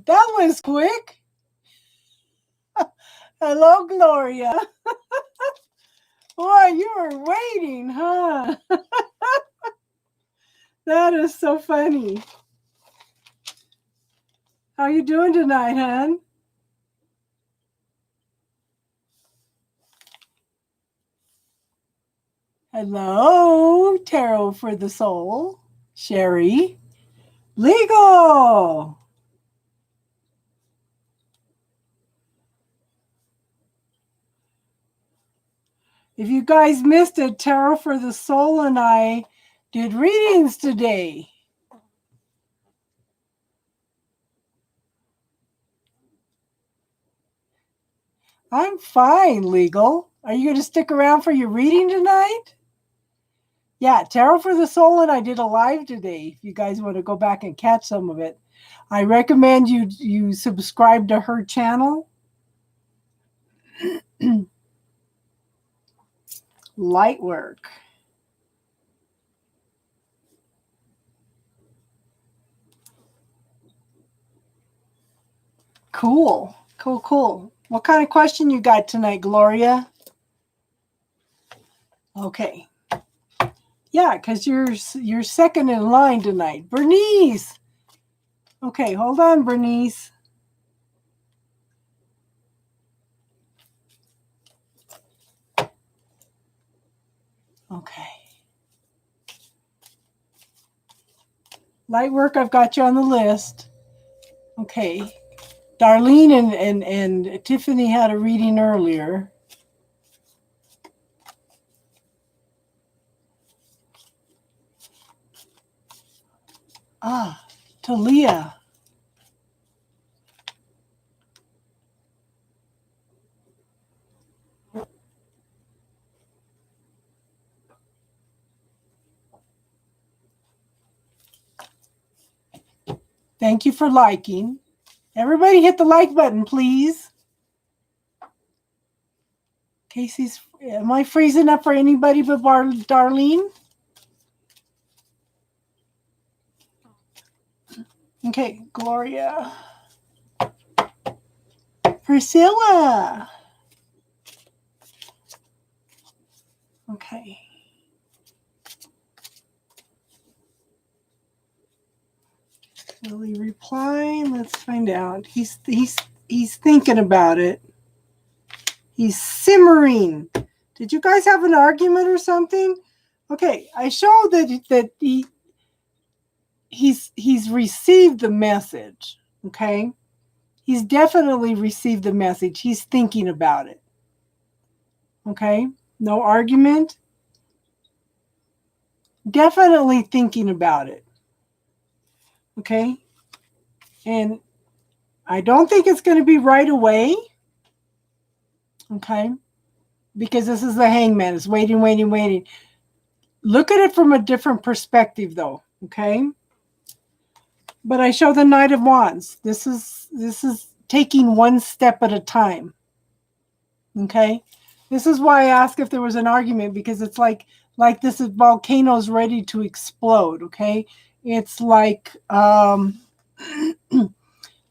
that was quick. Hello, Gloria. Boy, you were waiting, huh? That is so funny. How you doing tonight, hon? Hello, Tarot for the Soul. Sherry. Legal. If you guys missed it, Tarot for the Soul and I did readings today. I'm fine, Legal. Are you going to stick around for your reading tonight? Yeah, Tarot for the Soul and I did a live today. If you guys want to go back and catch some of it, I recommend you subscribe to her channel. Light work. Cool. Cool. What kind of question you got tonight, Gloria? Okay. Yeah, because you're second in line tonight. Bernice. Okay, hold on, Bernice. Okay. Light work, I've got you on the list. Okay. Darlene and Tiffany had a reading earlier. Talia. Thank you for liking. Everybody hit the like button, please. Casey's, am I freezing up for anybody but Darlene? Okay, Gloria. Priscilla. Okay. Will he reply? Let's find out. He's thinking about it. He's simmering. Did you guys have an argument or something? Okay, I showed that he's received the message. Okay, he's definitely received the message. He's thinking about it. Okay, no argument. Definitely thinking about it. Okay, and I don't think it's going to be right away. Okay, because this is the Hangman. It's waiting. Look at it from a different perspective, though. Okay. But I show the Knight of Wands. This is taking one step at a time. Okay? This is why I asked if there was an argument, because it's like this volcano's ready to explode, okay? It's like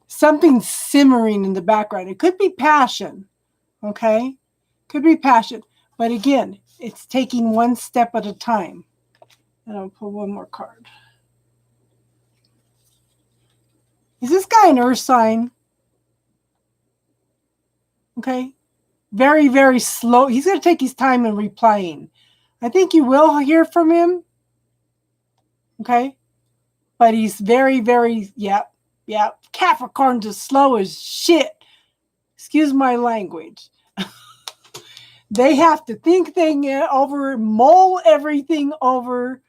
something simmering in the background. It could be passion, okay? Could be passion. But again, it's taking one step at a time. And I'll pull one more card. Is this guy an earth sign? Okay. Very, very slow. He's going to take his time in replying. I think you will hear from him. Okay. But he's very, very, yeah. Capricorn's as slow as shit. Excuse my language. They have to think things over, mull everything over.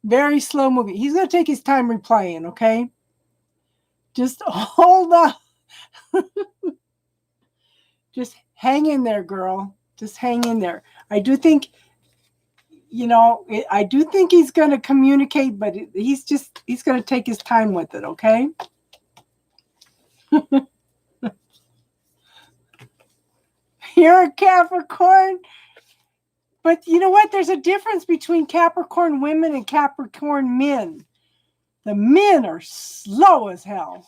Very slow moving. He's going to take his time replying, okay? Just hold on. Just hang in there, girl. Just hang in there. I do think, I do think he's going to communicate, but he's going to take his time with it, okay? You're a Capricorn. But you know what? There's a difference between Capricorn women and Capricorn men. The men are slow as hell.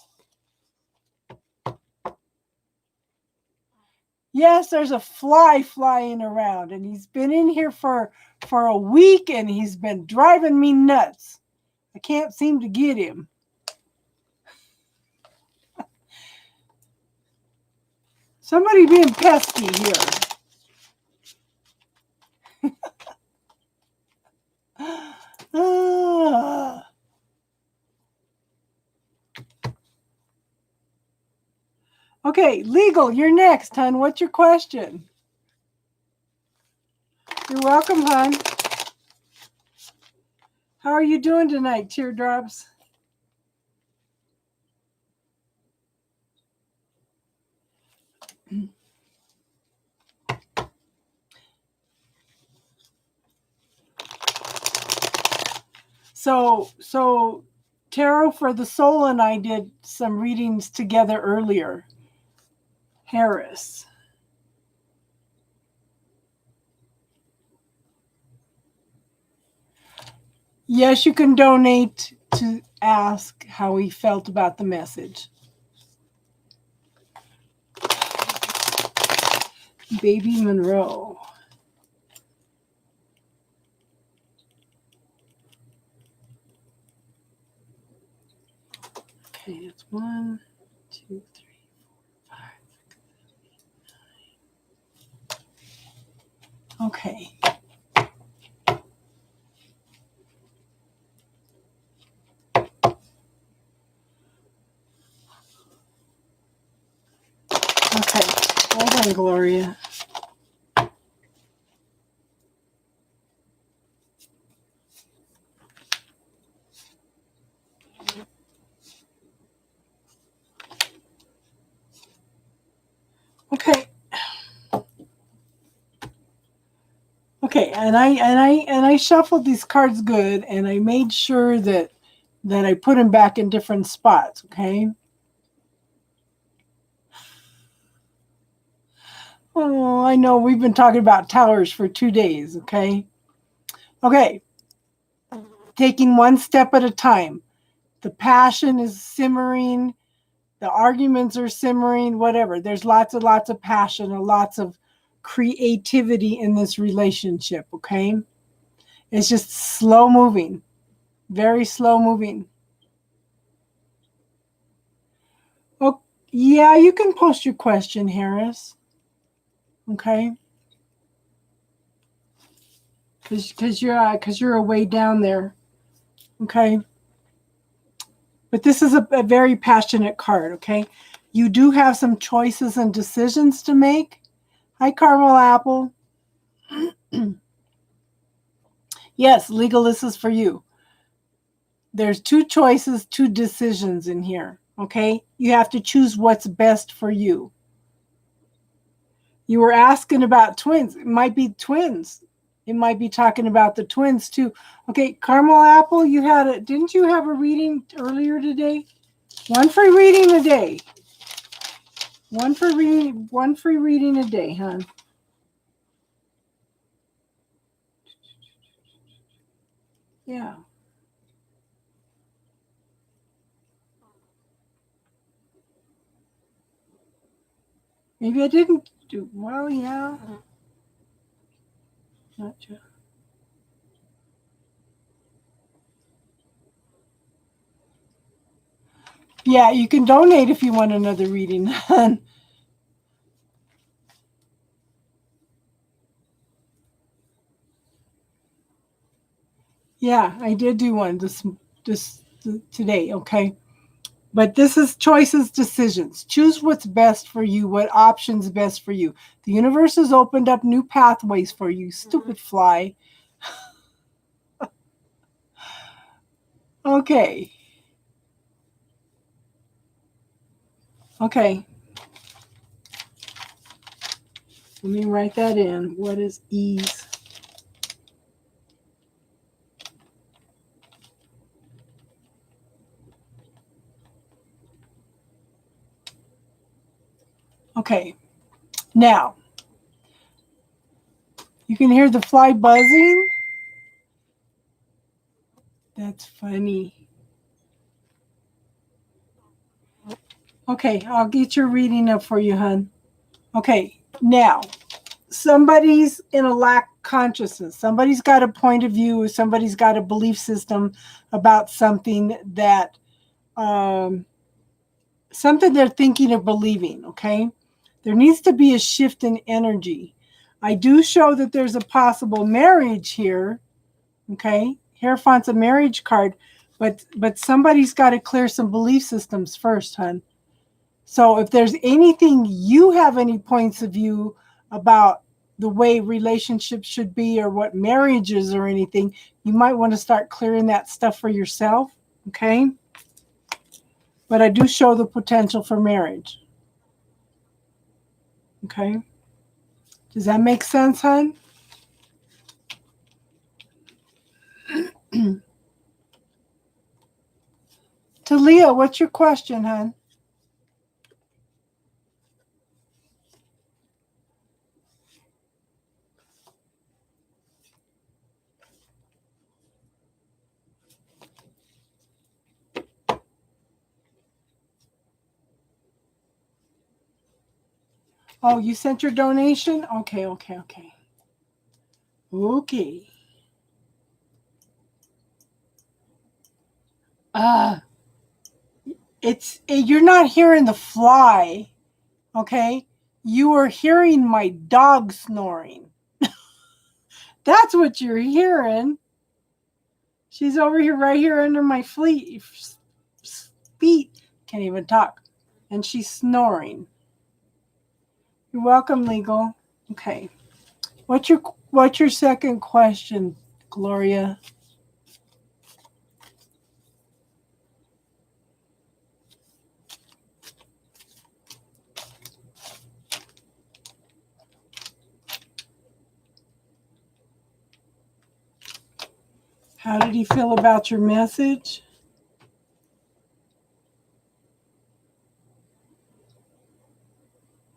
Yes, there's a fly flying around, and he's been in here for a week, and he's been driving me nuts. I can't seem to get him. Somebody being pesky here. Okay, legal, you're next, hon. What's your question? You're welcome, hon. How are you doing tonight, teardrops? So Tarot for the Soul and I did some readings together earlier. Harris. Yes, you can donate to ask how he felt about the message. Baby Monroe. Okay, it's 1, 2, 3, 4, 5, 6, 7, 8, 9. Okay. Okay. Hold on, Gloria. Okay. Okay, and I shuffled these cards good, and I made sure that I put them back in different spots, okay? Oh, I know we've been talking about towers for 2 days, okay? Okay. Taking one step at a time. The passion is simmering, the arguments are simmering, whatever. There's lots of passion and lots of creativity in this relationship, okay? It's just slow moving, very slow moving. Oh, yeah, you can post your question, Harris. Okay? Because you're away down there. Okay? But this is a very passionate card, okay? You do have some choices and decisions to make. Hi, Caramel Apple. Yes, legal, this is for you. There's 2 choices, 2 decisions in here, okay? You have to choose what's best for you. You were asking about twins. It might be twins. It might be talking about the twins too. Okay, Caramel Apple, didn't you have a reading earlier today? One free reading a day. One free reading a day, hon. Yeah. Maybe I didn't do well, yeah. Not sure. Yeah, you can donate if you want another reading, hon. Yeah, I did do one this today, okay? But this is choices, decisions. Choose what's best for you, what option's best for you. The universe has opened up new pathways for you, stupid fly. Okay. Okay. Let me write that in. What is ease? Okay. Now, you can hear the fly buzzing. That's funny. Okay, I'll get your reading up for you, hon. Okay, now, somebody's in a lack consciousness. Somebody's got a point of view, somebody's got a belief system about something that something they're thinking or believing, okay? There needs to be a shift in energy. I do show that there's a possible marriage here, okay? Hierophant's a marriage card, but somebody's got to clear some belief systems first, hon. So if there's anything you have any points of view about the way relationships should be or what marriage is or anything, you might want to start clearing that stuff for yourself, okay? But I do show the potential for marriage. Okay? Does that make sense, hon? Talia, what's your question, hon? Oh, you sent your donation? Okay. Okay. You're not hearing the fly, okay? You are hearing my dog snoring. That's what you're hearing. She's over here, right here under my feet. Can't even talk. And she's snoring. You're welcome, Legal. Okay. What's your second question, Gloria? How did he feel about your message?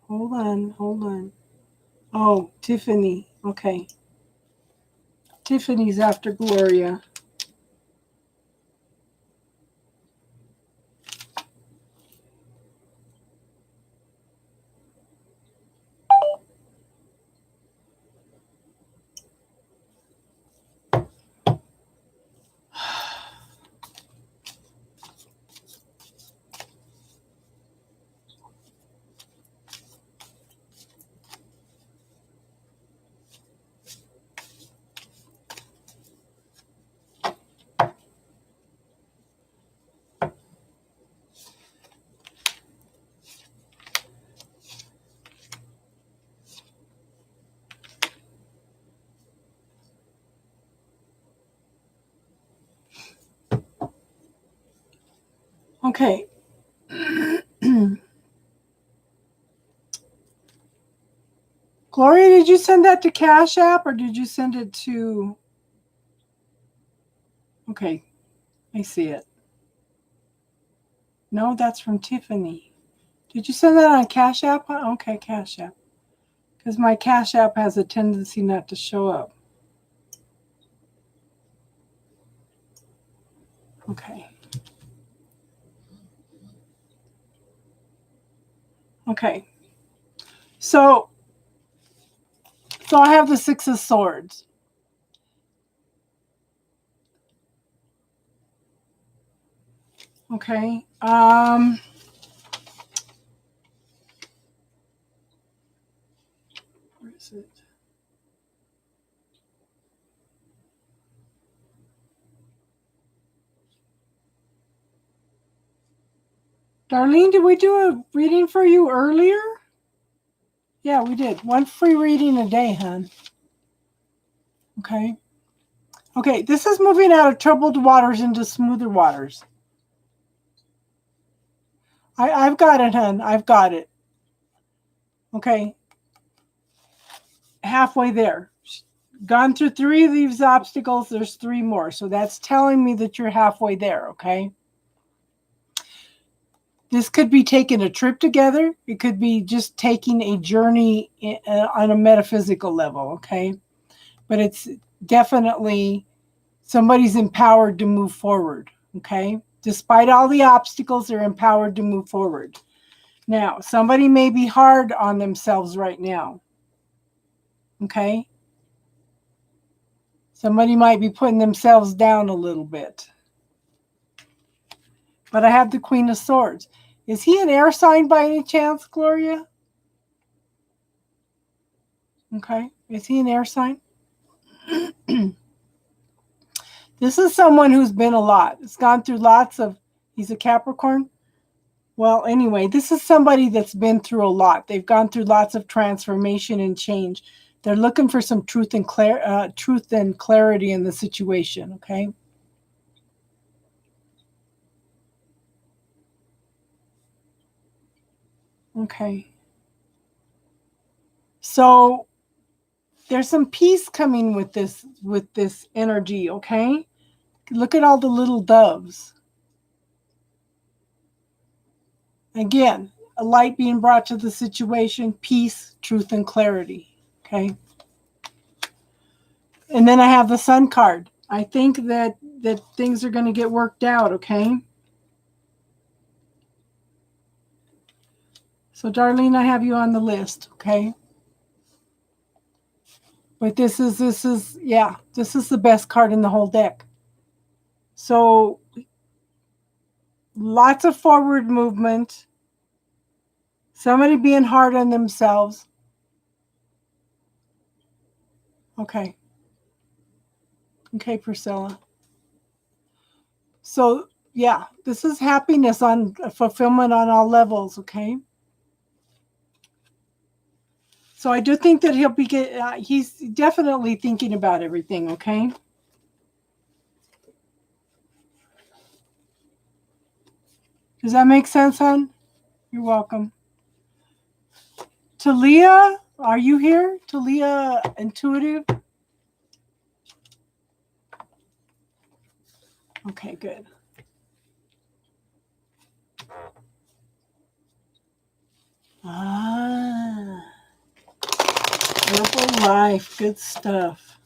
Hold on. Oh, Tiffany. Okay. Tiffany's after Gloria. Okay. Gloria, did you send that to Cash App or did you send it to... Okay, I see it. No, that's from Tiffany. Did you send that on Cash App? Okay, Cash App. Because my Cash App has a tendency not to show up. Okay. Okay. So I have the Six of Swords. Okay. Where is it? Darlene, did we do a reading for you earlier? Yeah, we did. One free reading a day, hon. Okay. Okay, this is moving out of troubled waters into smoother waters. I've got it, hon. I've got it. Okay. Halfway there. Gone through 3 of these obstacles. There's 3 more. So that's telling me that you're halfway there, okay? This could be taking a trip together. It could be just taking a journey on a metaphysical level, okay? But it's definitely somebody's empowered to move forward, okay? Despite all the obstacles, they're empowered to move forward. Now, somebody may be hard on themselves right now. Okay? Somebody might be putting themselves down a little bit. But I have the Queen of Swords. Is he an air sign by any chance, Gloria? Okay. Is he an air sign? This is someone who's been a lot. It's gone through lots of, he's a Capricorn. Well, anyway, this is somebody that's been through a lot. They've gone through lots of transformation and change. They're looking for some truth and clarity in the situation, okay? Okay. So there's some peace coming with this energy, okay? Look at all the little doves. Again, a light being brought to the situation, peace, truth, and clarity, okay? And then I have the Sun card. I think that things are going to get worked out, okay? So, Darlene, I have you on the list, okay? But this is the best card in the whole deck. So, lots of forward movement. Somebody being hard on themselves. Okay. Okay, Priscilla. So, yeah, this is happiness on fulfillment on all levels, okay? So I do think that he's definitely thinking about everything, okay? Does that make sense, hon? You're welcome. Talia, are you here? Talia Intuitive? Okay, good. Ah, Herbalife, good stuff.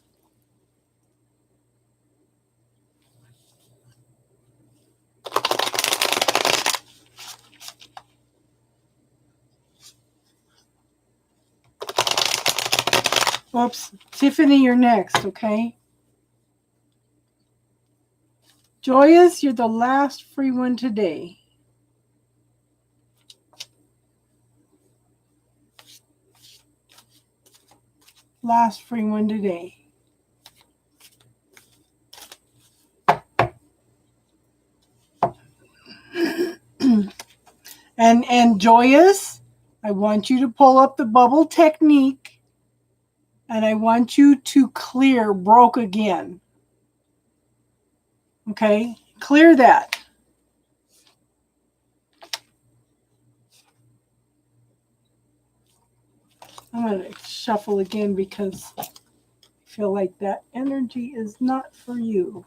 Oops, Tiffany, you're next, okay? Joyous, you're the last free one today. Last free one today. And Joyous, I want you to pull up the bubble technique and I want you to clear broke again. Okay? Clear that. I'm going to shuffle again because I feel like that energy is not for you.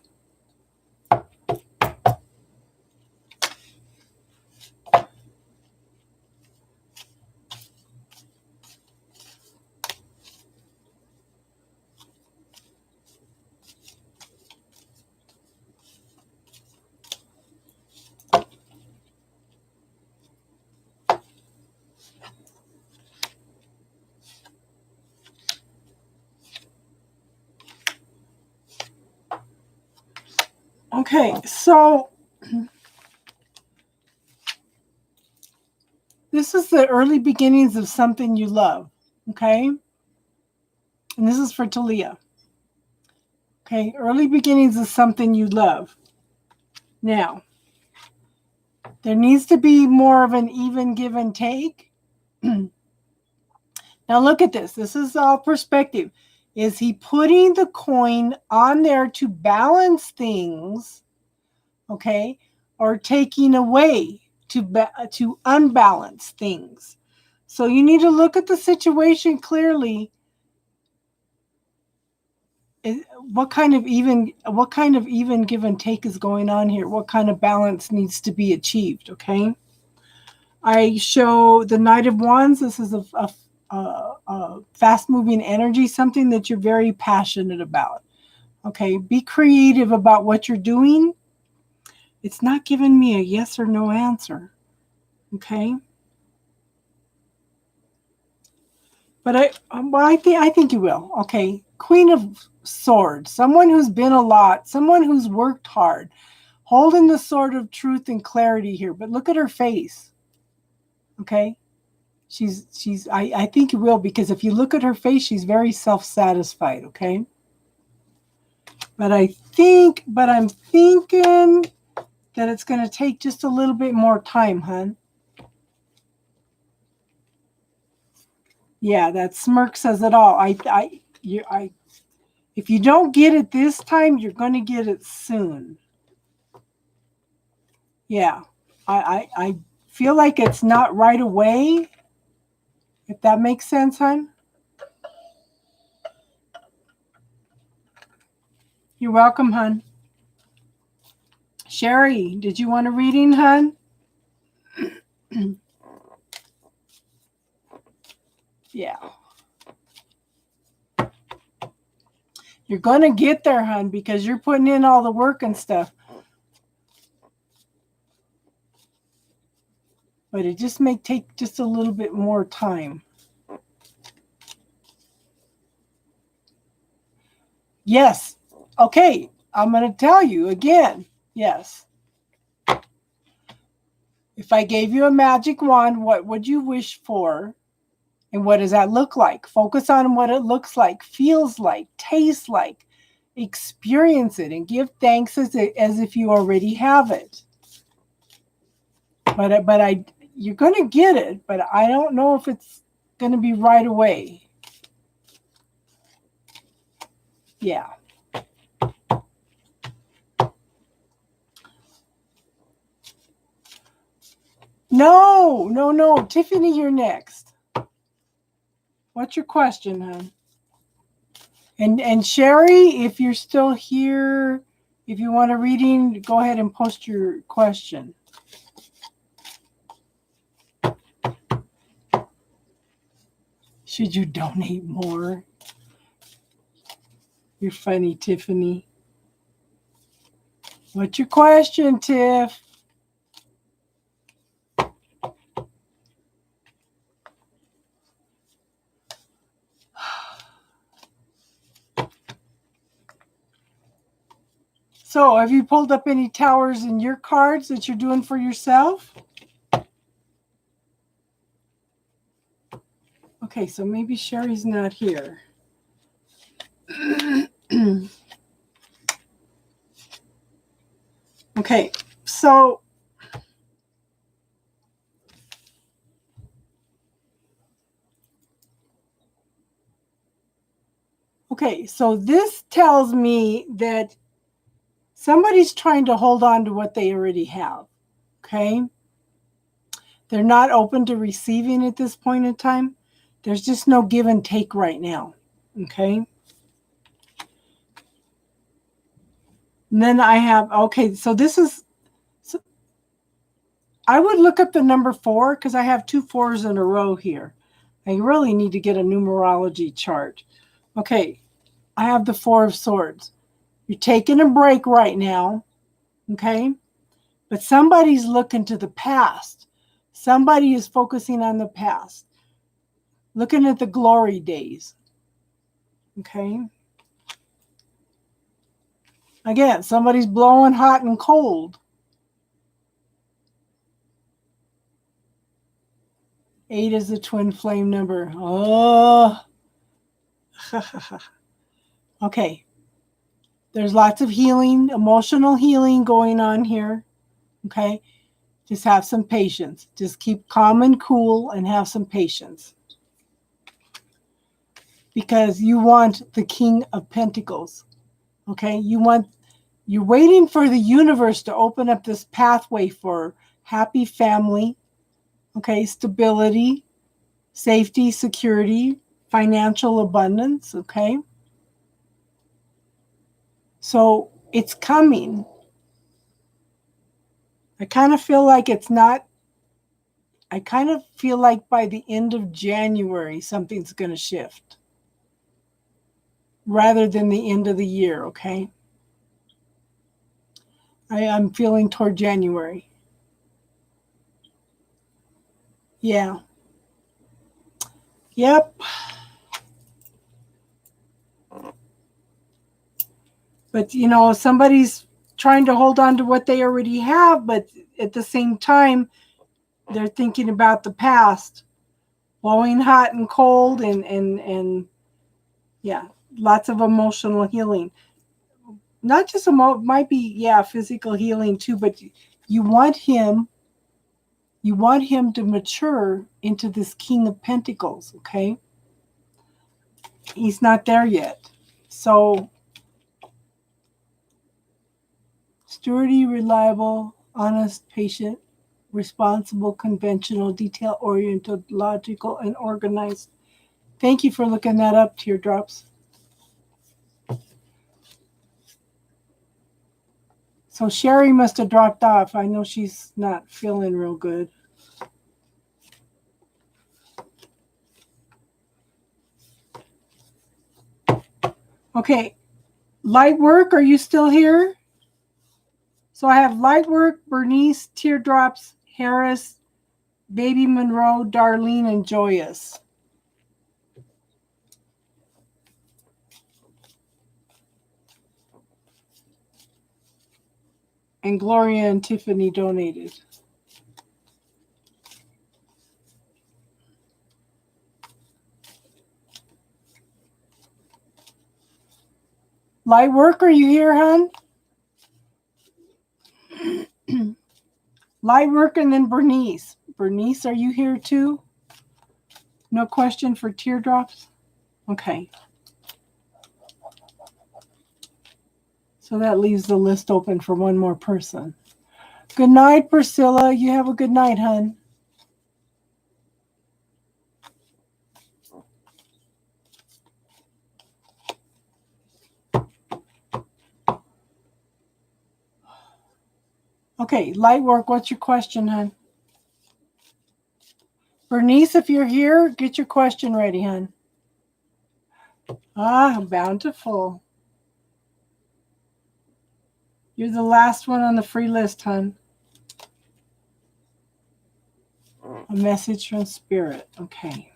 Okay, so this is the early beginnings of something you love, okay? And this is for Talia. Okay, early beginnings of something you love. Now, there needs to be more of an even give and take. Now look at this. This is all perspective. Is he putting the coin on there to balance things, okay, or taking away to unbalance things? So you need to look at the situation clearly. What kind of even give and take is going on here? What kind of balance needs to be achieved? Okay. I show the Knight of Wands. This is a fast-moving energy, something that you're very passionate about. Okay, be creative about what you're doing. It's not giving me a yes or no answer. Okay. But I think you will. Okay. Queen of Swords, someone who's been a lot, someone who's worked hard, holding the sword of truth and clarity here. But look at her face. Okay. I think you will, because if you look at her face, she's very self-satisfied. Okay. But I'm thinking that it's going to take just a little bit more time, hun. Yeah, that smirk says it all. If you don't get it this time, you're going to get it soon. Yeah, I feel like it's not right away. If that makes sense, hun. You're welcome, hun. Sherry, did you want a reading, hun? Yeah. You're going to get there, hun, because you're putting in all the work and stuff. But it just may take just a little bit more time. Yes. Okay. I'm going to tell you again. Yes. If I gave you a magic wand, what would you wish for? And what does that look like? Focus on what it looks like, feels like, tastes like. Experience it and give thanks as if you already have it. But you're going to get it, but I don't know if it's going to be right away. Yeah. No. Tiffany, you're next. What's your question, hon? And Sherry, if you're still here, if you want a reading, go ahead and post your question. Should you donate more? You're funny, Tiffany. What's your question, Tiff? So, have you pulled up any towers in your cards that you're doing for yourself? Okay, so maybe Sherry's not here. Okay, so this tells me that somebody's trying to hold on to what they already have. Okay? They're not open to receiving at this point in time. There's just no give and take right now. Okay? And then I have, okay, so this is, I would look up the number 4 because I have 2 4s in a row here. I really need to get a numerology chart. Okay, I have the 4 of Swords. You're taking a break right now, okay? But somebody's looking to the past. Somebody is focusing on the past, looking at the glory days, okay? Again, somebody's blowing hot and cold. 8 is the twin flame number. Oh. Okay. There's lots of healing, emotional healing going on here. Okay. Just have some patience. Just keep calm and cool and have some patience. Because you want the King of Pentacles. Okay. You're waiting for the universe to open up this pathway for happy family. Okay. Stability, safety, security, financial abundance. Okay. So it's coming. I kind of feel like it's not. I kind of feel like by the end of January, something's going to shift rather than the end of the year, okay? I'm feeling toward January. Yeah. Yep. But, you know, somebody's trying to hold on to what they already have, but at the same time, they're thinking about the past, blowing hot and cold, and yeah, lots of emotional healing. Not just might be, yeah, physical healing too, but you want him to mature into this King of Pentacles, okay? He's not there yet. So, sturdy, reliable, honest, patient, responsible, conventional, detail-oriented, logical, and organized. Thank you for looking that up, Teardrops. So Sherry must have dropped off. I know she's not feeling real good. Okay, Lightwork, are you still here? So I have Lightwork, Bernice, Teardrops, Harris, Baby Monroe, Darlene, and Joyous. And Gloria and Tiffany donated. Lightwork, are you here, hon? Lightwork and then Bernice. Bernice, are you here too? No question for Teardrops? Okay. So that leaves the list open for one more person. Good night, Priscilla. You have a good night, hon. Okay, Lightwork, what's your question, hon? Bernice, if you're here, get your question ready, hon. Ah, bountiful. You're the last one on the free list, hon. A message from Spirit. Okay.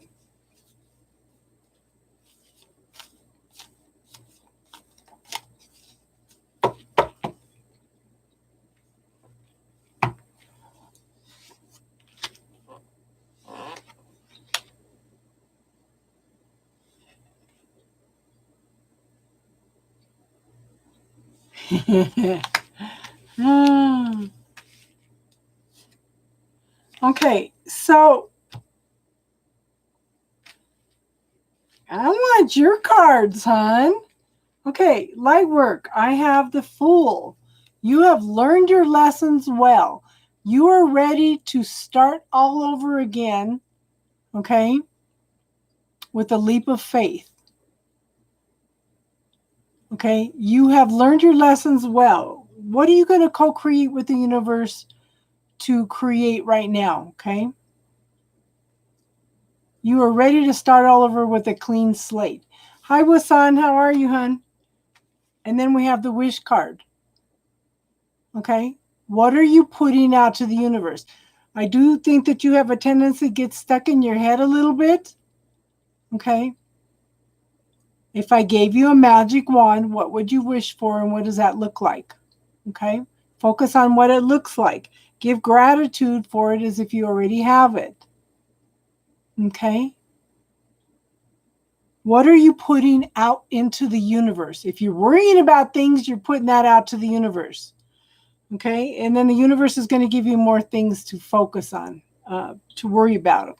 Okay, so I want your cards, hon. Okay, Lightwork, I have the Fool. You have learned your lessons well. You are ready to start all over again, okay, with a leap of faith. Okay, you have learned your lessons well. What are you going to co-create with the universe to create right now, okay? You are ready to start all over with a clean slate. Hi, Wasan, how are you, hon? And then we have the wish card. Okay, what are you putting out to the universe? I do think that you have a tendency to get stuck in your head a little bit. Okay. If I gave you a magic wand, what would you wish for and what does that look like? Okay. Focus on what it looks like. Give gratitude for it as if you already have it. Okay. What are you putting out into the universe? If you're worrying about things, you're putting that out to the universe. Okay. And then the universe is going to give you more things to focus on, to worry about them.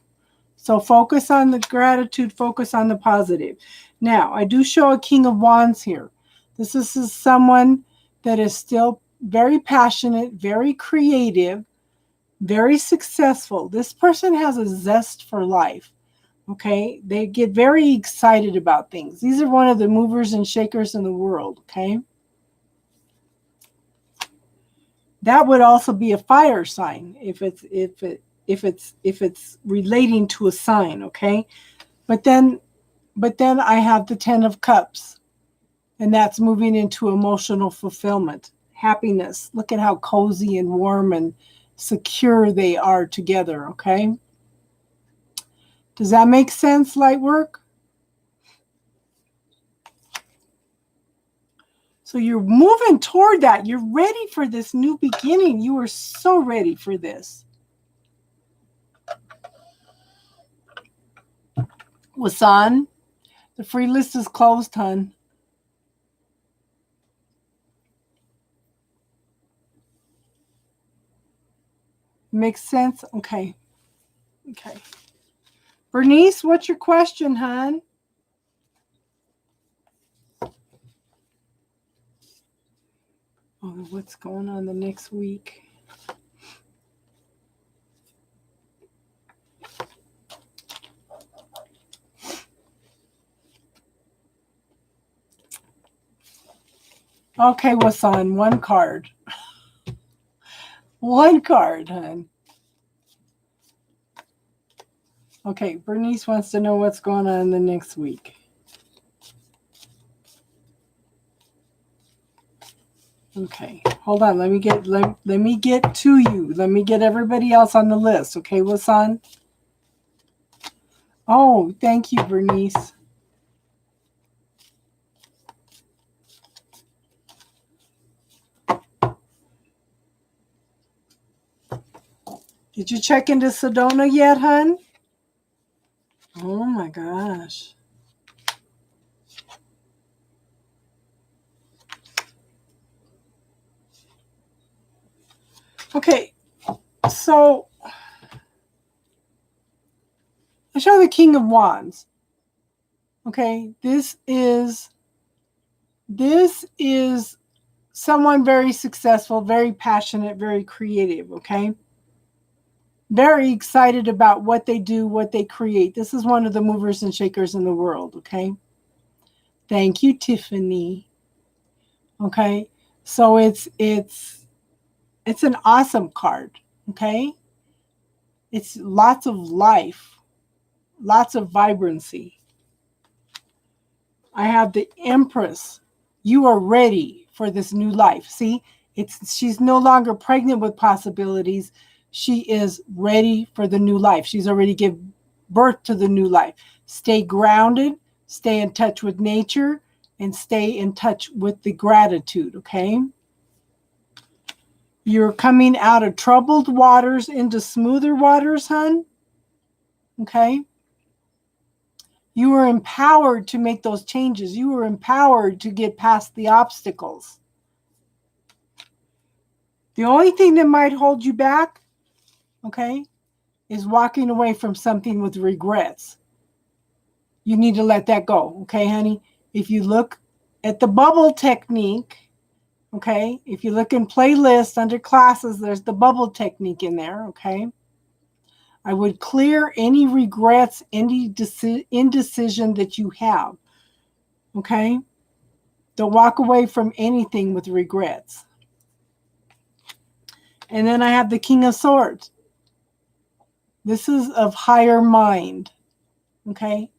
So focus on the gratitude, focus on the positive. Now, I do show a King of Wands here. This is someone that is still very passionate, very creative, very successful. This person has a zest for life. Okay, they get very excited about things. These are one of the movers and shakers in the world. Okay, that would also be a fire sign if it's relating to a sign. Okay, but then I have the 10 of Cups, and that's moving into emotional fulfillment, happiness. Look at how cozy and warm and secure they are together. Okay. Does that make sense, light work? So you're moving toward that. You're ready for this new beginning. You are so ready for this. Wasan, the free list is closed, hun. Makes sense? Okay. Okay. Bernice, what's your question, hun? Oh, what's going on the next week? Okay, Wasan, one card. One card, hun. Okay, Bernice wants to know what's going on the next week. Okay, hold on. Let me get to you. Let me get everybody else on the list. Okay, Wasan? Oh, thank you, Bernice. Did you check into Sedona yet, hun? Oh my gosh. Okay, so I show the King of Wands. Okay, this is someone very successful, very passionate, very creative, okay? Very excited about what they do, what they create. This is one of the movers and shakers in the world, okay? Thank you, Tiffany. Okay? So it's an awesome card, okay? It's lots of life, lots of vibrancy. I have the Empress. You are ready for this new life. See, she's no longer pregnant with possibilities. She is ready for the new life. She's already given birth to the new life. Stay grounded, stay in touch with nature, and stay in touch with the gratitude, okay? You're coming out of troubled waters into smoother waters, hun. Okay? You are empowered to make those changes. You are empowered to get past the obstacles. The only thing that might hold you back, okay, is walking away from something with regrets. You need to let that go, okay, honey? If you look at the bubble technique, okay, if you look in playlists under classes, there's the bubble technique in there, okay? I would clear any regrets, any indecision that you have, okay? Don't walk away from anything with regrets. And then I have the King of Swords. This is of higher mind, okay?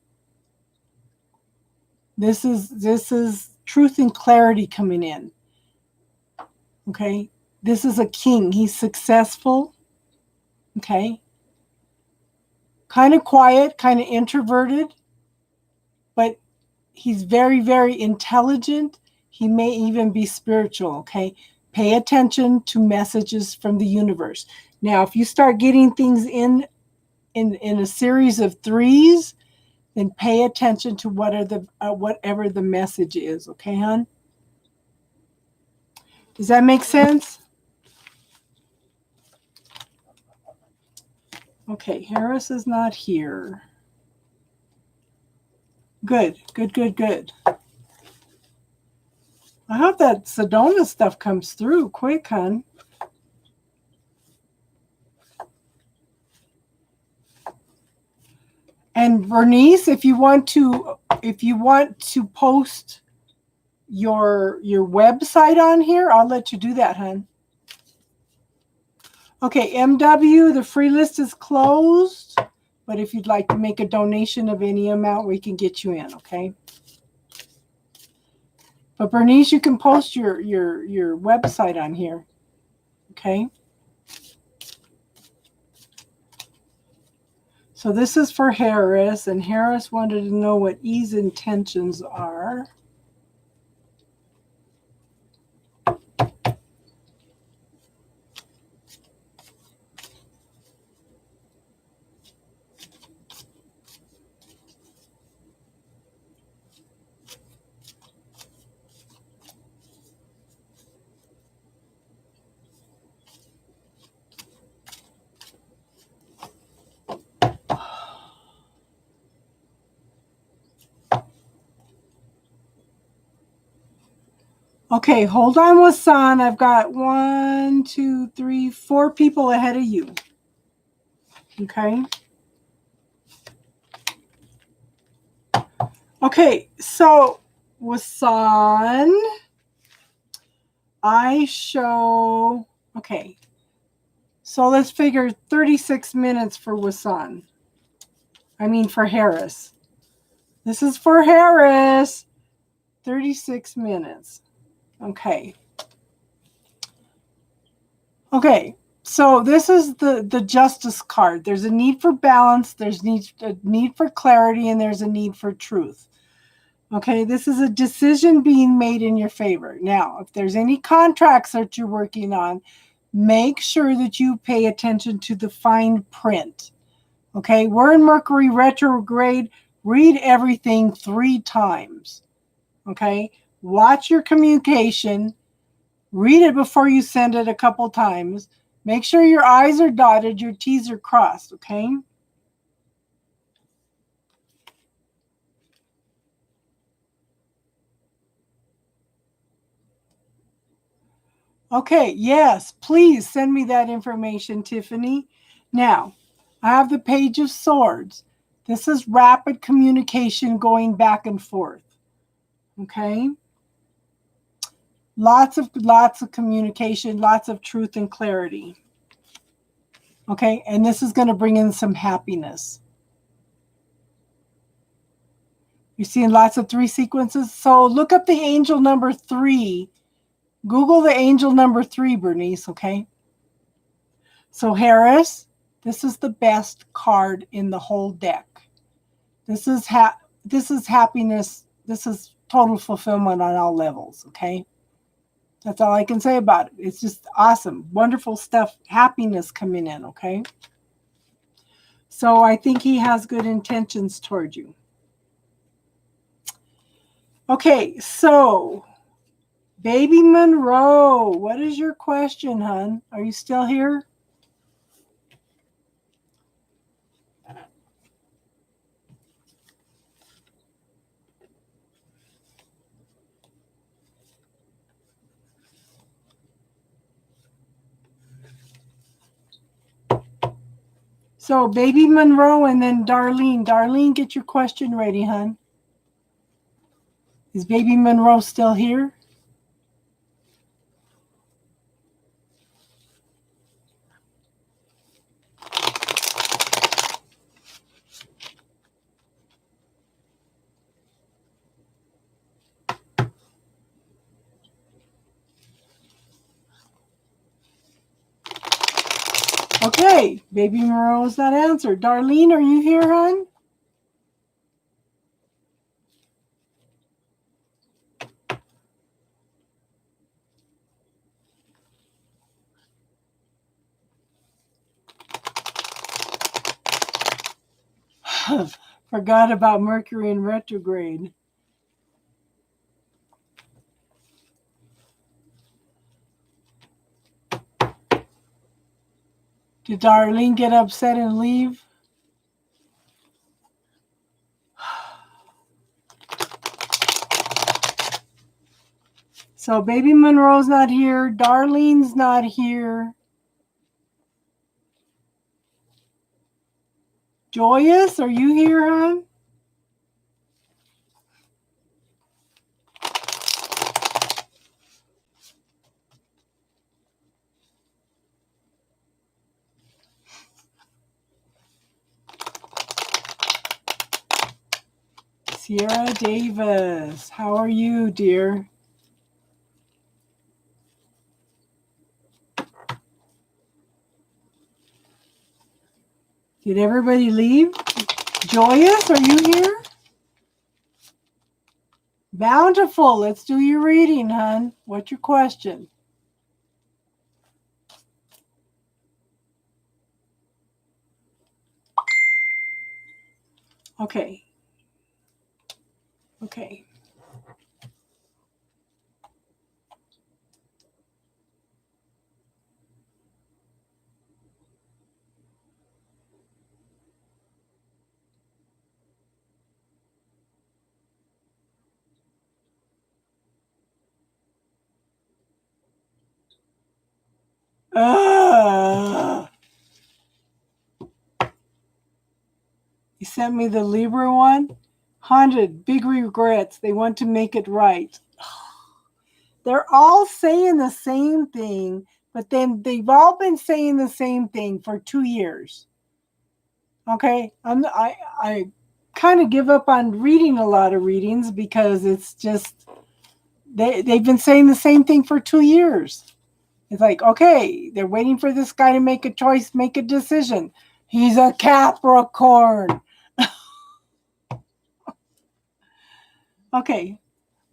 This is truth and clarity coming in, okay? This is a king. He's successful, okay? Kind of quiet, kind of introverted, but he's very, very intelligent. He may even be spiritual, okay? Pay attention to messages from the universe. Now, if you start getting things in a series of threes, then pay attention to whatever the message is, okay, hon? Does that make sense? Okay, Harris is not here. Good, good, good, good. I hope that Sedona stuff comes through quick, hon. And Bernice, if you want to post your website on here, I'll let you do that, hon. Okay, MW, the free list is closed, but if you'd like to make a donation of any amount, we can get you in, okay? But Bernice, you can post your website on here, okay? So this is for Harris, and Harris wanted to know what E's intentions are. Okay, hold on, Wasan. I've got 1, 2, 3, 4 people ahead of you. Okay. Okay, so Wasan, I show. Okay, so let's figure 36 minutes for Wasan. I mean for Harris. This is for Harris. 36 minutes. Okay. Okay. So this is the justice card. There's a need for balance, there's a need for clarity, and there's a need for truth. Okay, this is a decision being made in your favor. Now, if there's any contracts that you're working on, make sure that you pay attention to the fine print. Okay, we're in Mercury retrograde. Read everything 3 times. Okay, watch your communication. Read it before you send it a couple times. Make sure your I's are dotted, your T's are crossed, okay? Okay, yes, please send me that information, Tiffany. Now, I have the Page of Swords. This is rapid communication going back and forth, okay? Lots of communication, lots of truth and clarity. Okay, and this is going to bring in some happiness. You're seeing lots of 3 sequences. So look up the angel number 3. Google the angel number 3, Bernice, okay? So Harris, this is the best card in the whole deck. This is happiness. This is total fulfillment on all levels, okay? That's all I can say about it. It's just awesome. Wonderful stuff. Happiness coming in, okay? So I think he has good intentions toward you. Okay, so Baby Monroe, what is your question, hon? Are you still here? So Baby Monroe and then Darlene. Darlene, get your question ready, hon. Is Baby Monroe still here? Okay, Baby Monroe is not answered. Darlene, are you here, hon? Forgot about Mercury in retrograde. Did Darlene get upset and leave? So Baby Monroe's not here. Darlene's not here. Joyous, are you here, hon? Sierra Davis, how are you, dear? Did everybody leave? Joyous, are you here? Bountiful, let's do your reading, hon. What's your question? Okay. Okay. You sent me the Libra one. Haunted, big regrets. They want to make it right. They're all saying the same thing, but then they've all been saying the same thing for 2 years. Okay, I kind of give up on reading a lot of readings because it's just they've been saying the same thing for 2 years. It's like, okay, they're waiting for this guy to make a choice, make a decision. He's a Capricorn. Okay,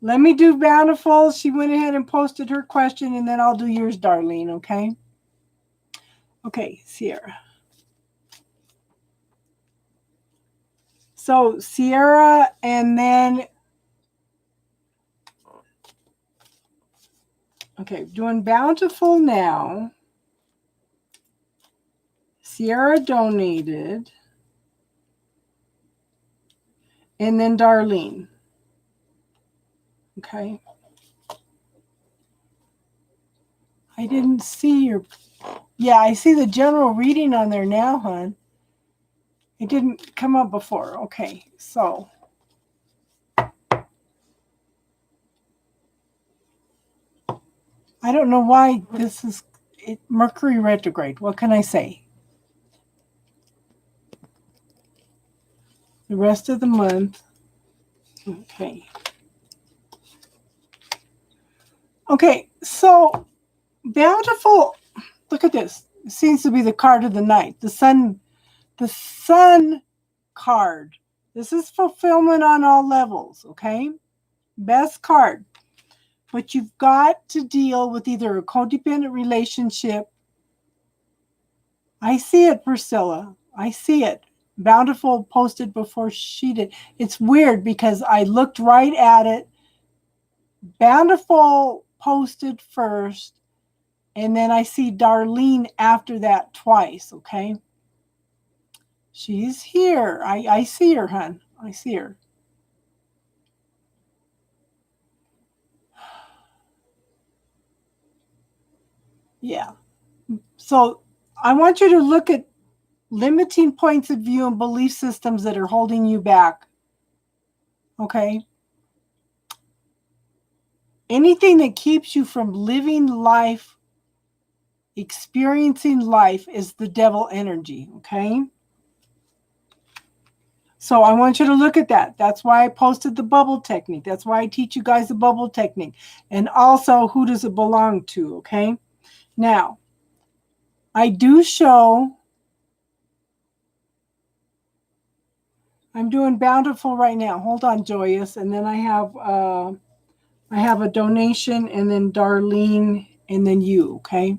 let me do Bountiful. She went ahead and posted her question, and then I'll do yours, Darlene, okay? Okay, Sierra. So Sierra, and then, okay, doing Bountiful now. Sierra donated, and then Darlene. Okay. I didn't see your, yeah, I see the general reading on there now, hon. It didn't come up before. Okay, so. I don't know why this is Mercury retrograde. What can I say? The rest of the month. Okay. Okay, so Bountiful. Look at this. It seems to be the card of the night. The sun card. This is fulfillment on all levels, okay? Best card. But you've got to deal with either a codependent relationship. I see it, Priscilla. I see it. Bountiful posted before she did. It's weird because I looked right at it. Bountiful posted first, and then I see Darlene after that twice, okay? She's here. I see her, hon. I see her. Yeah. So I want you to look at limiting points of view and belief systems that are holding you back. Okay? Anything that keeps you from living life, experiencing life, is the devil energy. Okay? So I want you to look at that. That's why I posted the bubble technique. That's why I teach you guys the bubble technique. And also, who does it belong to? Okay? Now, I do show, I'm doing Bountiful right now. Hold on, Joyous. And then I have a donation, and then Darlene, and then you, okay?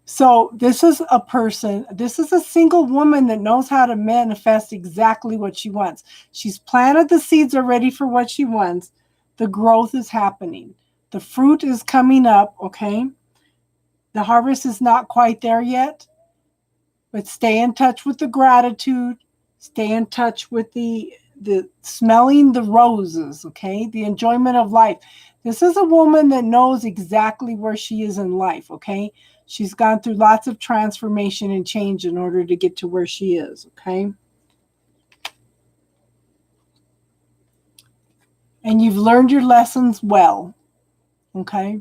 So this is a person, this is a single woman that knows how to manifest exactly what she wants. She's planted the seeds already for what she wants. The growth is happening. The fruit is coming up, okay? The harvest is not quite there yet, but stay in touch with the gratitude. Stay in touch with the smelling the roses, okay? The enjoyment of life. This is a woman that knows exactly where she is in life, okay? She's gone through lots of transformation and change in order to get to where she is, okay? And you've learned your lessons well, okay?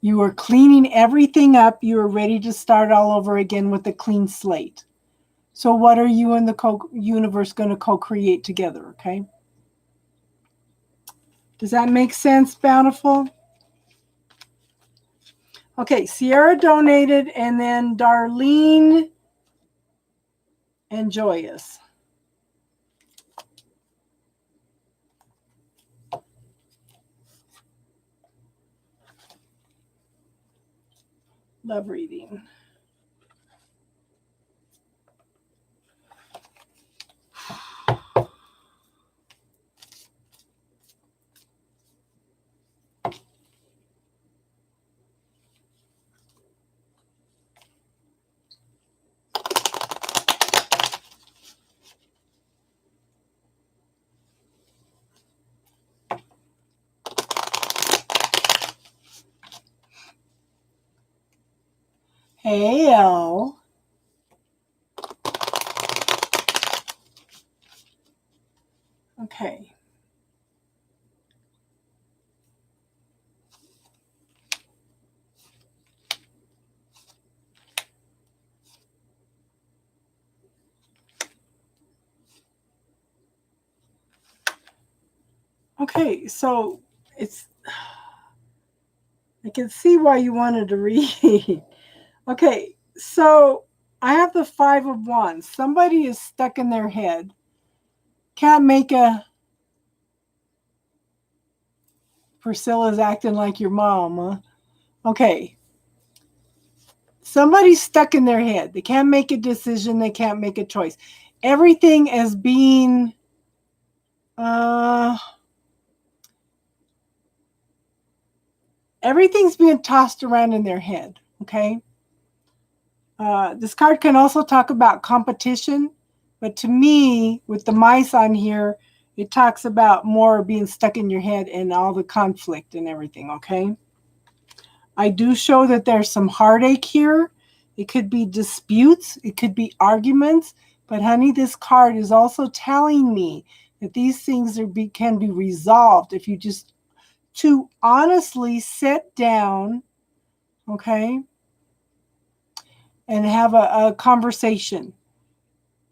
You are cleaning everything up. You are ready to start all over again with a clean slate. So what are you and the universe going to co-create together, okay? Does that make sense, Bountiful? Okay, Sierra donated, and then Darlene and joyous. Love reading. Hey, Elle. Okay. Okay, so it's, I can see why you wanted to read. Okay, so I have the 5 of Wands. Somebody is stuck in their head. Can't make a, Priscilla's acting like your mom, huh? Okay. Somebody's stuck in their head. They can't make a decision. They can't make a choice. Everything is being, everything's being tossed around in their head. Okay. This card can also talk about competition, but to me, with the mice on here, it talks about more being stuck in your head and all the conflict and everything. Okay. I do show that there's some heartache here. It could be disputes. It could be arguments. But honey, this card is also telling me that these things can be resolved if you just to honestly sit down, okay, and have a conversation.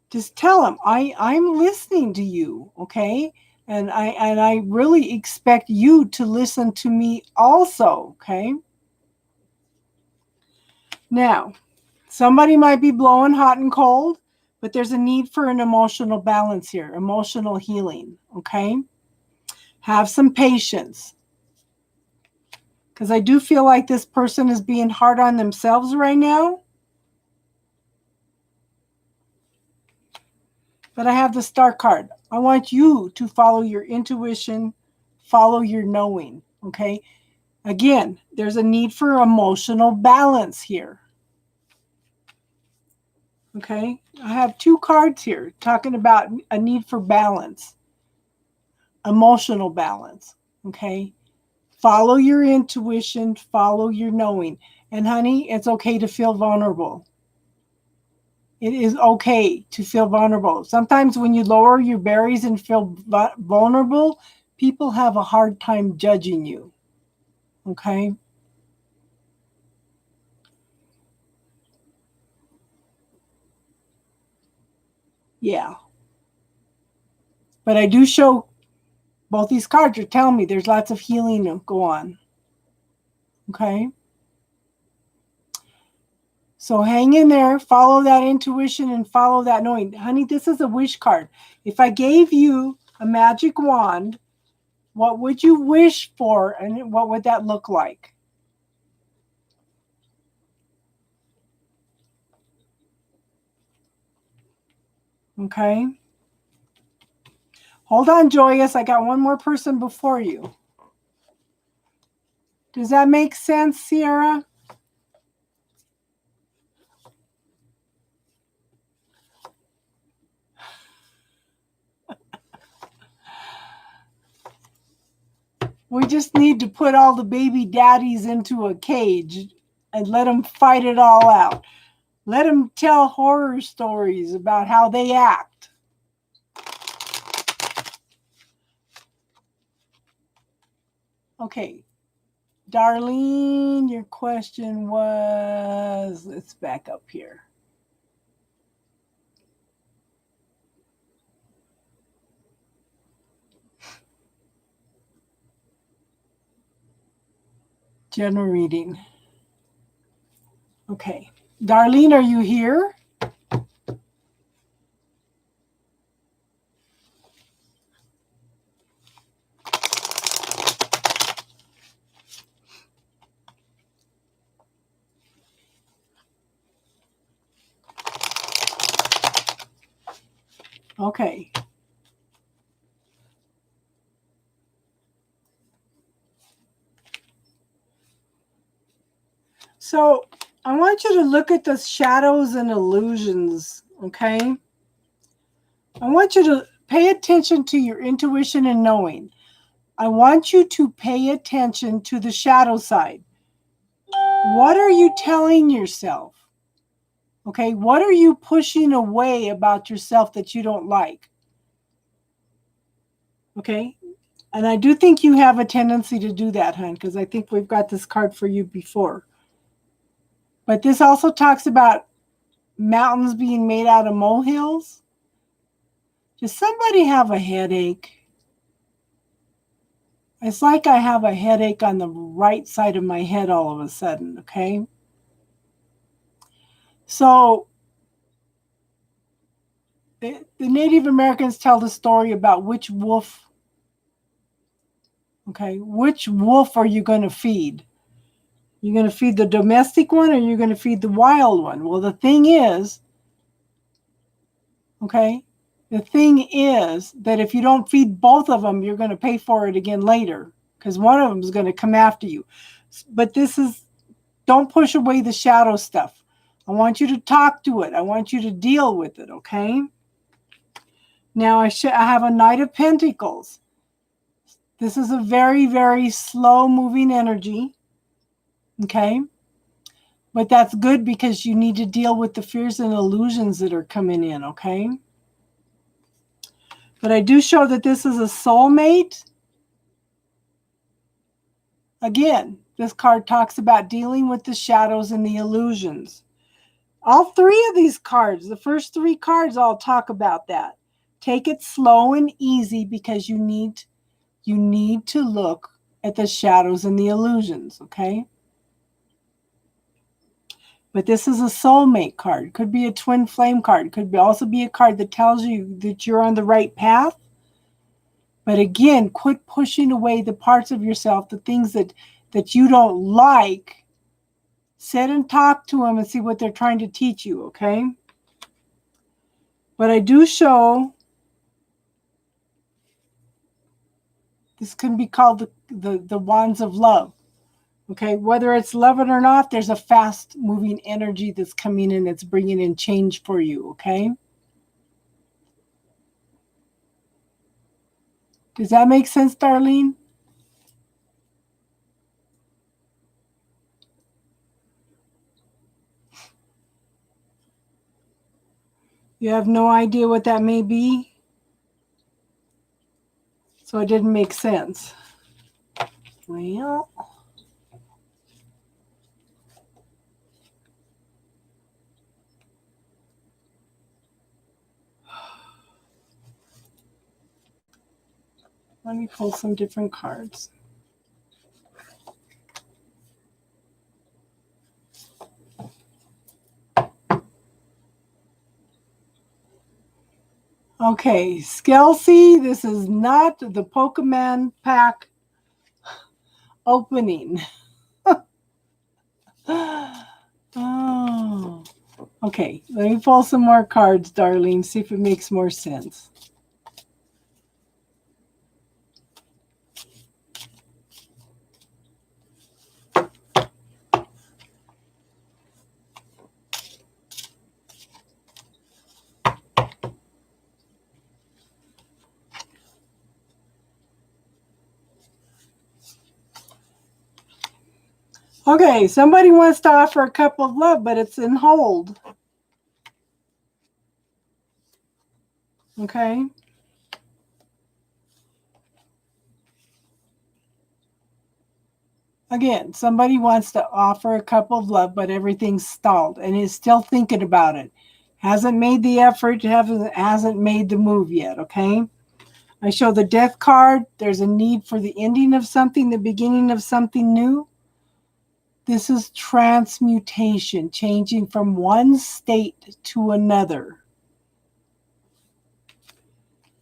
Just tell them, I'm listening to you, okay? And I really expect you to listen to me also, okay? Now, somebody might be blowing hot and cold, but there's a need for an emotional balance here, emotional healing, okay? Have some patience. Because I do feel like this person is being hard on themselves right now. But I have the Star card. I want you to follow your intuition, follow your knowing, okay? Again, there's a need for emotional balance here. Okay, I have 2 cards here talking about a need for balance, emotional balance. Okay, follow your intuition, follow your knowing. And honey, it's okay to feel vulnerable. It is okay to feel vulnerable. Sometimes when you lower your berries and feel vulnerable, people have a hard time judging you. Okay. Yeah. But I do show both these cards are telling me there's lots of healing to go on. Okay. So hang in there, follow that intuition and follow that knowing. Honey, this is a wish card. If I gave you a magic wand, what would you wish for and what would that look like? Okay. Hold on, Joyous. I got one more person before you. Does that make sense, Sierra? We just need to put all the baby daddies into a cage and let them fight it all out. Let them tell horror stories about how they act. Okay. Darlene, your question was, let's back up here. General reading. Okay. Darlene, are you here? Okay. So I want you to look at the shadows and illusions, okay? I want you to pay attention to your intuition and knowing. I want you to pay attention to the shadow side. What are you telling yourself? Okay, what are you pushing away about yourself that you don't like? Okay, and I do think you have a tendency to do that, hon, because I think we've got this card for you before. But this also talks about mountains being made out of molehills. Does somebody have a headache? It's like I have a headache on the right side of my head all of a sudden, okay? So the Native Americans tell the story about which wolf, okay? Which wolf are you going to feed? You're going to feed the domestic one or you're going to feed the wild one? Well, the thing is, okay, the thing is that if you don't feed both of them, you're going to pay for it again later because one of them is going to come after you. But this is, don't push away the shadow stuff. I want you to talk to it. I want you to deal with it, okay? Now I have a Knight of Pentacles. This is a very, very slow moving energy, okay? But that's good because you need to deal with the fears and illusions that are coming in, okay? But I do show that this is a soulmate. Again, this card talks about dealing with the shadows and the illusions. All three of these cards, the first three cards, all talk about that. Take it slow and easy because you need to look at the shadows and the illusions, okay? But this is a soulmate card. Could be a twin flame card. Could also be a card that tells you that you're on the right path. But again, quit pushing away the parts of yourself, the things that you don't like. Sit and talk to them and see what they're trying to teach you, okay? But I do show, this can be called the wands of love. Okay, whether it's love it or not, there's a fast moving energy that's coming in that's bringing in change for you, okay? Does that make sense, Darlene? You have no idea what that may be? So it didn't make sense. Well, let me pull some different cards. Okay, Skelsey, this is not the Pokemon pack opening. Oh, okay. Let me pull some more cards, Darlene, see if it makes more sense. Okay, somebody wants to offer a cup of love, but it's in hold. Okay. Again, somebody wants to offer a cup of love, but everything's stalled and is still thinking about it. Hasn't made the effort, hasn't made the move yet, okay? I show the death card. There's a need for the ending of something, the beginning of something new. This is transmutation, changing from one state to another.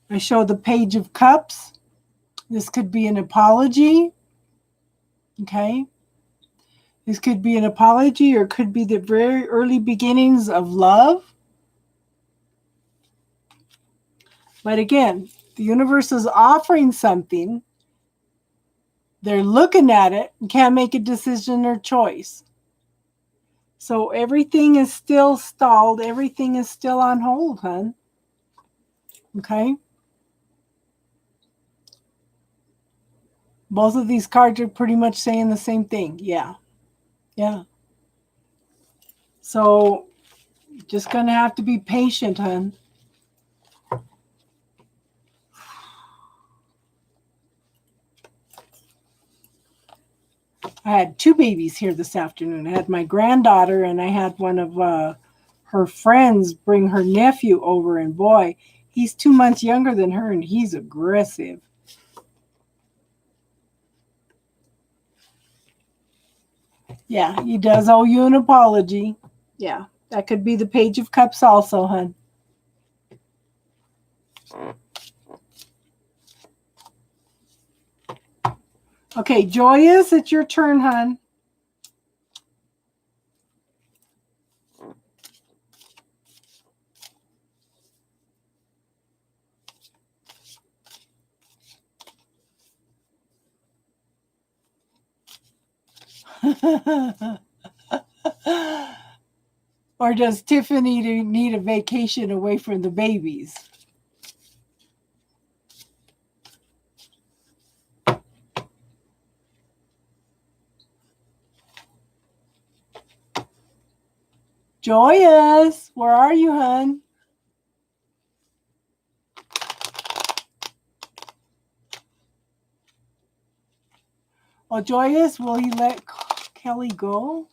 I show the Page of Cups. This could be an apology. Okay. This could be an apology or could be the very early beginnings of love. But again, the universe is offering something. They're looking at it and can't make a decision or choice. So everything is still stalled. Everything is still on hold, hon. Okay? Both of these cards are pretty much saying the same thing. Yeah. Yeah. So just going to have to be patient, hon. I had two babies here this afternoon. I had my granddaughter and I had one of her friends bring her nephew over. And boy, he's 2 months younger than her and he's aggressive. Yeah, he does owe you an apology. Yeah, that could be the Page of Cups also, hon. Okay, Joyous, it's your turn, hon. Or does Tiffany need a vacation away from the babies? Joyous, where are you, hon? Oh, Joyous, will he let Kelly go?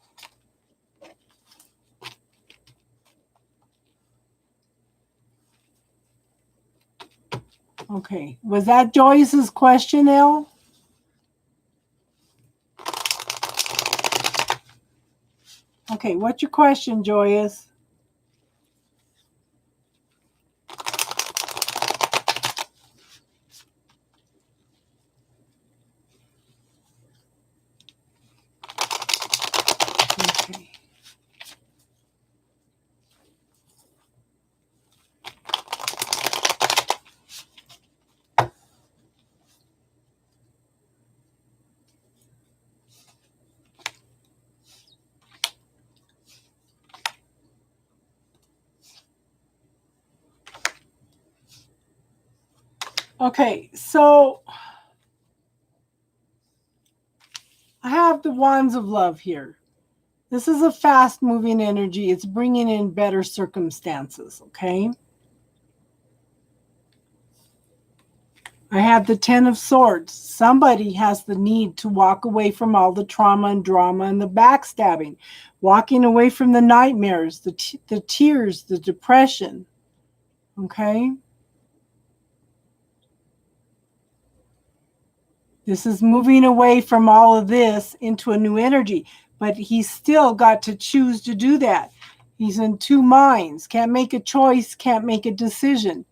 Okay. Was that Joyce's question, Elle? Okay, what's your question, Joyous? Okay. Okay, so I have the Wands of Love here. This is a fast-moving energy. It's bringing in better circumstances, okay? I have the Ten of Swords. Somebody has the need to walk away from all the trauma and drama and the backstabbing, walking away from the nightmares, the tears, the depression, okay? This is moving away from all of this into a new energy, but he's still got to choose to do that. He's in two minds, can't make a choice, can't make a decision.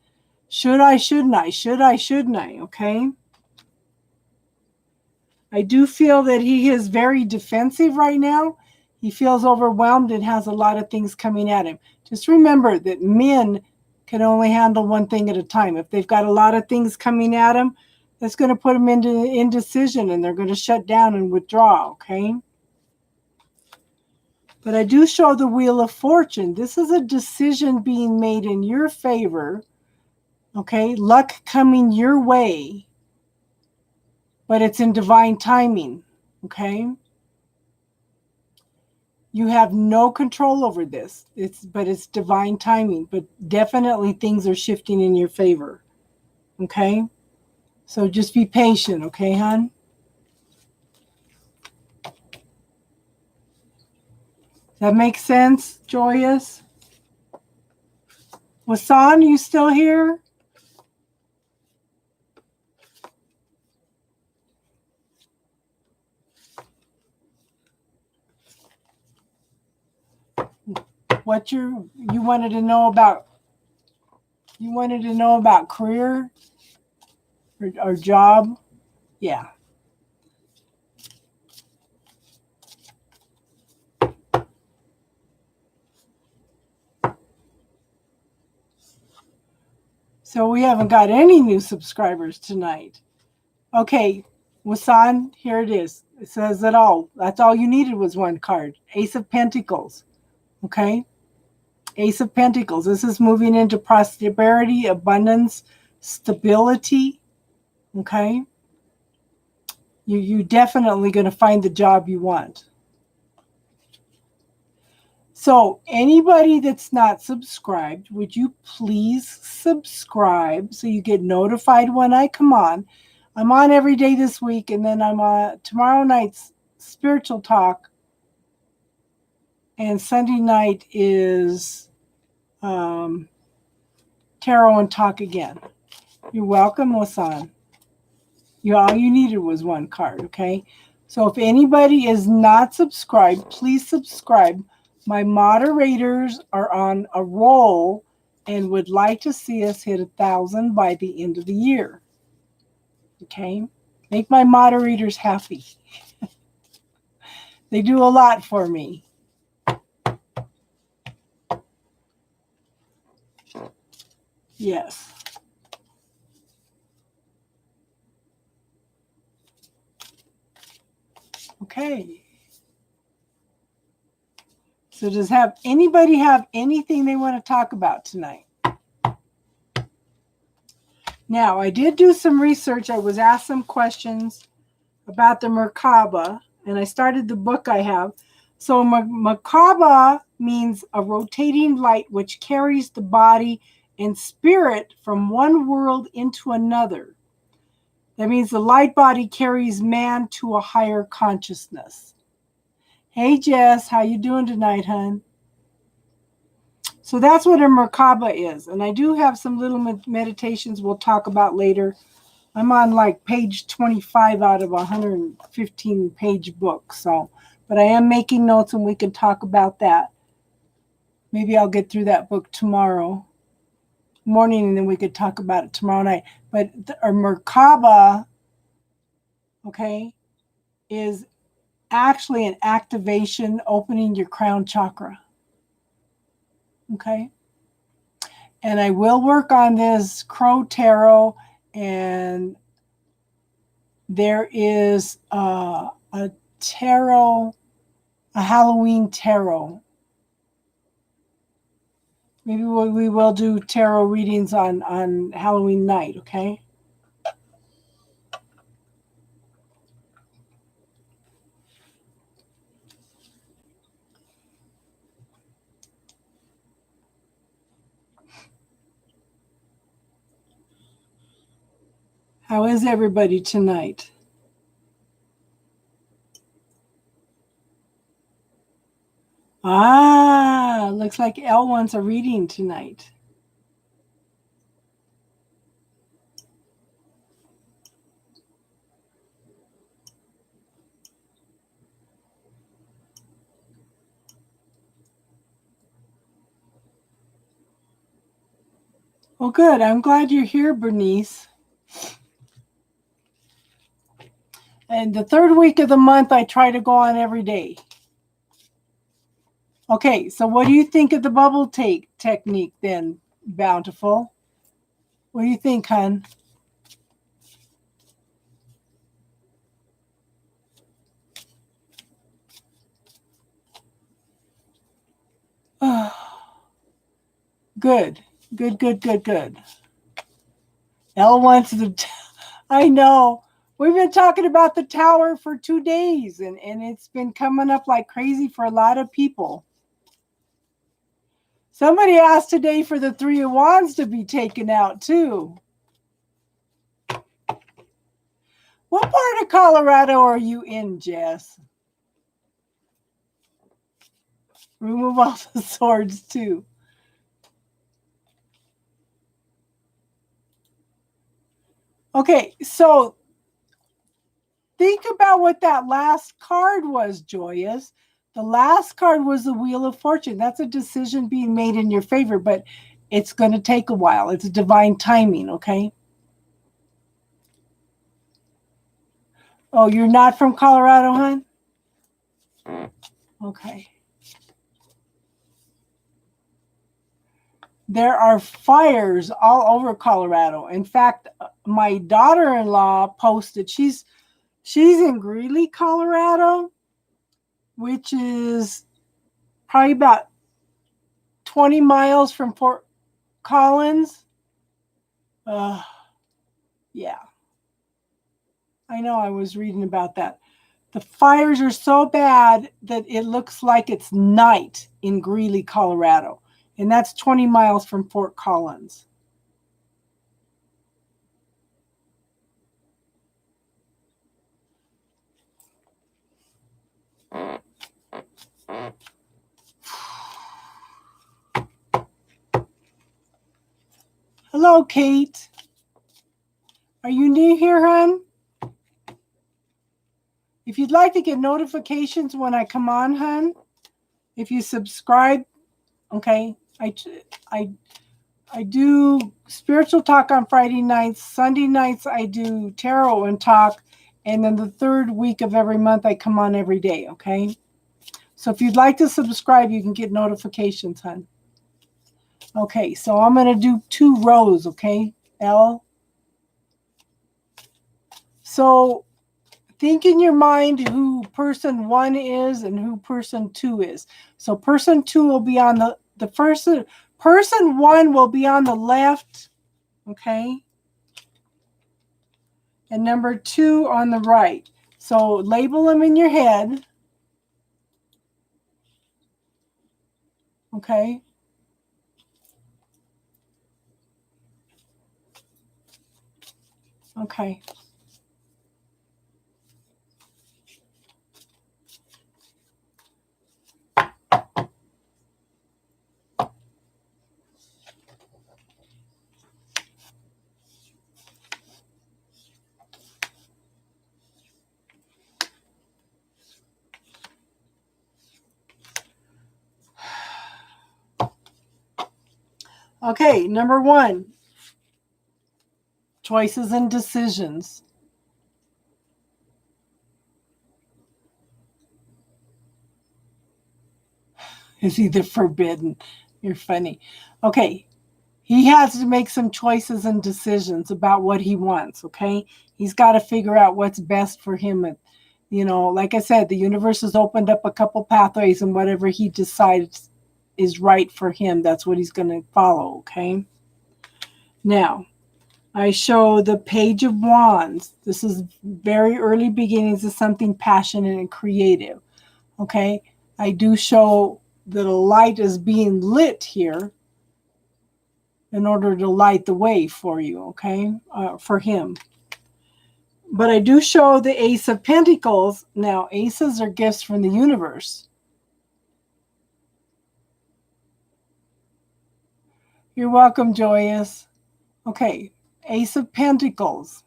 Should I, shouldn't I? Should I, shouldn't I? Okay. I do feel that he is very defensive right now. He feels overwhelmed and has a lot of things coming at him. Just remember that men can only handle one thing at a time. If they've got a lot of things coming at them, that's going to put them into indecision and they're going to shut down and withdraw, okay? But I do show the Wheel of Fortune. This is a decision being made in your favor, okay? Luck coming your way, but it's in divine timing, okay? You have no control over this. But it's divine timing, but definitely things are shifting in your favor, okay? So just be patient, okay, hon? That makes sense, Joyous? Wasan, you still here? What you wanted to know about? You wanted to know about career or job? Yeah. So we haven't got any new subscribers tonight. Okay, Wasan, here it is. It says it all. That's all you needed was one card. Ace of Pentacles. Okay? Ace of Pentacles. This is moving into prosperity, abundance, stability. Okay? You definitely going to find the job you want. So anybody that's not subscribed, would you please subscribe so you get notified when I come on? I'm on every day this week, and then I'm on tomorrow night's spiritual talk, and Sunday night is tarot and talk again. You're welcome, Wasan. All you needed was one card, okay? So if anybody is not subscribed, please subscribe. My moderators are on a roll and would like to see us hit 1,000 by the end of the year. Okay? Make my moderators happy. They do a lot for me. Yes. Okay. So does anybody have anything they want to talk about tonight? Now, I did do some research. I was asked some questions about the Merkaba, and I started the book I have. So Merkaba means a rotating light which carries the body and spirit from one world into another. That means the light body carries man to a higher consciousness. Hey, Jess, how you doing tonight, hon? So that's what a Merkaba is. And I do have some little meditations we'll talk about later. I'm on like page 25 out of a 115-page book. But I am making notes, and we can talk about that. Maybe I'll get through that book tomorrow morning, and then we could talk about it tomorrow night. But a Merkaba, okay, is actually an activation, opening your crown chakra. Okay. And I will work on this Crow Tarot, and there is a tarot, a Halloween tarot. Maybe we will do tarot readings on Halloween night, okay? How is everybody tonight? Looks like Elle wants a reading tonight. Well, good. I'm glad you're here, Bernice. And the third week of the month, I try to go on every day. Okay, so what do you think of the bubble technique then, Bountiful? What do you think, hon? Good. Elle wants I know. We've been talking about the tower for 2 days, and it's been coming up like crazy for a lot of people. Somebody asked today for the Three of Wands to be taken out, too. What part of Colorado are you in, Jess? Remove all the swords, too. Okay, so think about what that last card was, Joyous. The last card was the Wheel of Fortune. That's a decision being made in your favor, but it's going to take a while. It's divine timing, okay? Oh, you're not from Colorado, hon? Okay. there are fires all over Colorado. In fact, my daughter-in-law posted, she's in Greeley, Colorado, which is probably about 20 miles from Fort Collins. Yeah. I know, I was reading about that. The fires are so bad that it looks like it's night in Greeley, Colorado. And that's 20 miles from Fort Collins. Hello, Kate. Are you new here, hon? If you'd like to get notifications when I come on, hon, if you subscribe, okay, I do spiritual talk on Friday nights. Sunday nights I do tarot and talk, and then the third week of every month I come on every day, okay? So if you'd like to subscribe, you can get notifications, hon. Okay, so I'm going to do 2 rows, okay, L. So think in your mind who person 1 is and who person 2 is. So person 2 will be on the person 1 will be on the left, okay? And number 2 on the right. So label them in your head. Okay? Okay. Okay, number 1. Choices and decisions. Is either forbidden. You're funny. Okay. He has to make some choices and decisions about what he wants, okay? He's got to figure out what's best for him. And, you know, like I said, the universe has opened up a couple pathways, and whatever he decides is right for him, that's what he's going to follow, okay? Now, I show the Page of Wands. This is very early beginnings of something passionate and creative, okay? I do show that a light is being lit here in order to light the way for you, okay, for him. But I do show the Ace of Pentacles. Now, aces are gifts from the universe. You're welcome, Joyous. Okay, Ace of Pentacles.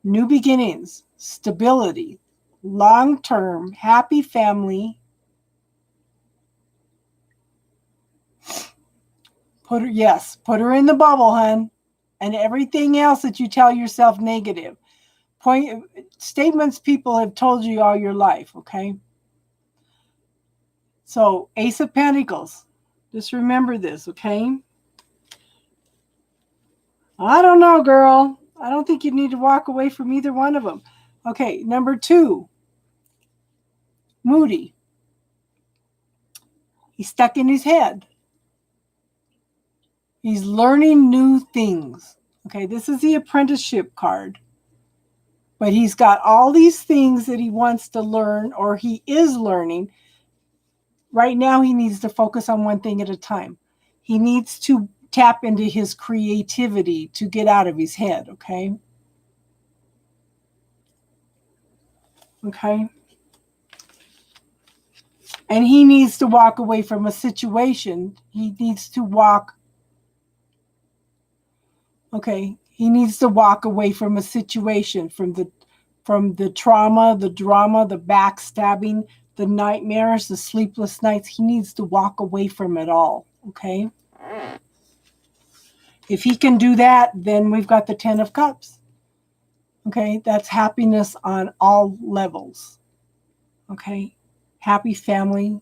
New beginnings, stability, long-term, happy family. Put her in the bubble, hun. And everything else that you tell yourself negative. Statements people have told you all your life, okay? So, Ace of Pentacles. Just remember this, okay? I don't know, girl. I don't think you need to walk away from either one of them. Okay, number 2. Moody. He's stuck in his head. He's learning new things. Okay, this is the apprenticeship card. But he's got all these things that he wants to learn, or he is learning. Right now, he needs to focus on one thing at a time. He needs to tap into his creativity to get out of his head, okay? Okay? And he needs to walk away from a situation. He needs to walk. Okay, he needs to walk away from a situation, from the trauma, the drama, the backstabbing, the nightmares, the sleepless nights. He needs to walk away from it all, okay? If he can do that, then we've got the 10 of Cups. Okay, that's happiness on all levels. Okay, happy family,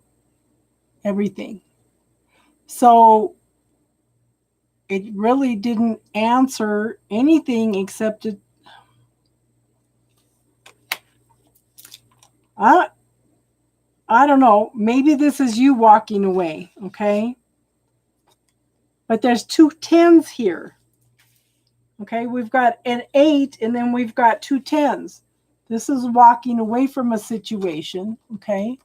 everything. So it really didn't answer anything except it. I don't know. Maybe this is you walking away, okay? But there's 2 10s here. Okay, we've got an 8 and then we've got 2 10s. This is walking away from a situation, okay?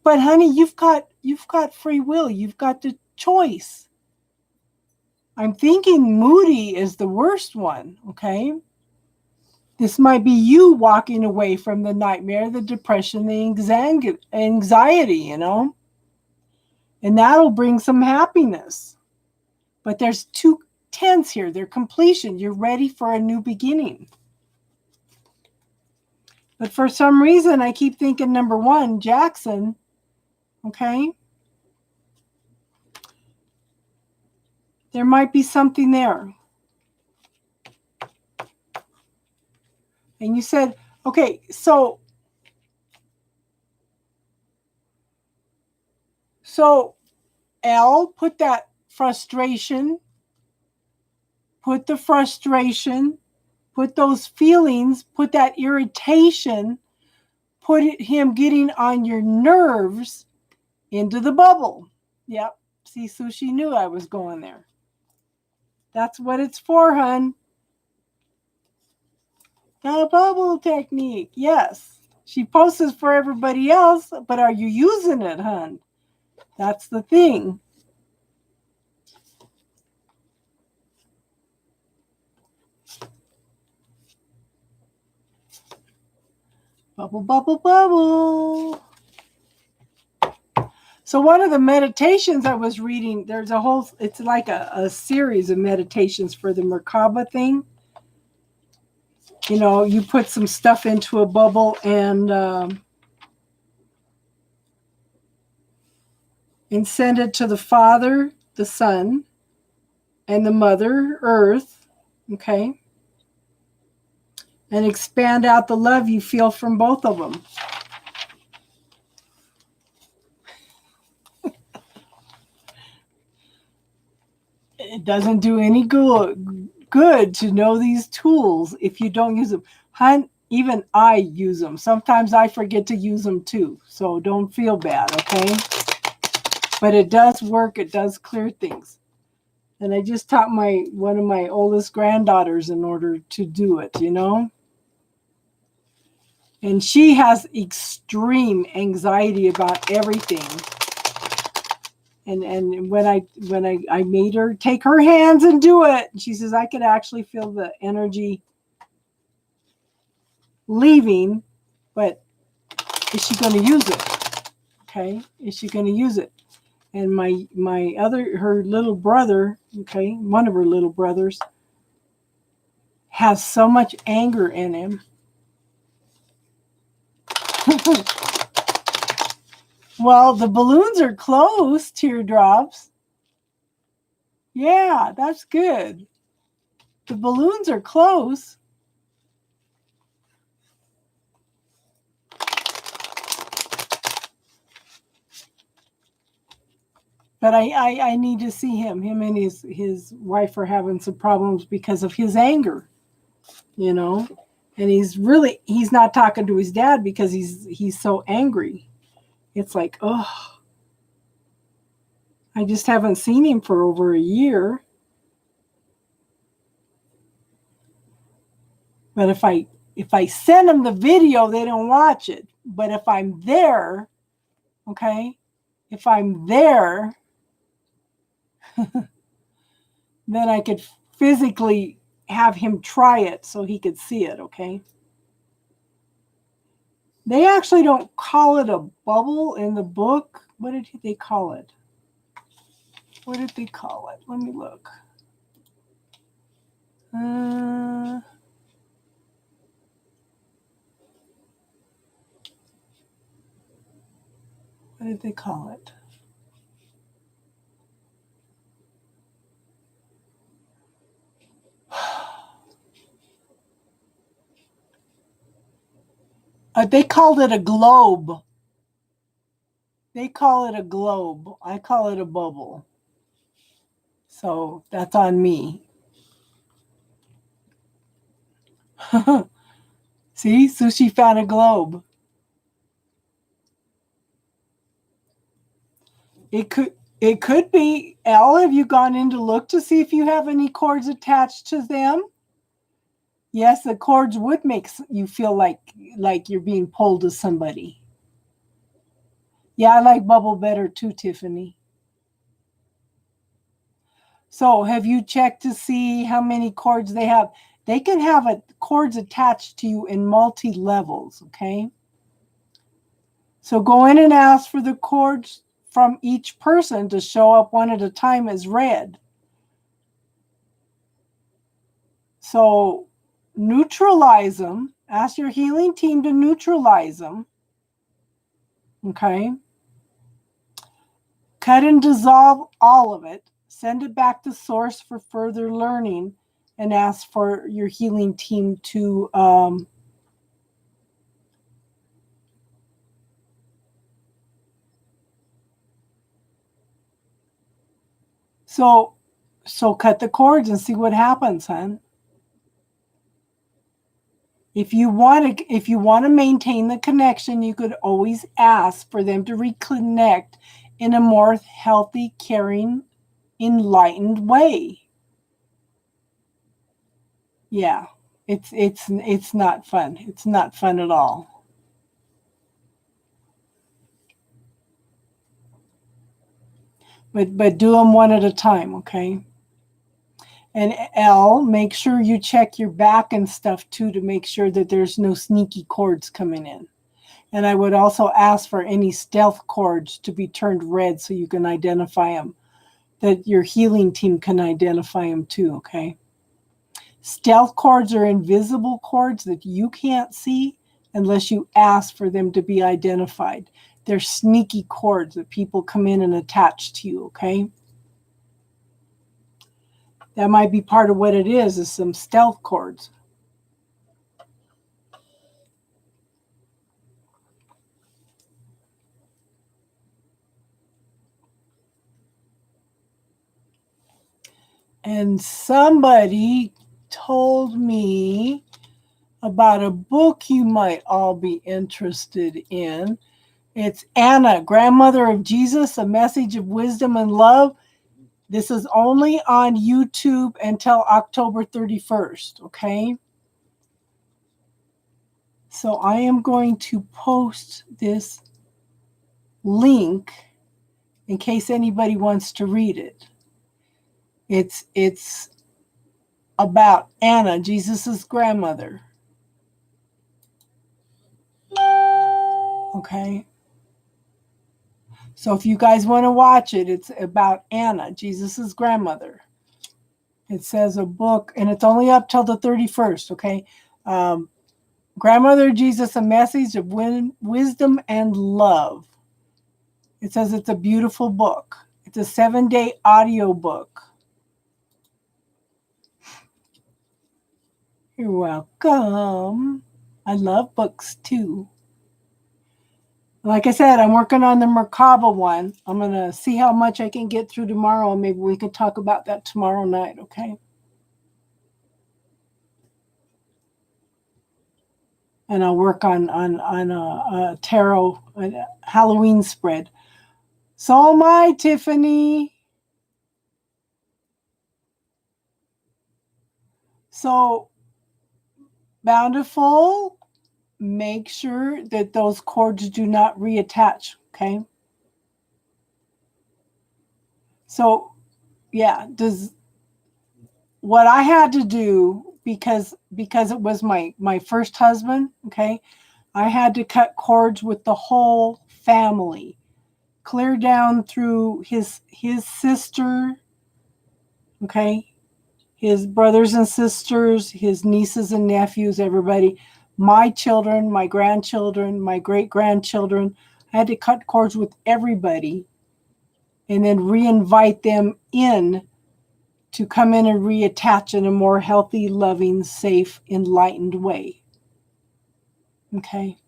But honey, you've got free will. You've got the choice. I'm thinking Moody is the worst one, okay? This might be you walking away from the nightmare, the depression, the anxiety, you know? And that'll bring some happiness. But there's 2 10s here. They're completion. You're ready for a new beginning. But for some reason, I keep thinking number 1, Jackson, okay? There might be something there. And you said, okay, so L, put that frustration, put the frustration, put those feelings, put that irritation, put him getting on your nerves into the bubble. Yep. See, Sushi knew I was going there. That's what it's for, hun. The bubble technique. Yes. She posts for everybody else, but are you using it, hun? That's the thing. Bubble, bubble, bubble. So one of the meditations I was reading, there's a whole, it's like a series of meditations for the Merkaba thing. You know, you put some stuff into a bubble and send it to the Father, the Son, and the Mother, Earth, okay? And expand out the love you feel from both of them. It doesn't do any good to know these tools if you don't use them. Hun, even I use them. Sometimes I forget to use them too. So don't feel bad, okay? But it does work. It does clear things. And I just taught one of my oldest granddaughters in order to do it, you know? And she has extreme anxiety about everything. And when I made her take her hands and do it, she says, I could actually feel the energy leaving, but is she going to use it? Okay, is she going to use it? And her little brother, okay, one of her little brothers, has so much anger in him. Well, the balloons are close, teardrops. Yeah, that's good. The balloons are close. But I need to see him. Him and his wife are having some problems because of his anger, you know. And he's not talking to his dad because he's so angry. It's like, oh, I just haven't seen him for over a year. But if I send them the video, they don't watch it. But if I'm there, okay, if I'm there, then I could physically have him try it so he could see it, okay? They actually don't call it a bubble in the book. What did they call it? What did they call it? Let me look. What did they call it? They called it a globe. They call it a globe. I call it a bubble. So that's on me. See, Sushi found a globe. It could be. Elle, have you gone in to look to see if you have any cords attached to them? Yes, the cords would make you feel like you're being pulled to somebody. Yeah, I like bubble better too, Tiffany. So have you checked to see how many cords they have? They can have cords attached to you in multi-levels, okay? So go in and ask for the cords from each person to show up one at a time as red. So neutralize them. Ask your healing team to neutralize them. Okay. Cut and dissolve all of it. Send it back to source for further learning and ask for your healing team to so cut the cords and see what happens, hon. If you want to maintain the connection, you could always ask for them to reconnect in a more healthy, caring, enlightened way. Yeah. It's not fun. It's not fun at all. But do them one at a time, okay? And Elle, make sure you check your back and stuff too to make sure that there's no sneaky cords coming in. And I would also ask for any stealth cords to be turned red so you can identify them, that your healing team can identify them too, okay? Stealth cords are invisible cords that you can't see unless you ask for them to be identified. They're sneaky cords that people come in and attach to you, okay? That might be part of what it is some stealth cords. And somebody told me about a book you might all be interested in. It's Anna, Grandmother of Jesus, A Message of Wisdom and Love. This is only on YouTube until October 31st, okay? So I am going to post this link in case anybody wants to read it. It's about Anna, Jesus's grandmother. Okay? So if you guys want to watch it, it's about Anna, Jesus's grandmother. It says a book, and it's only up till the 31st, okay? Grandmother Jesus, A Message of Wisdom and Love. It says it's a beautiful book. It's a 7-day audio book. You're welcome. I love books too. Like I said, I'm working on the Merkaba one. I'm going to see how much I can get through tomorrow, and maybe we can talk about that tomorrow night, okay? And I'll work on a tarot, a Halloween spread. So am I, Tiffany. So, Bountiful, make sure that those cords do not reattach, okay? So, yeah, what I had to do, because it was my first husband, okay, I had to cut cords with the whole family, clear down through his sister, okay, his brothers and sisters, his nieces and nephews, everybody, my children, my grandchildren, my great-grandchildren. I had to cut cords with everybody and then re-invite them in to come in and reattach in a more healthy, loving, safe, enlightened way. Okay.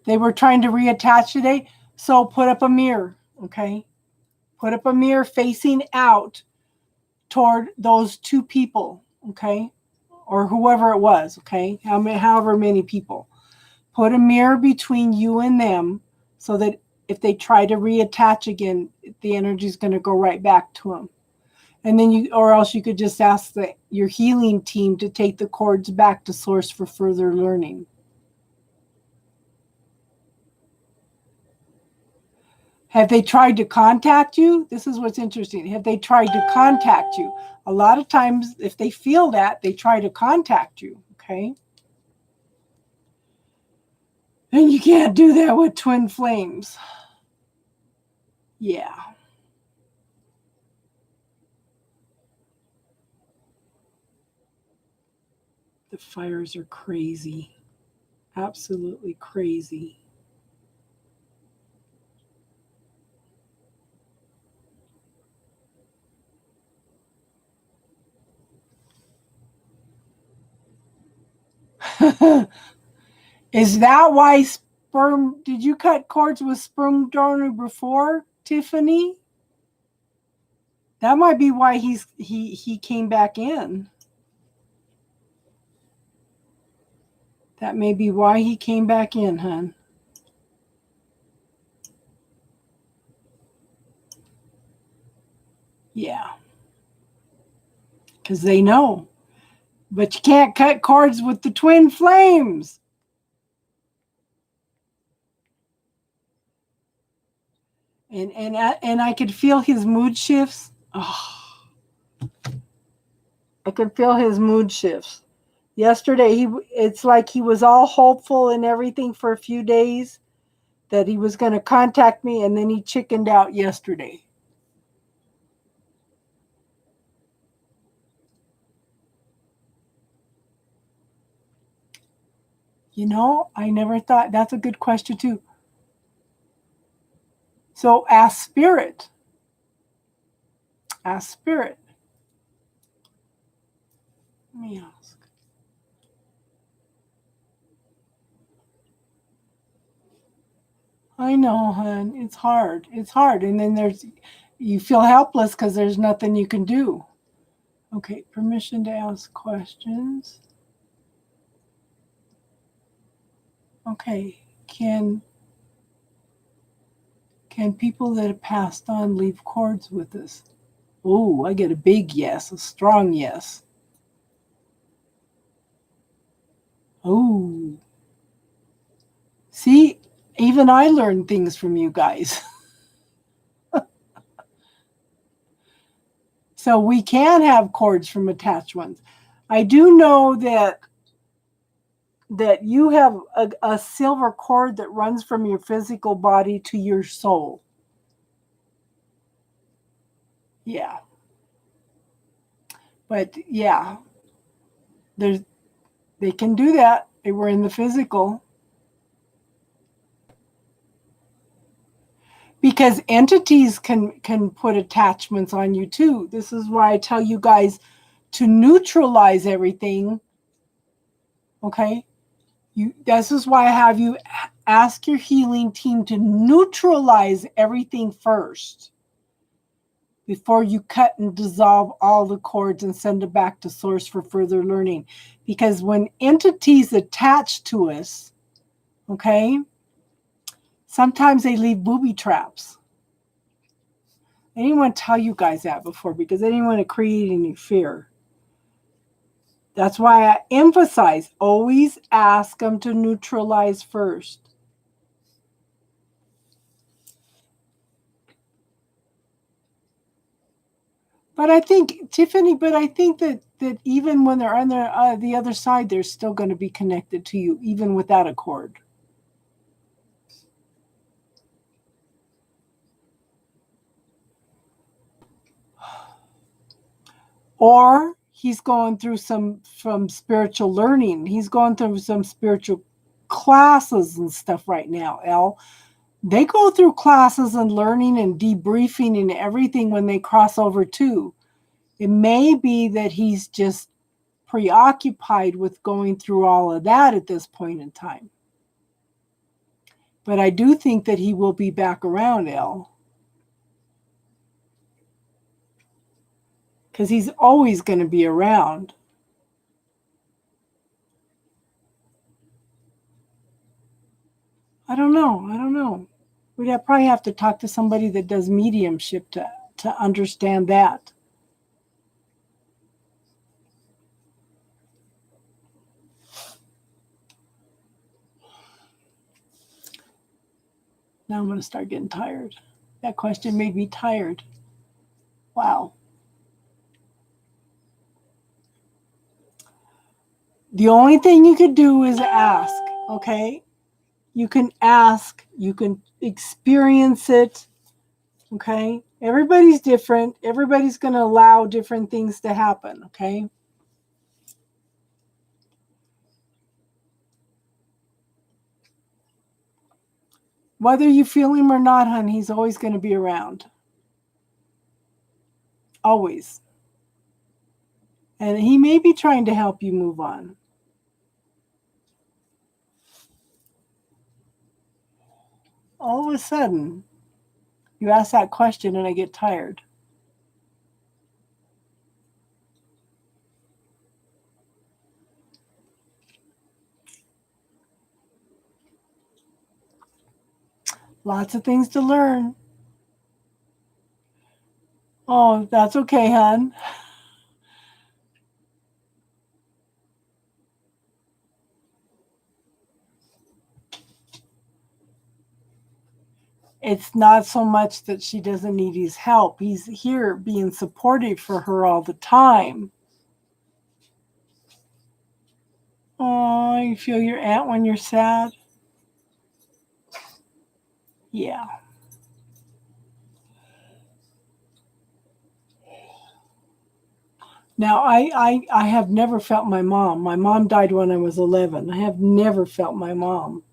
They were trying to reattach today. So put up a mirror, okay? Put up a mirror facing out toward those two people, okay? Or whoever it was, okay? However many people. Put a mirror between you and them so that if they try to reattach again, the energy is going to go right back to them. And then or else you could just ask your healing team to take the cords back to source for further learning. Have they tried to contact you? This is what's interesting. Have they tried to contact you? A lot of times, if they feel that, they try to contact you, okay? And you can't do that with twin flames. Yeah. The fires are crazy. Absolutely crazy. Is that why did you cut cords with sperm donor before, Tiffany? That might be why he came back in. That may be why he came back in, hon. Yeah. Because they know. But you can't cut cords with the twin flames. And I could feel his mood shifts. Oh, I could feel his mood shifts. Yesterday, it's like he was all hopeful and everything for a few days that he was going to contact me, and then he chickened out yesterday. You know, I never thought. That's a good question, too. So ask Spirit. Ask Spirit. Let me ask. I know, hon. It's hard. It's hard. And then you feel helpless because there's nothing you can do. Okay, permission to ask questions. Okay, can people that have passed on leave cords with us? Oh, I get a big yes, a strong yes. Oh. See, even I learned things from you guys. So we can have cords from attached ones. I do know that you have a silver cord that runs from your physical body to your soul. Yeah. But yeah, they can do that. They were in the physical. Because entities can put attachments on you too. This is why I tell you guys to neutralize everything. Okay? This is why I have you ask your healing team to neutralize everything first before you cut and dissolve all the cords and send it back to source for further learning. Because when entities attach to us, okay, sometimes they leave booby traps. I didn't want to tell you guys that before because I didn't want to create any fear. That's why I emphasize, always ask them to neutralize first. But I think, Tiffany, that even when they're on the other side, they're still going to be connected to you, even without a cord. Or he's going through some spiritual learning. He's going through some spiritual classes and stuff right now, Elle. They go through classes and learning and debriefing and everything when they cross over too. It may be that he's just preoccupied with going through all of that at this point in time. But I do think that he will be back around, Elle. Because he's always going to be around. I don't know. We'd probably have to talk to somebody that does mediumship to understand that. Now I'm going to start getting tired. That question made me tired. Wow. The only thing you could do is ask, okay? You can ask, you can experience it, okay? Everybody's different. Everybody's going to allow different things to happen, okay? Whether you feel him or not, hon, he's always going to be around. Always. And he may be trying to help you move on. All of a sudden, you ask that question and I get tired. Lots of things to learn. Oh, that's okay, hon. It's not so much that she doesn't need his help. He's here being supportive for her all the time. Oh, you feel your aunt when you're sad? Yeah. Now, I have never felt my mom. My mom died when I was 11. I have never felt my mom.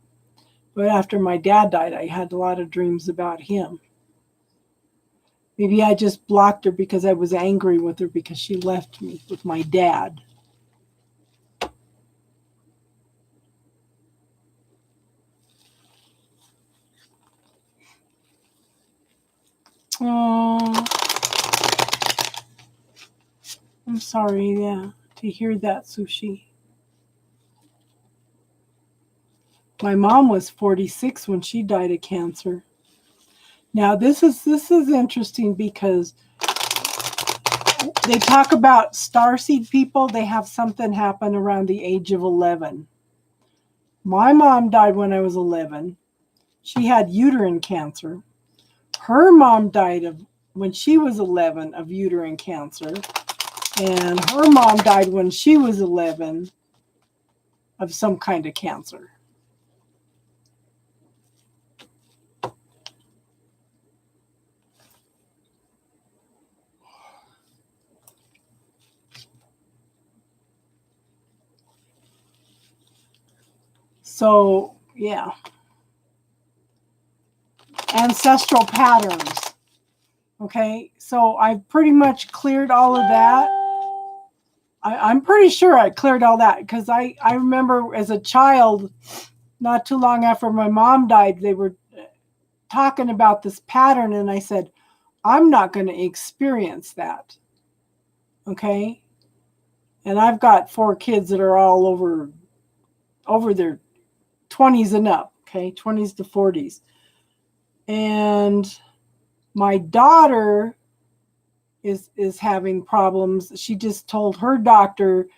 But after my dad died, I had a lot of dreams about him. Maybe I just blocked her because I was angry with her because she left me with my dad. Oh, I'm sorry, to hear that, Sushi. My mom was 46 when she died of cancer. Now this is interesting because they talk about starseed people. They have something happen around the age of 11. My mom died when I was 11. She had uterine cancer. Her mom died when she was 11 of uterine cancer. And her mom died when she was 11 of some kind of cancer. So, yeah. Ancestral patterns. Okay, so I've pretty much cleared all of that. I'm pretty sure I cleared all that because I remember as a child, not too long after my mom died, they were talking about this pattern, and I said, I'm not going to experience that. Okay, and I've got 4 kids that are all over their 20s and up. Okay, 20s to 40s, and my daughter is having problems. She just told her doctor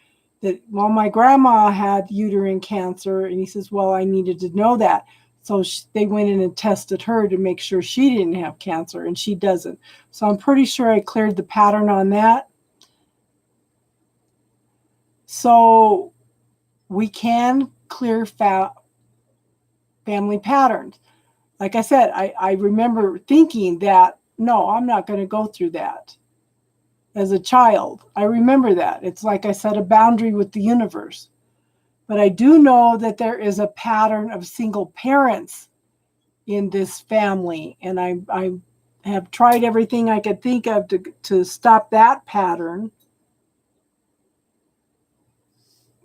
that, well, my grandma had uterine cancer, and he says, well, I needed to know that. So they went in and tested her to make sure she didn't have cancer, and she doesn't. So I'm pretty sure I cleared the pattern on that. So we can clear family patterns. Like I said, I remember thinking that, no, I'm not going to go through that. As a child, I remember that. It's like I set a boundary with the universe. But I do know that there is a pattern of single parents in this family. And I have tried everything I could think of to stop that pattern.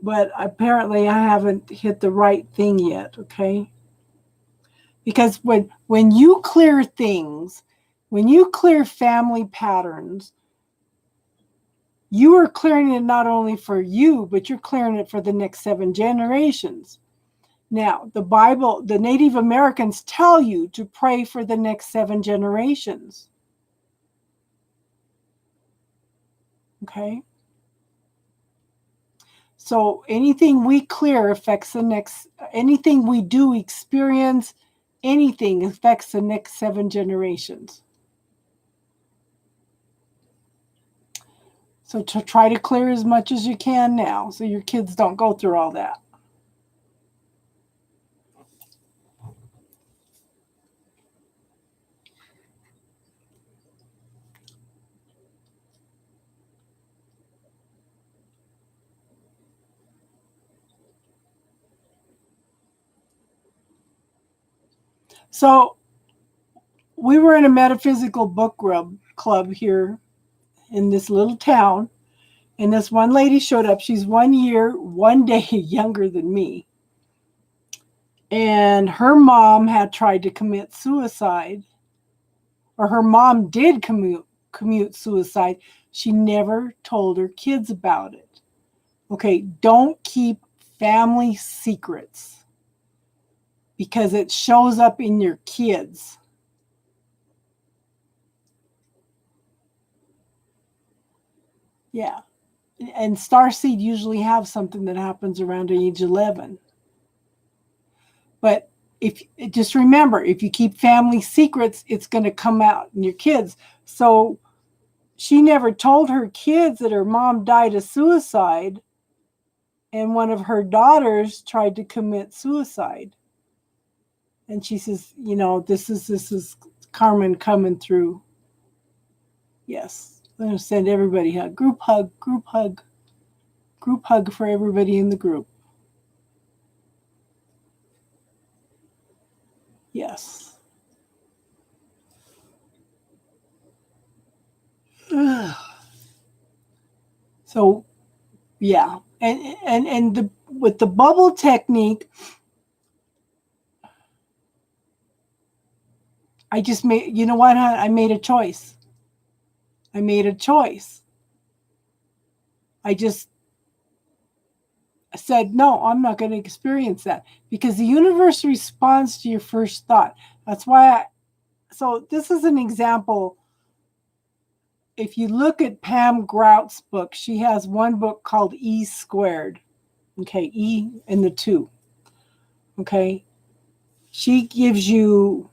But apparently I haven't hit the right thing yet, okay? Because when you clear things, when you clear family patterns, you are clearing it not only for you, but you're clearing it for the next 7 generations. Now, the Bible, the Native Americans tell you to pray for the next 7 generations. Okay? So anything we clear affects the next, anything we do experience, anything affects the next 7 generations. So to try to clear as much as you can now so your kids don't go through all that. So we were in a metaphysical book club here in this little town, and this one lady showed up. She's 1 year, 1 day younger than me. And her mom had tried to commit suicide, or her mom did commute suicide. She never told her kids about it. Okay, don't keep family secrets because it shows up in your kids. Yeah. And starseed usually have something that happens around age 11. But if just remember, if you keep family secrets, it's going to come out in your kids. So she never told her kids that her mom died of suicide and one of her daughters tried to commit suicide. And she says, you know, this is Carmen coming through. Yes. I'm going to send everybody a group hug, group hug, group hug for everybody in the group. Yes. So yeah, and the with the bubble technique, I just made, you know what, I made a choice. I made a choice. I just said, no, I'm not going to experience that because the universe responds to your first thought. That's why so this is an example. If you look at Pam Grout's book, she has one book called E Squared. Okay, E and the 2. Okay. She gives you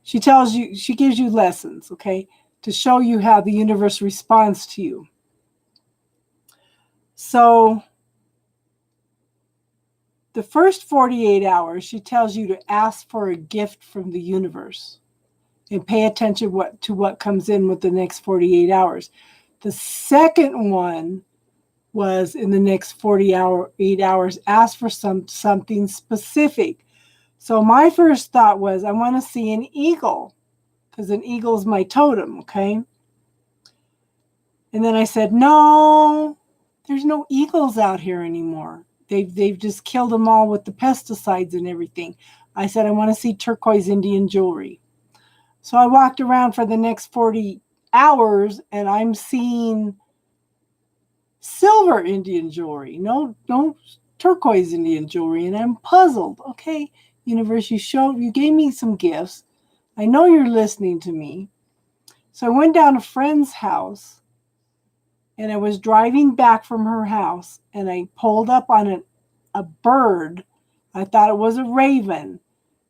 she gives you lessons, okay, to show you how the universe responds to you. So the first 48 hours, she tells you to ask for a gift from the universe and pay attention to what comes in with the next 48 hours. The second one was in the next 48 hours, ask for something specific. So my first thought was, I want to see an eagle because an eagle is my totem, okay? And then I said, no, there's no eagles out here anymore. They've just killed them all with the pesticides and everything. I said, I want to see turquoise Indian jewelry. So I walked around for the next 40 hours and I'm seeing silver Indian jewelry, no turquoise Indian jewelry. And I'm puzzled. Okay, universe, you gave me some gifts. I know you're listening to me. So I went down to a friend's house and I was driving back from her house and I pulled up on a bird. I thought it was a raven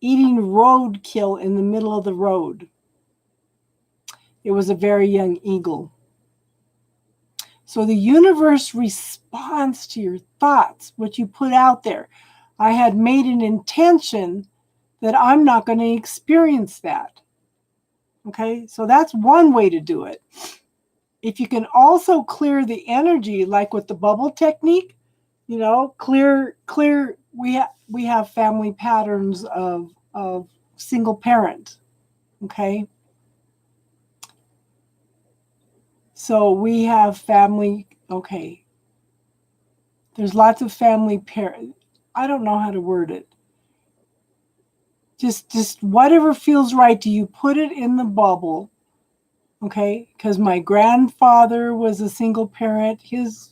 eating roadkill in the middle of the road. It was a very young eagle. So the universe responds to your thoughts, what you put out there. I had made an intention that I'm not going to experience that. Okay, so that's one way to do it. If you can also clear the energy, like with the bubble technique, you know, clear. We have family patterns of single parent. Okay, so we have family. Okay, there's lots of family parent. I don't know how to word it. Just whatever feels right to you, put it in the bubble. Okay? Because my grandfather was a single parent. His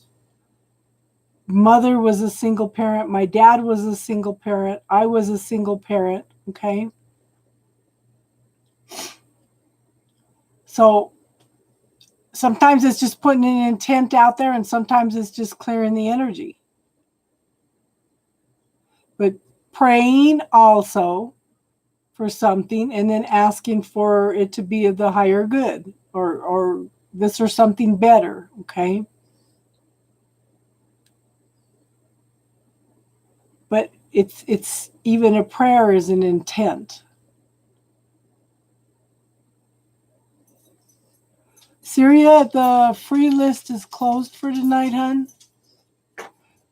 mother was a single parent. My dad was a single parent. I was a single parent. Okay? So sometimes it's just putting an intent out there, and sometimes it's just clearing the energy. But praying also for something and then asking for it to be of the higher good, or this or something better. Okay? But it's even a prayer is an intent. Syria, the free list is closed for tonight, hon.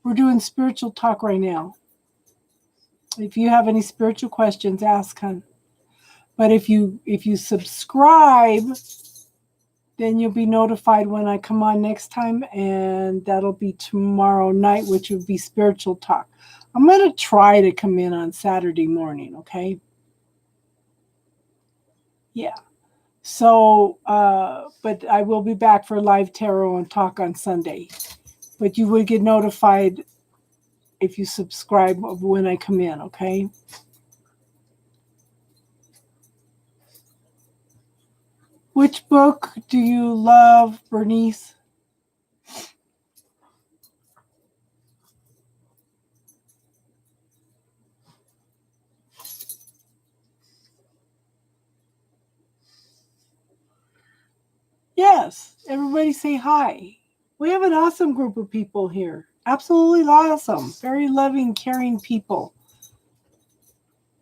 We're doing spiritual talk right now. If you have any spiritual questions, ask, hon. But if you subscribe, then you'll be notified when I come on next time, and that'll be tomorrow night, which would be spiritual talk. I'm going to try to come in on Saturday morning, okay? Yeah. So, but I will be back for live tarot and talk on Sunday. But you would get notified if you subscribe of when I come in, okay? Which book do you love, Bernice? Yes, everybody say hi. We have an awesome group of people here. Absolutely awesome. Very loving, caring people.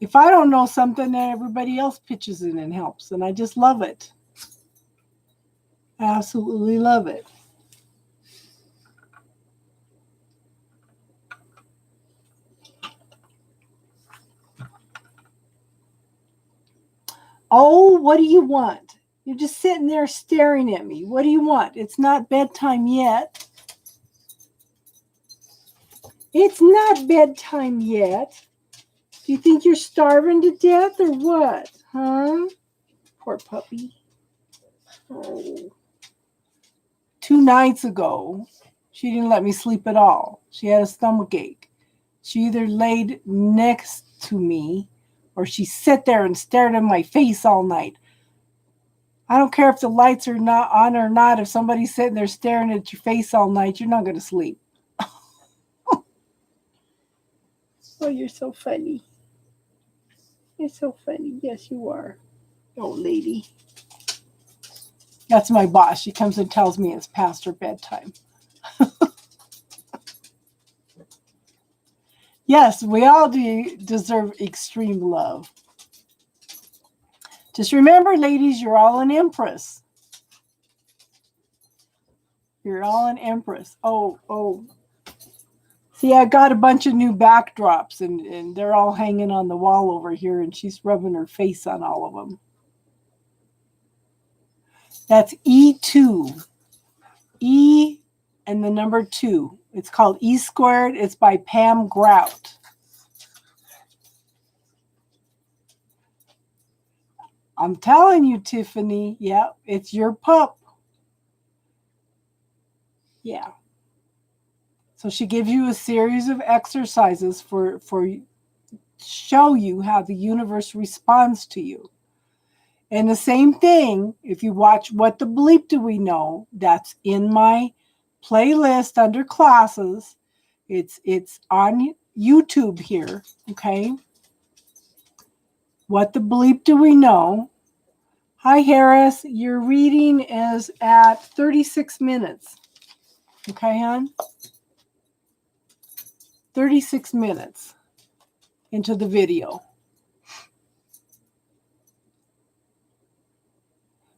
If I don't know something, then everybody else pitches in and helps, and I just love it. I absolutely love it. Oh, what do you want? You're just sitting there staring at me. What do you want? It's not bedtime yet. It's not bedtime yet. Do you think you're starving to death or what? Huh? Poor puppy. Oh. 2 nights ago, she didn't let me sleep at all. She had a stomach ache. She either laid next to me or she sat there and stared in my face all night. I don't care if the lights are not on or not. If somebody's sitting there staring at your face all night, you're not going to sleep. Oh, you're so funny. You're so funny. Yes, you are. Oh, lady. That's my boss. She comes and tells me it's past her bedtime. Yes, we all deserve extreme love. Just remember, ladies, you're all an empress. You're all an empress. Oh. See, I got a bunch of new backdrops, and they're all hanging on the wall over here, and she's rubbing her face on all of them. That's E2. E and the number 2. It's called E Squared. It's by Pam Grout. I'm telling you, Tiffany. Yeah, it's your pup. Yeah. So she gives you a series of exercises for show you how the universe responds to you. And the same thing, if you watch What the Bleep Do We Know, that's in my playlist under classes. It's on YouTube here, okay? What the Bleep Do We Know? Hi, Harris. Your reading is at 36 minutes. Okay, hon? 36 minutes into the video.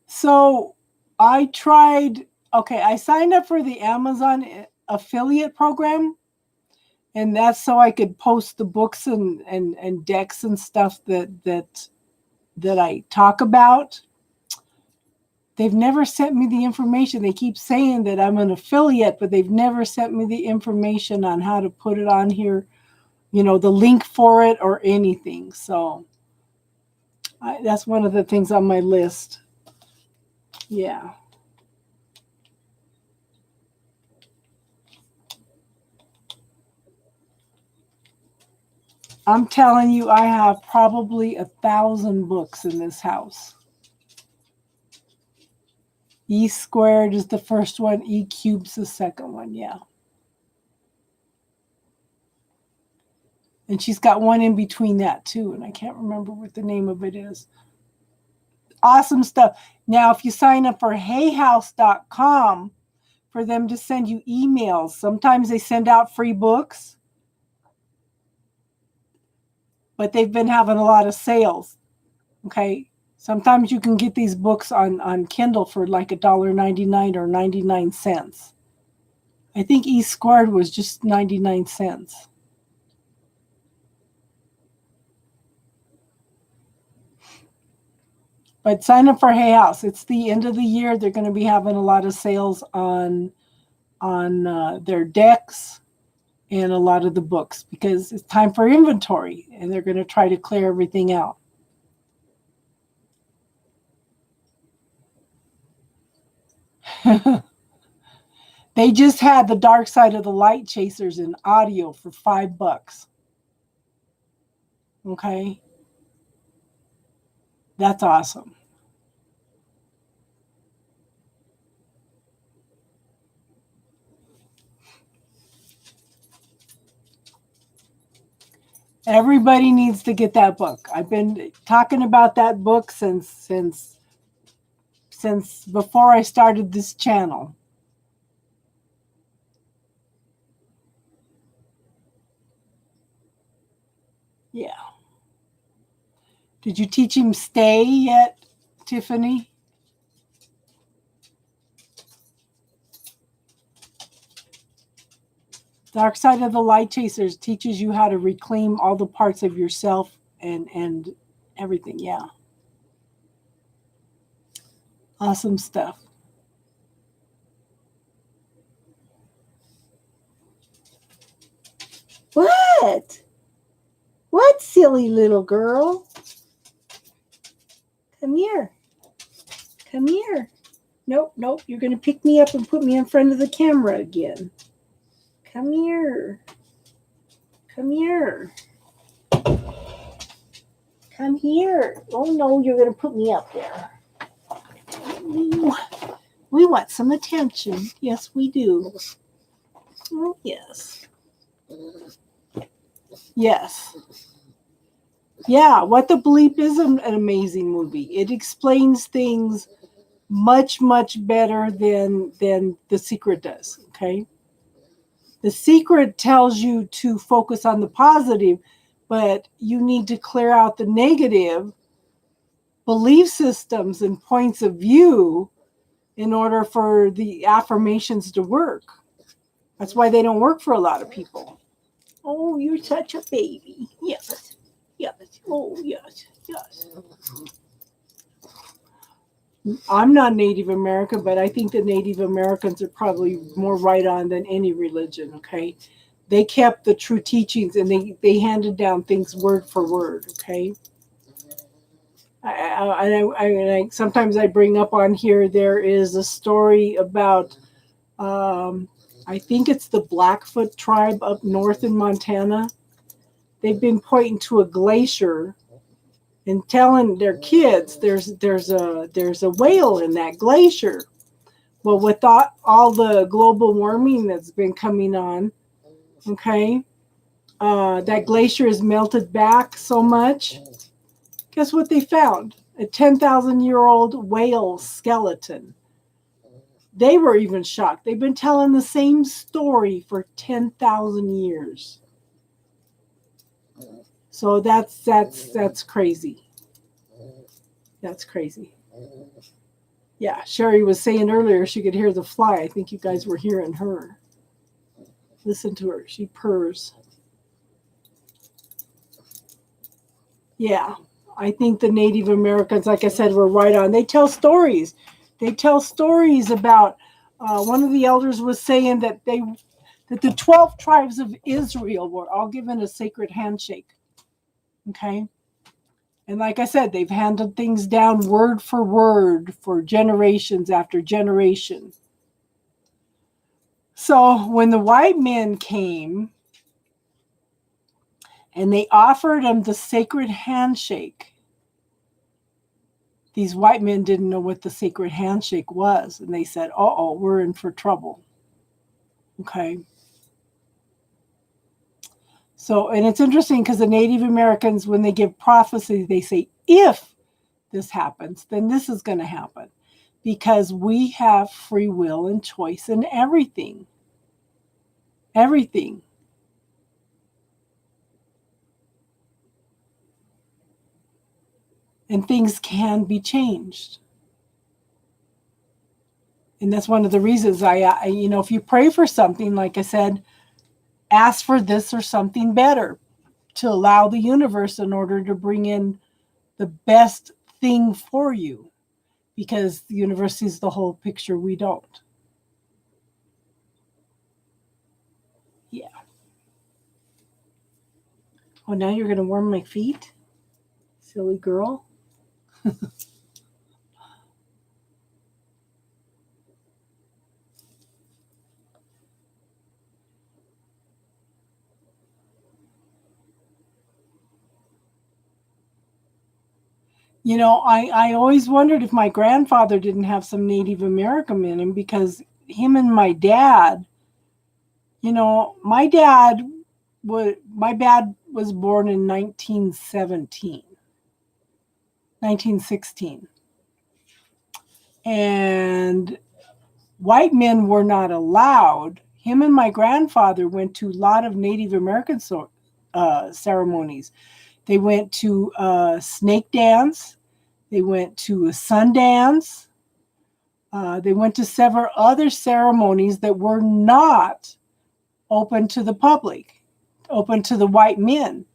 So I signed up for the Amazon affiliate program, and that's so I could post the books and decks and stuff that I talk about. They've never sent me the information. They keep saying that I'm an affiliate, but they've never sent me the information on how to put it on here, the link for it or anything. So That's one of the things on my list. Yeah. I'm telling you, I have probably 1,000 books in this house. E squared is the first one. E cube's the second one. Yeah. And she's got one in between that too. And I can't remember what the name of it is. Awesome stuff. Now, if you sign up for hayhouse.com for them to send you emails, sometimes they send out free books, but they've been having a lot of sales. Okay. Sometimes you can get these books on Kindle for like $1.99 or 99 cents. I think E squared was just 99 cents. But sign up for Hay House. It's the end of the year. They're going to be having a lot of sales on their decks and a lot of the books because it's time for inventory, and they're going to try to clear everything out. They just had The Dark Side of the Light Chasers in audio for $5. Okay. That's awesome. Everybody needs to get that book. I've been talking about that book since before I started this channel. Yeah. Did you teach him stay yet, Tiffany? Dark Side of the Light Chasers teaches you how to reclaim all the parts of yourself and everything. Yeah. Awesome stuff. What? What, silly little girl? Come here. Come here. Nope, nope. You're going to pick me up and put me in front of the camera again. Come here. Come here. Come here. Oh, no, you're going to put me up there. Ooh, we want some attention. Yes, we do. Oh, yes. Yes. Yeah, What the Bleep is an amazing movie. It explains things much, much better than The Secret does, okay? The Secret tells you to focus on the positive, but you need to clear out the negative belief systems and points of view in order for the affirmations to work. That's why they don't work for a lot of people. Oh, you're such a baby. Yes. Yes. Oh, yes. Yes. I'm not Native American, but I think the Native Americans are probably more right on than any religion, okay? They kept the true teachings and they handed down things word for word, okay? I sometimes I bring up on here, there is a story about, I think it's the Blackfoot tribe up north in Montana. They've been pointing to a glacier and telling their kids there's a whale in that glacier. Well, with all the global warming that's been coming on, okay, that glacier is melted back so much. Guess what they found? A 10,000-year-old whale skeleton. They were even shocked. They've been telling the same story for 10,000 years. So that's crazy. That's crazy. Yeah, Sherry was saying earlier she could hear the fly. I think you guys were hearing her. Listen to her. She purrs. Yeah, I think the Native Americans, like I said, were right on. They tell stories. They tell stories about, one of the elders was saying that the 12 tribes of Israel were all given a sacred handshake. Okay? And like I said, they've handled things down word for generations after generation. So when the white men came and they offered them the sacred handshake, these white men didn't know what the sacred handshake was. And they said, uh-oh, we're in for trouble. Okay. So, and it's interesting because the Native Americans, when they give prophecy, they say, if this happens, then this is going to happen. Because we have free will and choice in everything. Everything. And things can be changed. And that's one of the reasons if you pray for something, like I said, ask for this or something better to allow the universe in order to bring in the best thing for you, because the universe sees the whole picture. We don't. Yeah. Oh, now you're going to warm my feet? Silly girl. I always wondered if my grandfather didn't have some Native American in him, because him and my dad, my dad was born in 1916. And white men were not allowed. Him and my grandfather went to a lot of Native American ceremonies. They went to snake dance. They went to a sun dance. They went to several other ceremonies that were not open to the public, open to the white men.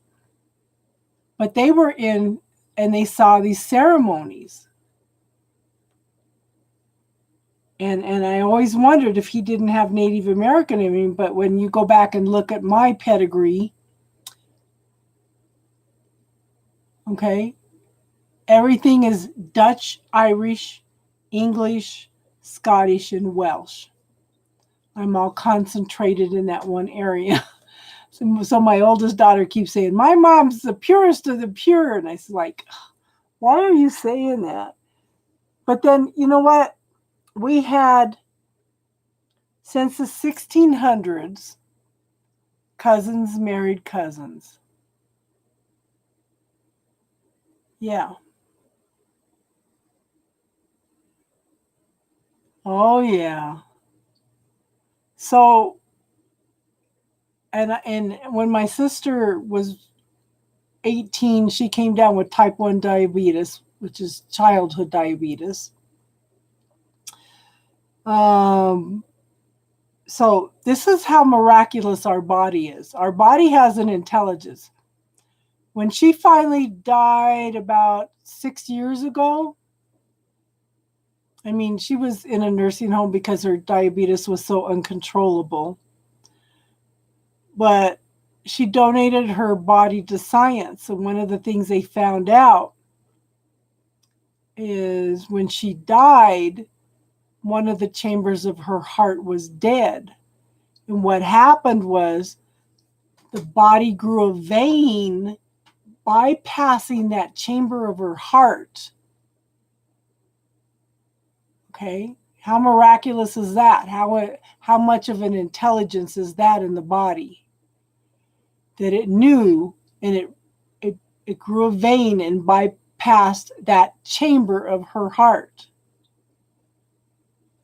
But they were in, and they saw these ceremonies. And I always wondered if he didn't have Native American in him. But when you go back and look at my pedigree, okay, everything is Dutch, Irish, English, Scottish, and Welsh. I'm all concentrated in that one area. So my oldest daughter keeps saying, my mom's the purest of the pure. And I was like, why are you saying that? But then, you know what? We had, since the 1600s, cousins married cousins. Yeah. Oh, yeah. So, and when my sister was 18, she came down with type 1 diabetes, which is childhood diabetes. So this is how miraculous our body is. Our body has an intelligence. When she finally died about 6 years ago, I mean, she was in a nursing home because her diabetes was so uncontrollable. But she donated her body to science. And one of the things they found out is when she died, one of the chambers of her heart was dead. And what happened was the body grew a vein bypassing that chamber of her heart. Okay? How miraculous is that? How much of an intelligence is that in the body? That it knew, and it grew a vein and bypassed that chamber of her heart.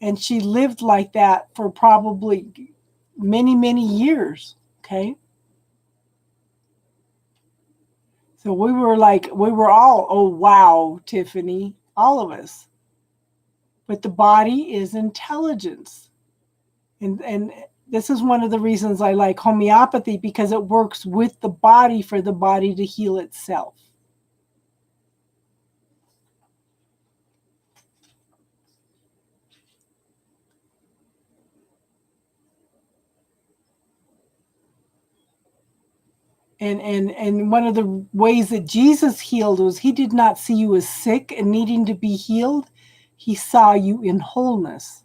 And she lived like that for probably many, many years. Okay? So we were all, oh, wow, Tiffany, all of us. But the body is intelligence. And this is one of the reasons I like homeopathy, because it works with the body for the body to heal itself. And one of the ways that Jesus healed was he did not see you as sick and needing to be healed. He saw you in wholeness.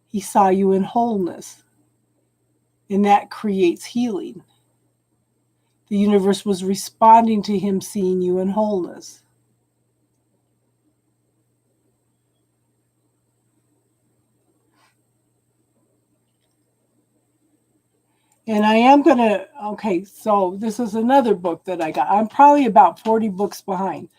He saw you in wholeness. And that creates healing. The universe was responding to him seeing you in wholeness. And I am going to, okay, so this is another book that I got. I'm probably about 40 books behind,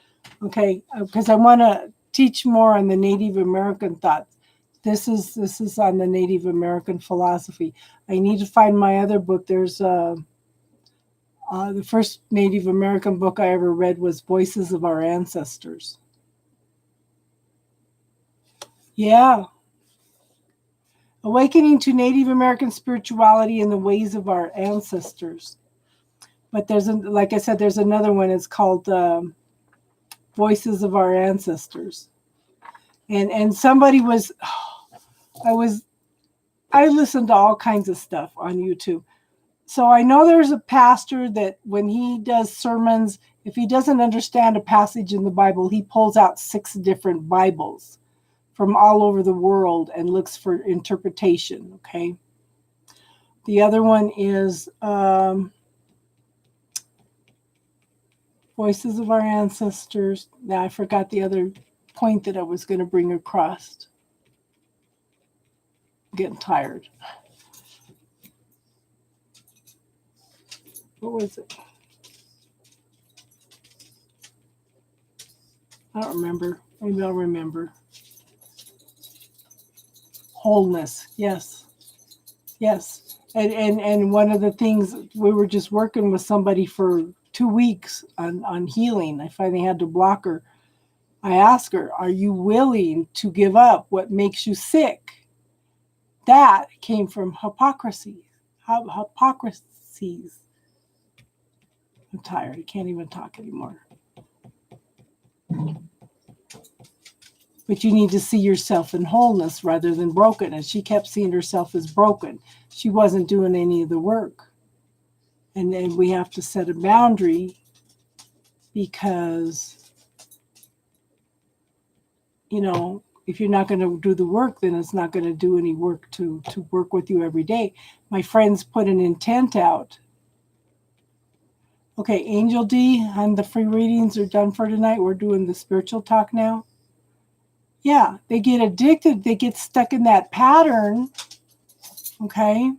okay, because I want to teach more on the Native American thoughts. This is on the Native American philosophy. I need to find my other book. There's the first Native American book I ever read was Voices of Our Ancestors. Yeah. Awakening to Native American Spirituality and the Ways of Our Ancestors. But there's, like I said, there's another one. It's called Voices of Our Ancestors. And somebody was, I listened to all kinds of stuff on YouTube. So I know there's a pastor that when he does sermons, if he doesn't understand a passage in the Bible, he pulls out 6 different Bibles from all over the world and looks for interpretation, okay? The other one is Voices of Our Ancestors. Now I forgot the other point that I was going to bring across. I'm getting tired. What was it? I don't remember. Maybe I'll remember. Wholeness. Yes. Yes. And one of the things, we were just working with somebody for 2 weeks on healing. I finally had to block her. I asked her, are you willing to give up what makes you sick? That came from hypocrisy. Hypocrisies. I'm tired. I can't even talk anymore. But you need to see yourself in wholeness rather than broken. And she kept seeing herself as broken. She wasn't doing any of the work. And then we have to set a boundary because, you know, if you're not going to do the work, then it's not going to do any work to work with you every day. My friends put an intent out. Okay, Angel D, and the free readings are done for tonight. We're doing the spiritual talk now. Yeah, they get addicted. They get stuck in that pattern. Okay.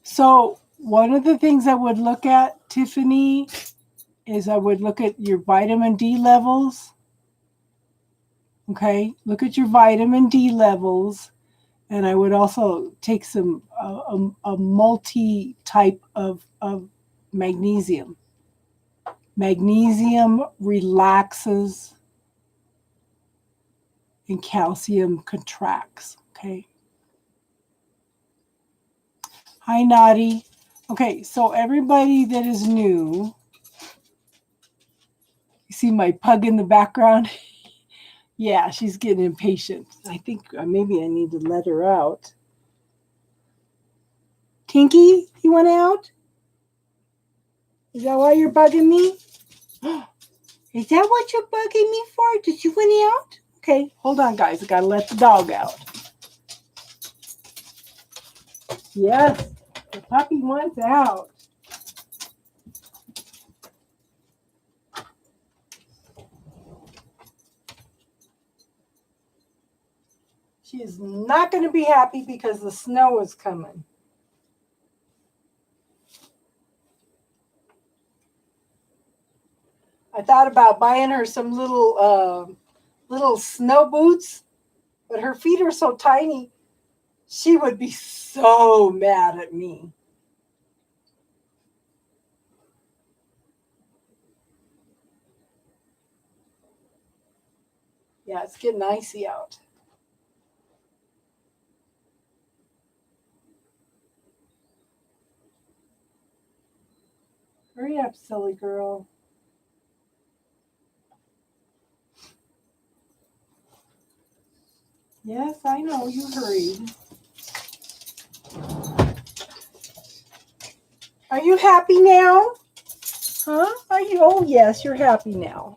So one of the things I would look at, Tiffany, is I would look at your vitamin D levels. Okay, look at your vitamin D levels. And I would also take some a multi-type of magnesium. Magnesium relaxes and calcium contracts. Okay. Hi, Nadi. Okay, so everybody that is new, you see my pug in the background? Yeah, she's getting impatient. I think maybe I need to let her out. Tinky, you want out? Is that why you're bugging me? Is that what you're bugging me for? Did you want out? Okay, hold on, guys. I gotta let the dog out. Yes, the puppy wants out. She is not going to be happy because the snow is coming. I thought about buying her some little snow boots, but her feet are so tiny, she would be so mad at me. Yeah, it's getting icy out. Hurry up, silly girl. Yes, I know you hurried. Are you happy now? Huh? Are you? Oh, yes, you're happy now.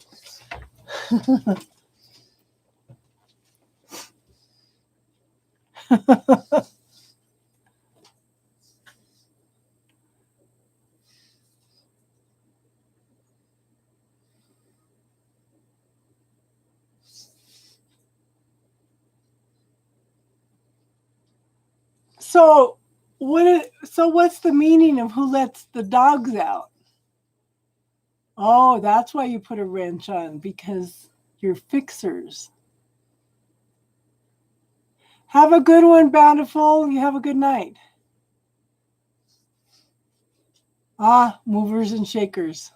So, what's the meaning of who lets the dogs out? Oh, that's why you put a wrench on, because you're fixers. Have a good one, Bountiful. You have a good night. Ah, movers and shakers.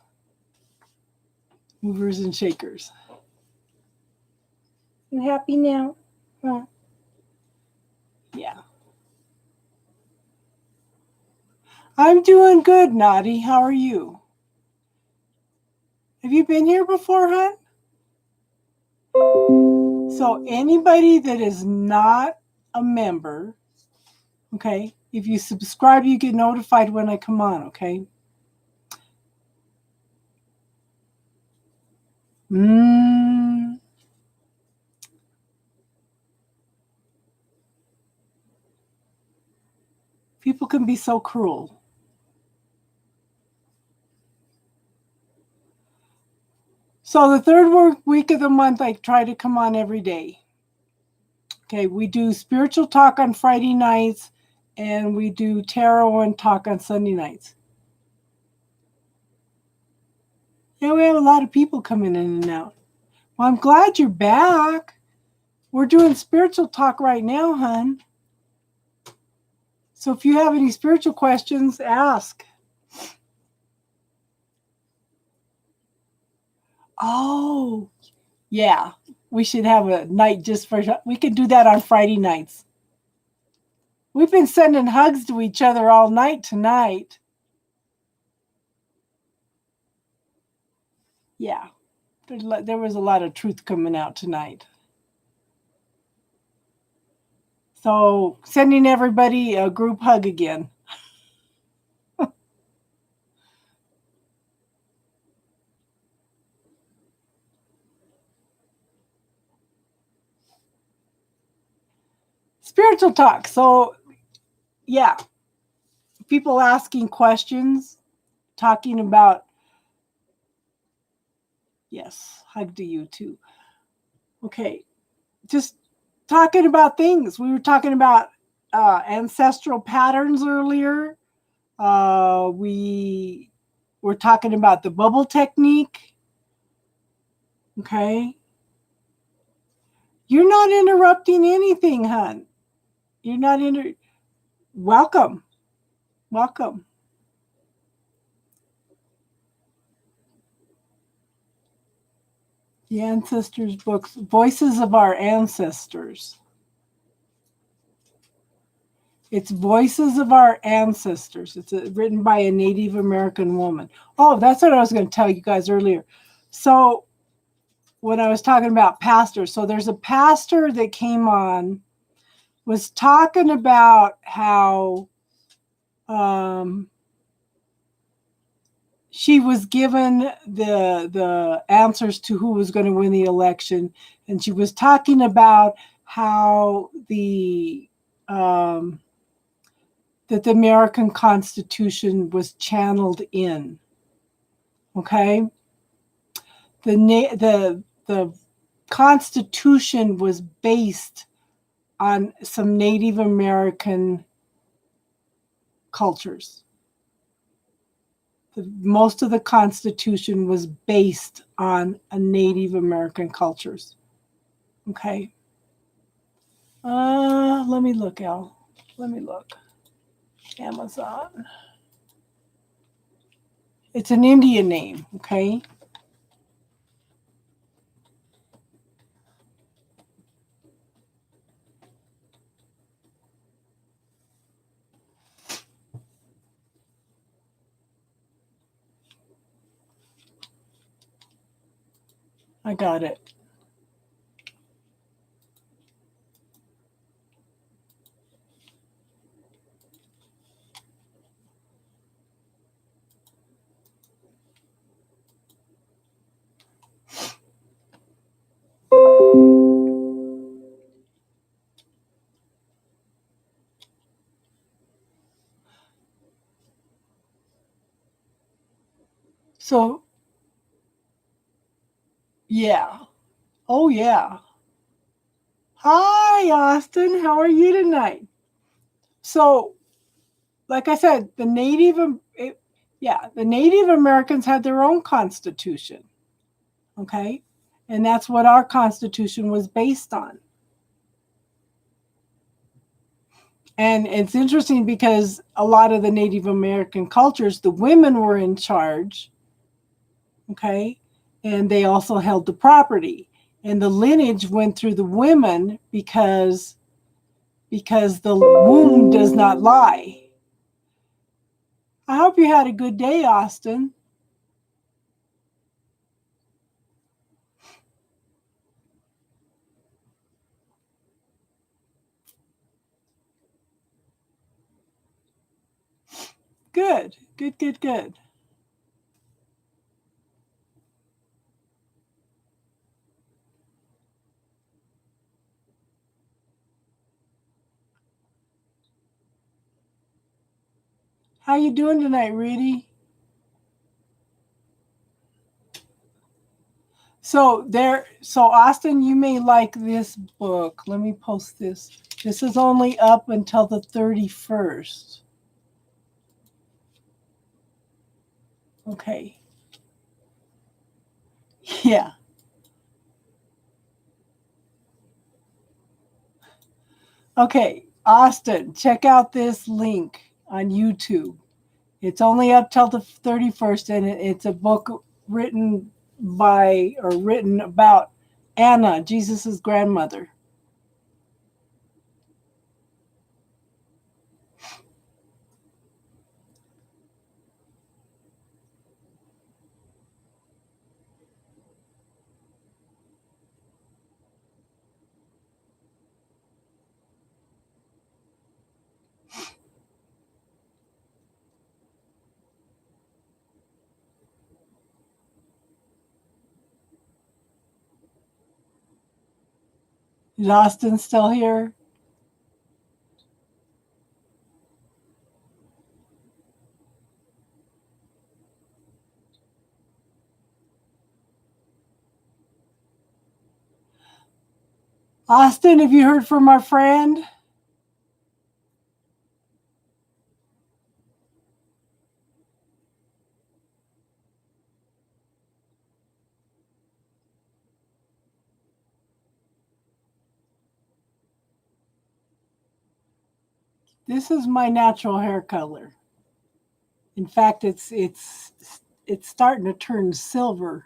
Movers and shakers. You happy now? Huh? Yeah. I'm doing good, Naughty. How are you? Have you been here before, hon? So anybody that is not a member, okay, if you subscribe, you get notified when I come on, okay? People can be so cruel. So the third week of the month, I try to come on every day. Okay, we do spiritual talk on Friday nights, and we do tarot and talk on Sunday nights. Yeah, we have a lot of people coming in and out. Well, I'm glad you're back. We're doing spiritual talk right now, hon. So if you have any spiritual questions, ask. Oh, yeah. We should have a night just for, we could do that on Friday nights. We've been sending hugs to each other all night tonight. Yeah. There was a lot of truth coming out tonight. So sending everybody a group hug again. Spiritual talk. So yeah, people asking questions, talking about, yes, hug to you too. Okay, just talking about things. We were talking about ancestral patterns earlier. We were talking about the bubble technique. Okay. You're not interrupting anything, hon. You're not welcome. Welcome. The Ancestors books, Voices of Our Ancestors. It's Voices of Our Ancestors. It's written by a Native American woman. Oh, that's what I was going to tell you guys earlier. So when I was talking about pastors, so there's a pastor that came on, was talking about how she was given the answers to who was going to win the election, and she was talking about how that the American Constitution was channeled in. Okay, the Constitution was based on some Native American cultures. Most of the Constitution was based on a Native American cultures. Okay. Let me look, Al. Let me look. Amazon. It's an Indian name, okay? I got it. So, yeah. Oh, yeah. Hi, Austin. How are you tonight? So, like I said, the Native Americans had their own constitution. Okay. And that's what our constitution was based on. And it's interesting because a lot of the Native American cultures, the women were in charge. Okay. And they also held the property. And the lineage went through the women because the womb does not lie. I hope you had a good day, Austin. Good, good, good, good. How you doing tonight, Rudy? So Austin, you may like this book. Let me post this. This is only up until the 31st. Okay. Yeah. Okay, Austin, check out this link on YouTube. It's only up till the 31st, and it's a book written about Anna, Jesus's grandmother. Is Austin still here? Austin, have you heard from our friend? This is my natural hair color. In fact, it's starting to turn silver.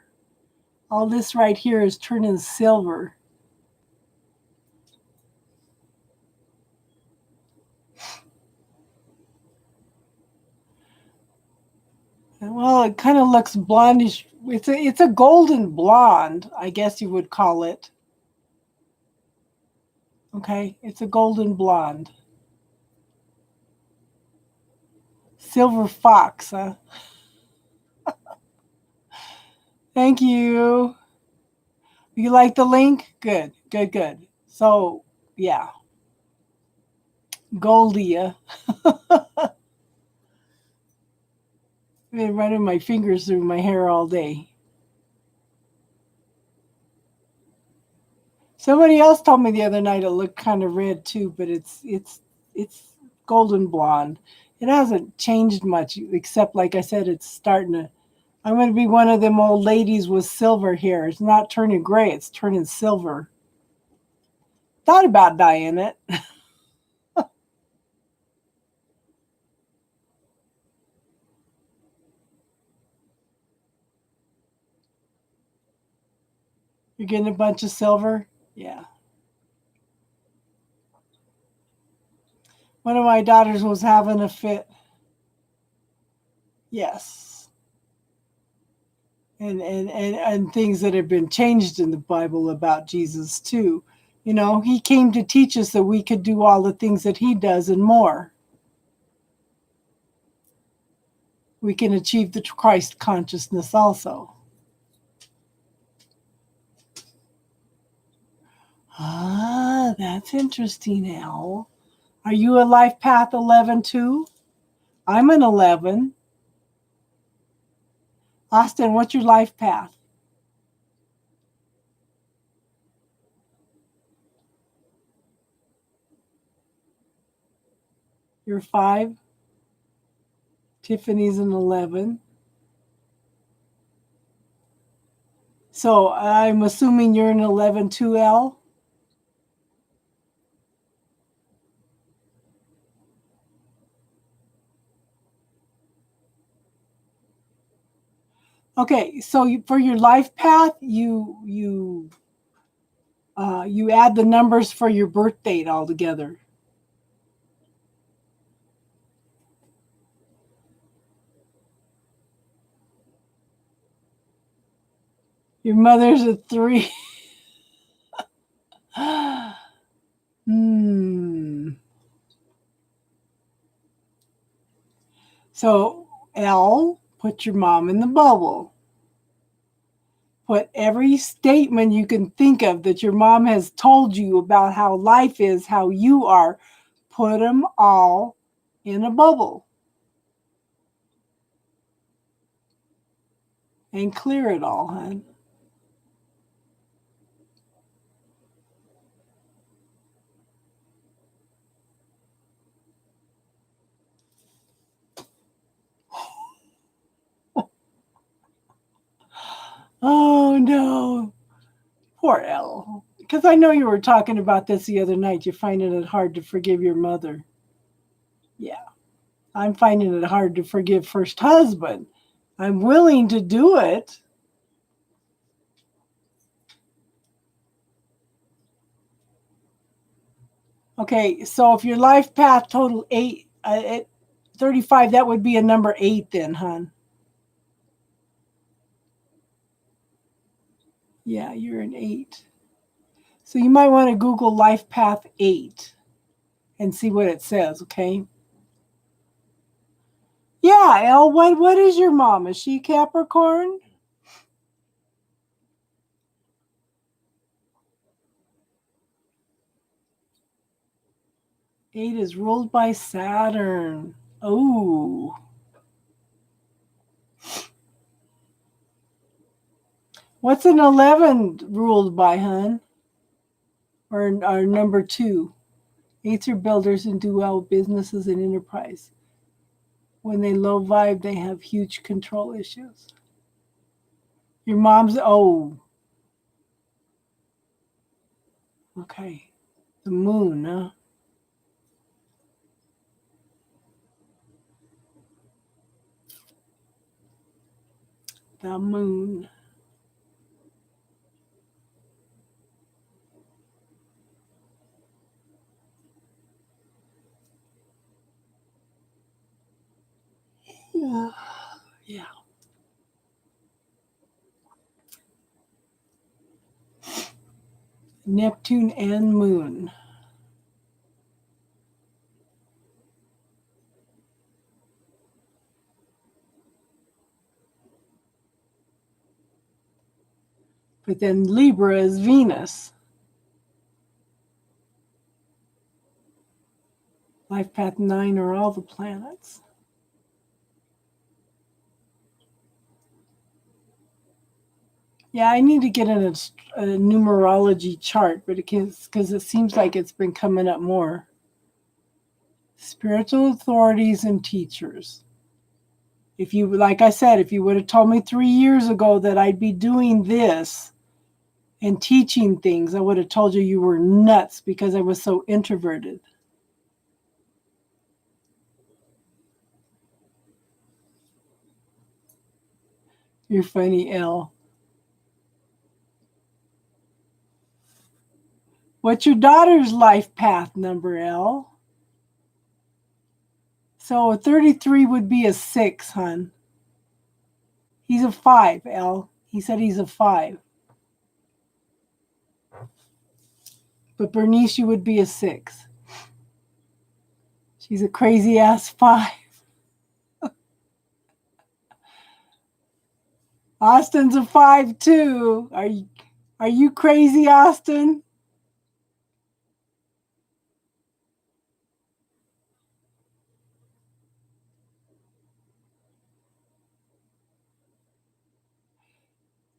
All this right here is turning silver. Well, it kind of looks blondish. It's a golden blonde, I guess you would call it. Okay, it's a golden blonde. Silver fox, huh? Thank you. You like the link? Good, good, good. So, yeah, Goldia. I've been running my fingers through my hair all day. Somebody else told me the other night it looked kind of red too, but it's golden blonde. It hasn't changed much, except like I said, it's starting to. I'm going to be one of them old ladies with silver hair. It's not turning gray; it's turning silver. Thought about dyeing it. You're getting a bunch of silver. Yeah. One of my daughters was having a fit. Yes. And things that have been changed in the Bible about Jesus too. You know, he came to teach us that we could do all the things that he does and more. We can achieve the Christ consciousness also. Ah, that's interesting, Al. Are you a life path 11 too? I'm an 11. Austin, what's your life path? You're 5. Tiffany's an 11. So I'm assuming you're an 11 2L. Okay, so for your life path, you add the numbers for your birth date all together. Your mother's a 3. Hmm. So L, put your mom in the bubble. Put every statement you can think of that your mom has told you about how life is, how you are, put them all in a bubble and clear it all, hon. Oh no, poor Elle. Because I know you were talking about this the other night. You're finding it hard to forgive your mother. Yeah, I'm finding it hard to forgive first husband. I'm willing to do it. Okay, so if your life path total 8, 35, that would be a number 8 then, hon. Yeah, you're an 8. So you might want to Google life path 8 and see what it says, okay? Yeah, Elle, what is your mom? Is she Capricorn? 8 is ruled by Saturn. Oh. What's an 11 ruled by, hun? Or number 2? 8s are builders and do well with businesses and enterprise. When they low vibe, they have huge control issues. Your mom's, oh, okay. The moon, huh? The moon. Yeah. Yeah. Neptune and moon. But then Libra is Venus. Life path 9 are all the planets. Yeah, I need to get a numerology chart, but because it seems like it's been coming up more. Spiritual authorities and teachers. If you, like I said, if you would have told me 3 years ago that I'd be doing this and teaching things, I would have told you you were nuts because I was so introverted. You're funny, Elle. What's your daughter's life path number, Elle? So a 33 would be a 6, hon. He's a 5, Elle. He said he's a 5. But Bernice, you would be a 6. She's a crazy ass 5. Austin's a 5 too. Are you crazy, Austin?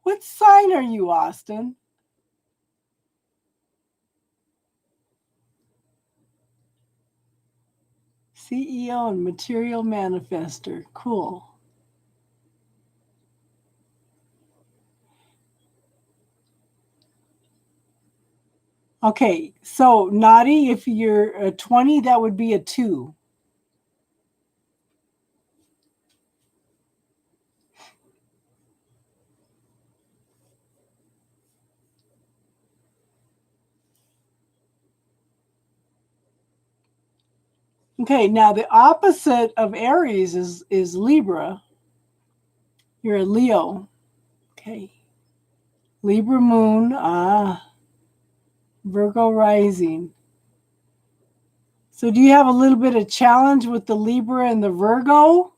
What sign are you, Austin? CEO and material manifester. Cool. Okay, so Naughty, if you're a 20, that would be a 2. Okay, now the opposite of Aries is Libra. You're a Leo. Okay. Libra moon, Virgo rising. So do you have a little bit of challenge with the Libra and the Virgo?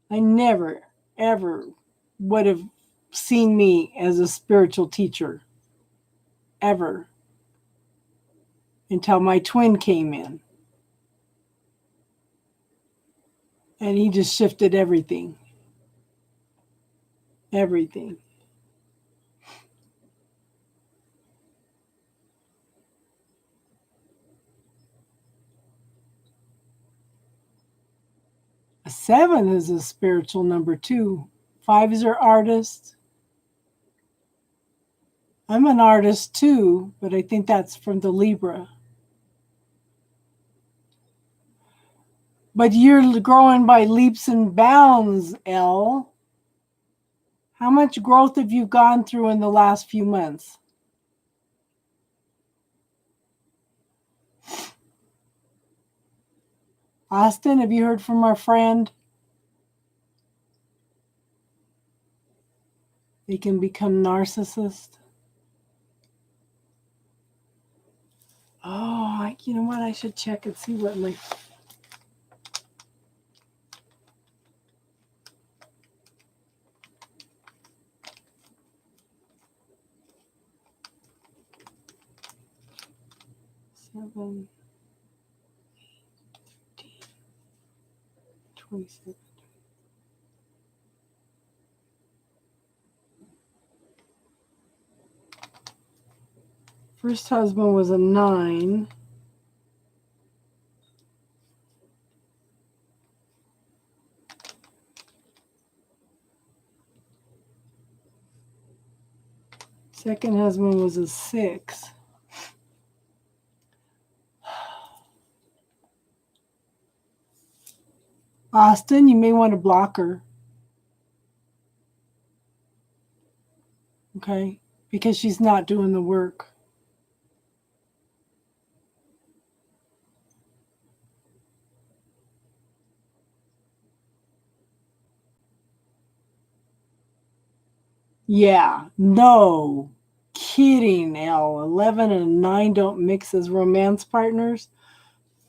I never, ever would have seen me as a spiritual teacher. Ever. Until my twin came in. And he just shifted everything. Everything. A 7 is a spiritual number too. 5 is your artist. I'm an artist too, but I think that's from the Libra. But you're growing by leaps and bounds, Elle. How much growth have you gone through in the last few months? Austin, have you heard from our friend? They can become narcissists. Oh, you know what? I should check and see what my... Seven, 27. First husband was a 9. Second husband was a 6. Austin, you may want to block her. Okay? Because she's not doing the work. Yeah, no kidding, Elle. 11 and 9 don't mix as romance partners.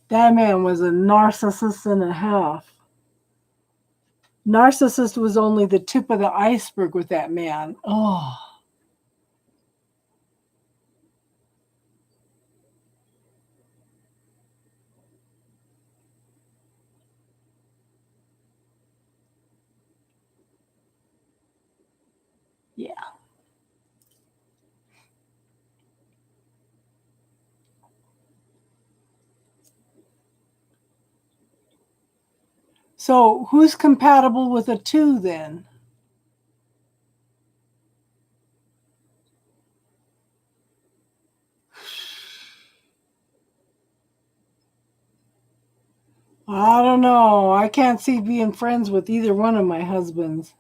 That man was a narcissist and a half. Narcissist was only the tip of the iceberg with that man. Oh. Yeah. So who's compatible with a 2 then? I don't know. I can't see being friends with either one of my husbands.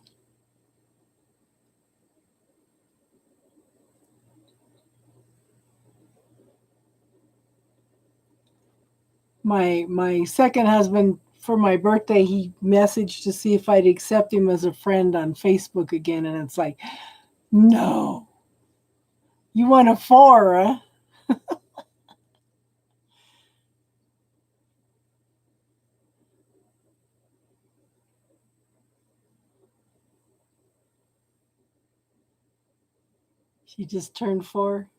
My second husband, for my birthday, he messaged to see if I'd accept him as a friend on Facebook again, and it's like, no. You want a 4, huh? She just turned 4.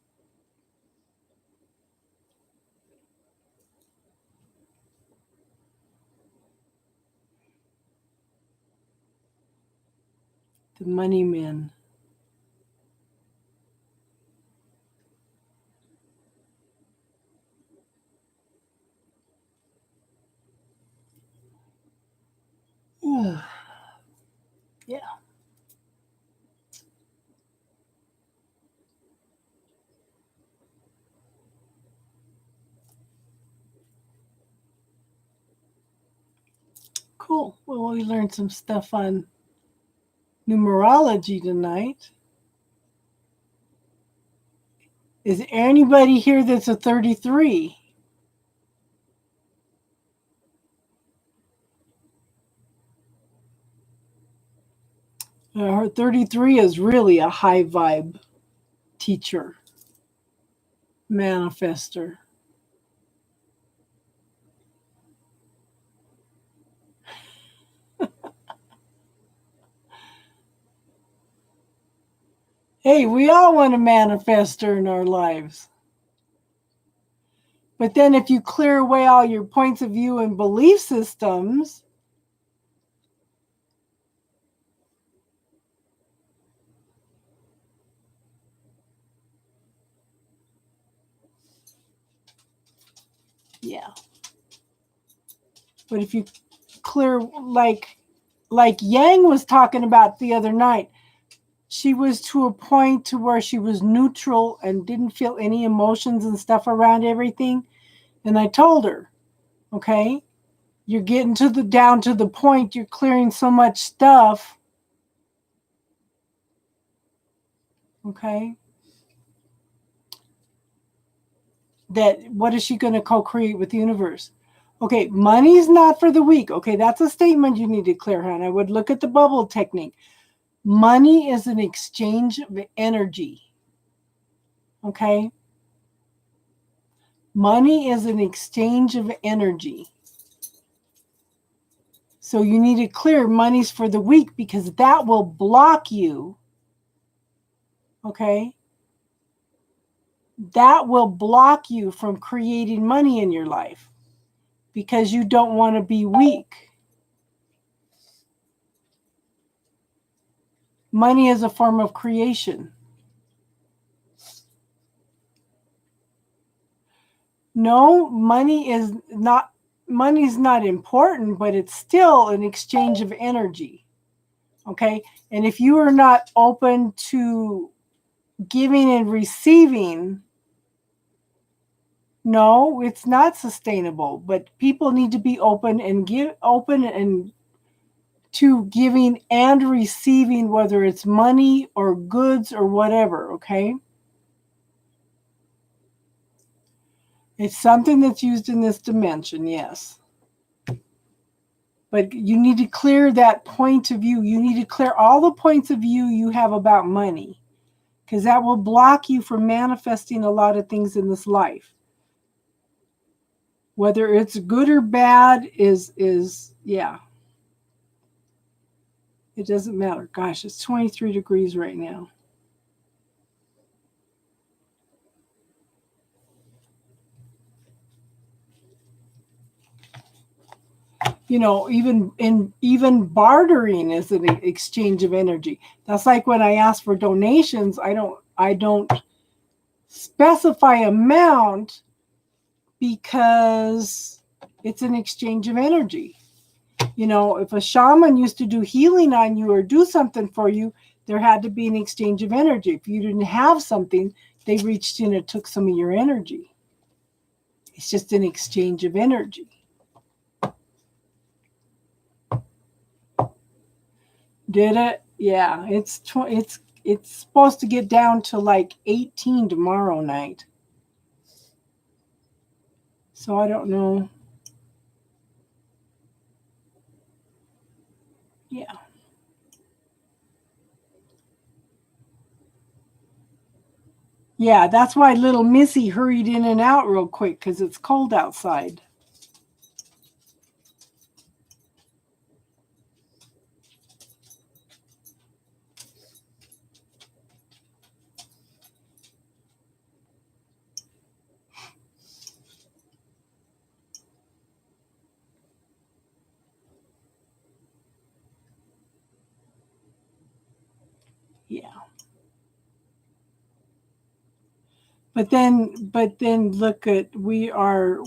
The money men. Yeah. Cool. Well, we learned some stuff on numerology tonight. Is anybody here that's a 33? Her 33 is really a high vibe teacher, manifester. Hey, we all want a manifester in our lives. But then if you clear away all your points of view and belief systems, yeah. But if you clear, like Yang was talking about the other night, she was to a point to where she was neutral and didn't feel any emotions and stuff around everything. And I told her, okay, you're getting down to the point, you're clearing so much stuff. Okay. That what is she going to co-create with the universe? Okay, money's not for the weak. Okay, that's a statement you need to clear, hon. I would look at the bubble technique. Money is an exchange of energy. Okay? Money is an exchange of energy. So you need to clear money's for the weak because that will block you. Okay? That will block you from creating money in your life because you don't want to be weak. Money is a form of creation. No, money's not important, but it's still an exchange of energy. Okay? And if you are not open to giving and receiving, no, it's not sustainable. But people need to be open and to giving and receiving, whether it's money or goods or whatever, okay? It's something that's used in this dimension, yes. But you need to clear that point of view. You need to clear all the points of view you have about money, because that will block you from manifesting a lot of things in this life. Whether it's good or bad is yeah. It doesn't matter. Gosh, it's 23 degrees right now. You know, even bartering is an exchange of energy. That's like when I ask for donations, I don't specify amount because it's an exchange of energy. You know, if a shaman used to do healing on you or do something for you, there had to be an exchange of energy. If you didn't have something, they reached in and took some of your energy. It's just an exchange of energy. Did it? Yeah, it's supposed to get down to like 18 tomorrow night. So I don't know. Yeah. Yeah, that's why little Missy hurried in and out real quick because it's cold outside. but then look at we are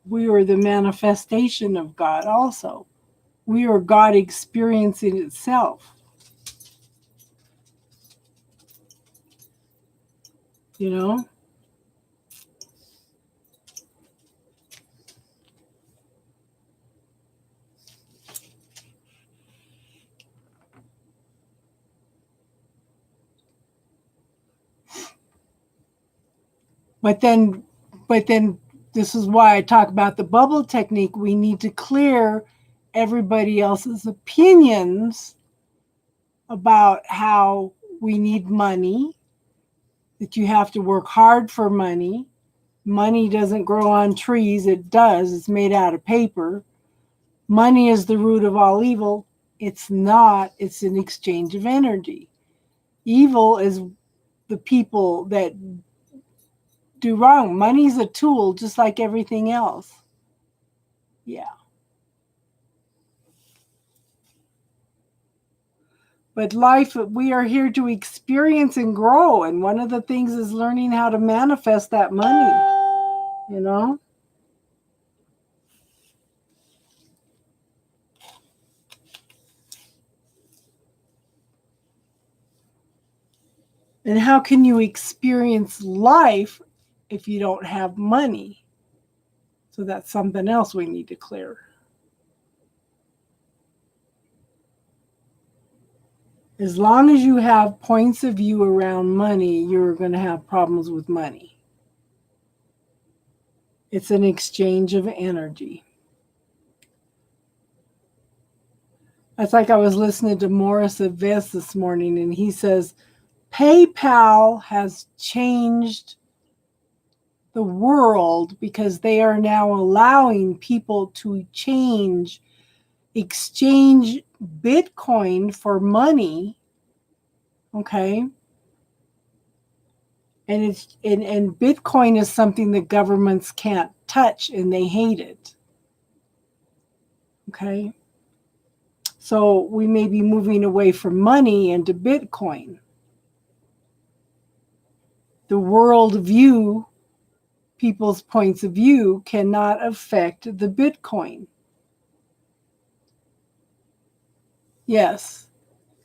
the manifestation of God also. We are God experiencing itself. You know? But then but then this is why I talk about the bubble technique. We need to clear everybody else's opinions about how we need money, that you have to work hard for money. Money doesn't grow on trees. It does. It's made out of paper. Money is the root of all evil. It's not. It's an exchange of energy. Evil is the people that do wrong. Money's a tool just like everything else. Yeah. But life, we are here to experience and grow. And one of the things is learning how to manifest that money, you know? And how can you experience life if you don't have money? So that's something else we need to clear. As long as you have points of view around money, you're going to have problems with money. It's an exchange of energy. It's like I was listening to Morris Aves this morning, and he says PayPal has changed the world because they are now allowing people to exchange Bitcoin for money. Okay. And Bitcoin is something that governments can't touch and they hate it. Okay. So we may be moving away from money into Bitcoin. The world view, people's points of view cannot affect the Bitcoin. Yes,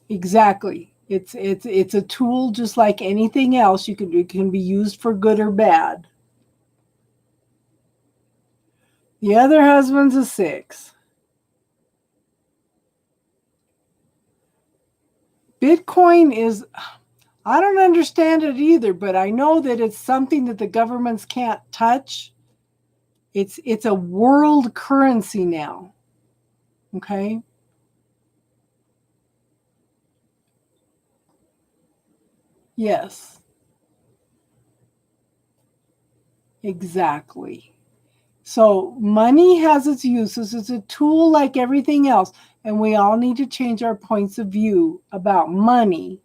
exactly. It's a tool just like anything else. It can be used for good or bad. The other husband's a 6. Bitcoin is, I don't understand it either, but I know that it's something that the governments can't touch. It's a world currency now. Okay? Yes. Exactly. So money has its uses. It's a tool like everything else, and we all need to change our points of view about money.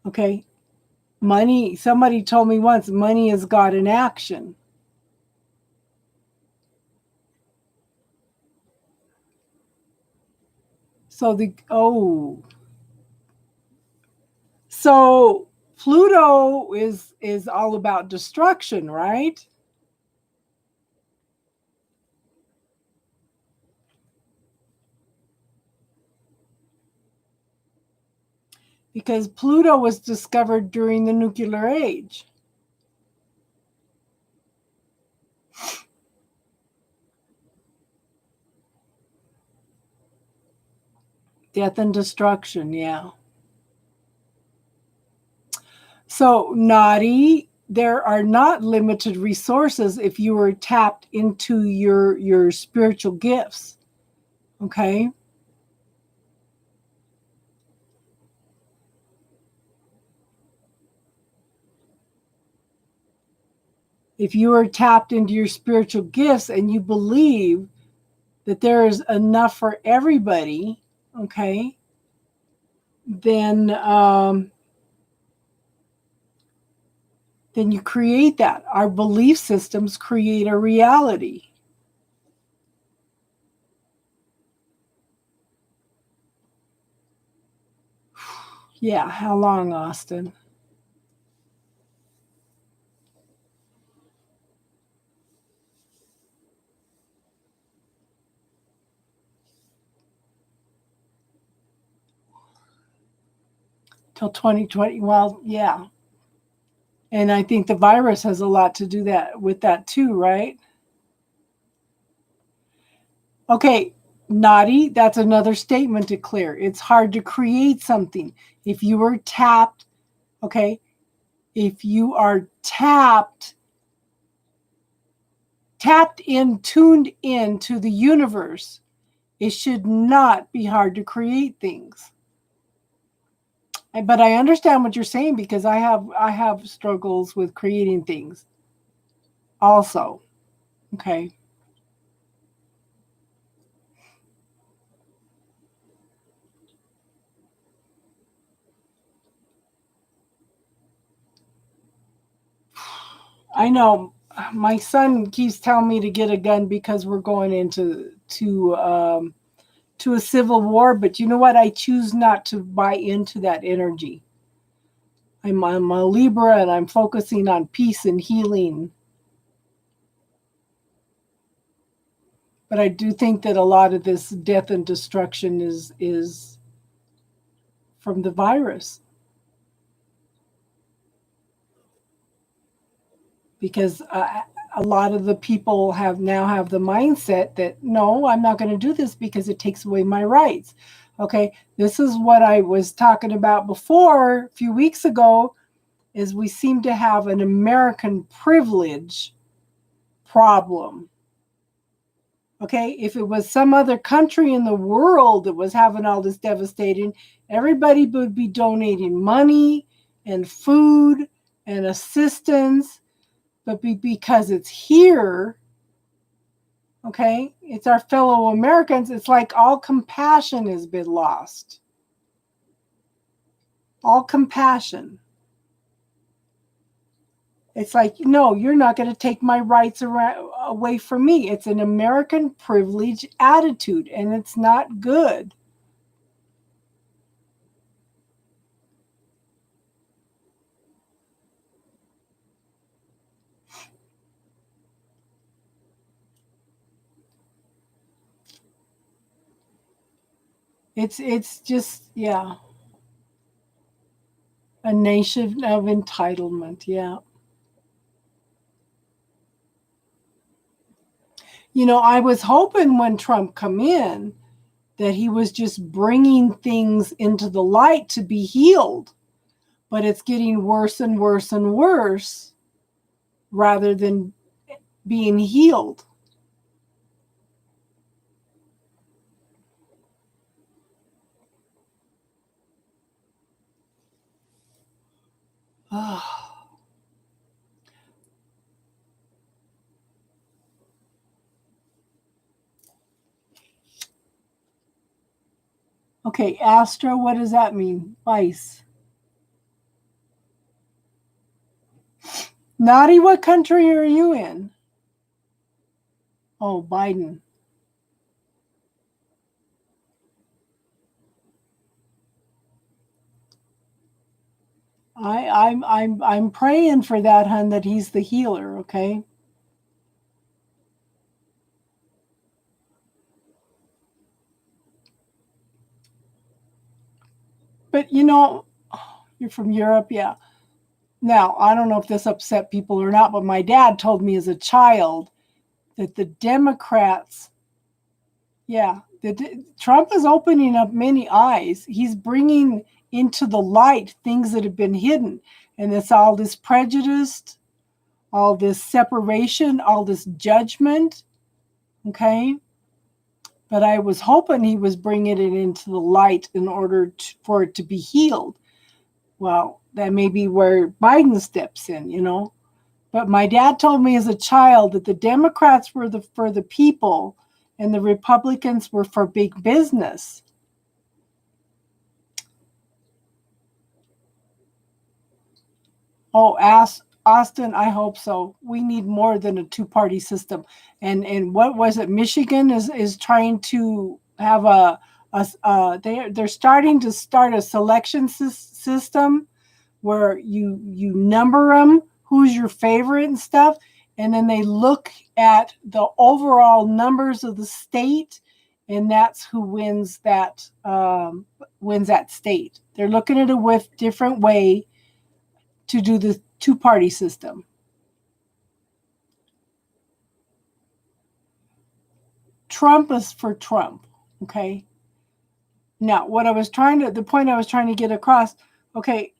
Okay? Money, somebody told me once, money is God in action. So Pluto is all about destruction, right? Because Pluto was discovered during the nuclear age. Death and destruction, yeah. So, naughty, there are not limited resources if you are tapped into your spiritual gifts. Okay? If you are tapped into your spiritual gifts and you believe that there is enough for everybody, okay, then you create that. Our belief systems create a reality. Yeah, how long, Austin? till 2020. Well, yeah. And I think the virus has a lot to do that with that too, right? Okay, naughty, that's another statement to clear. It's hard to create something. If you were tapped, okay, if you are tapped in, tuned in to the universe, it should not be hard to create things. But I understand what you're saying because I have struggles with creating things also. Okay. I know my son keeps telling me to get a gun because we're going into to a civil war, but you know what? I choose not to buy into that energy. I'm a Libra and I'm focusing on peace and healing. But I do think that a lot of this death and destruction is from the virus. Because a lot of the people now have the mindset that no, I'm not going to do this because it takes away my rights. Okay, this is what I was talking about before a few weeks ago, is we seem to have an American privilege problem. Okay, if it was some other country in the world that was having all this devastating, everybody would be donating money and food and assistance. But because it's here, okay, it's our fellow Americans, it's like all compassion has been lost. All compassion. It's like, no, you're not going to take my rights away from me. It's an American privilege attitude, and it's not good. It's just, yeah, a nation of entitlement. Yeah. You know, I was hoping when Trump come in that he was just bringing things into the light to be healed, but it's getting worse and worse and worse rather than being healed. Okay, Astro, what does that mean? Vice. Naughty, what country are you in? Oh, Biden. I'm praying for that, hun, that he's the healer, okay? But you know, you're from Europe, yeah. Now, I don't know if this upset people or not, but my dad told me as a child that the Democrats, yeah, Trump is opening up many eyes. He's bringing into the light things that have been hidden. And it's all this prejudice, all this separation, all this judgment. Okay. But I was hoping he was bringing it into the light in order for it to be healed. Well, that may be where Biden steps in, you know. But my dad told me as a child that the Democrats were for the people and the Republicans were for big business. Oh, Austin, I hope so. We need more than a two-party system. And what was it? Michigan is trying to have they're starting to start a selection system where you number them, who's your favorite and stuff, and then they look at the overall numbers of the state and that's who wins that state. They're looking at a different way to do the two-party system. Trump is for Trump, okay? Now, the point I was trying to get across, okay,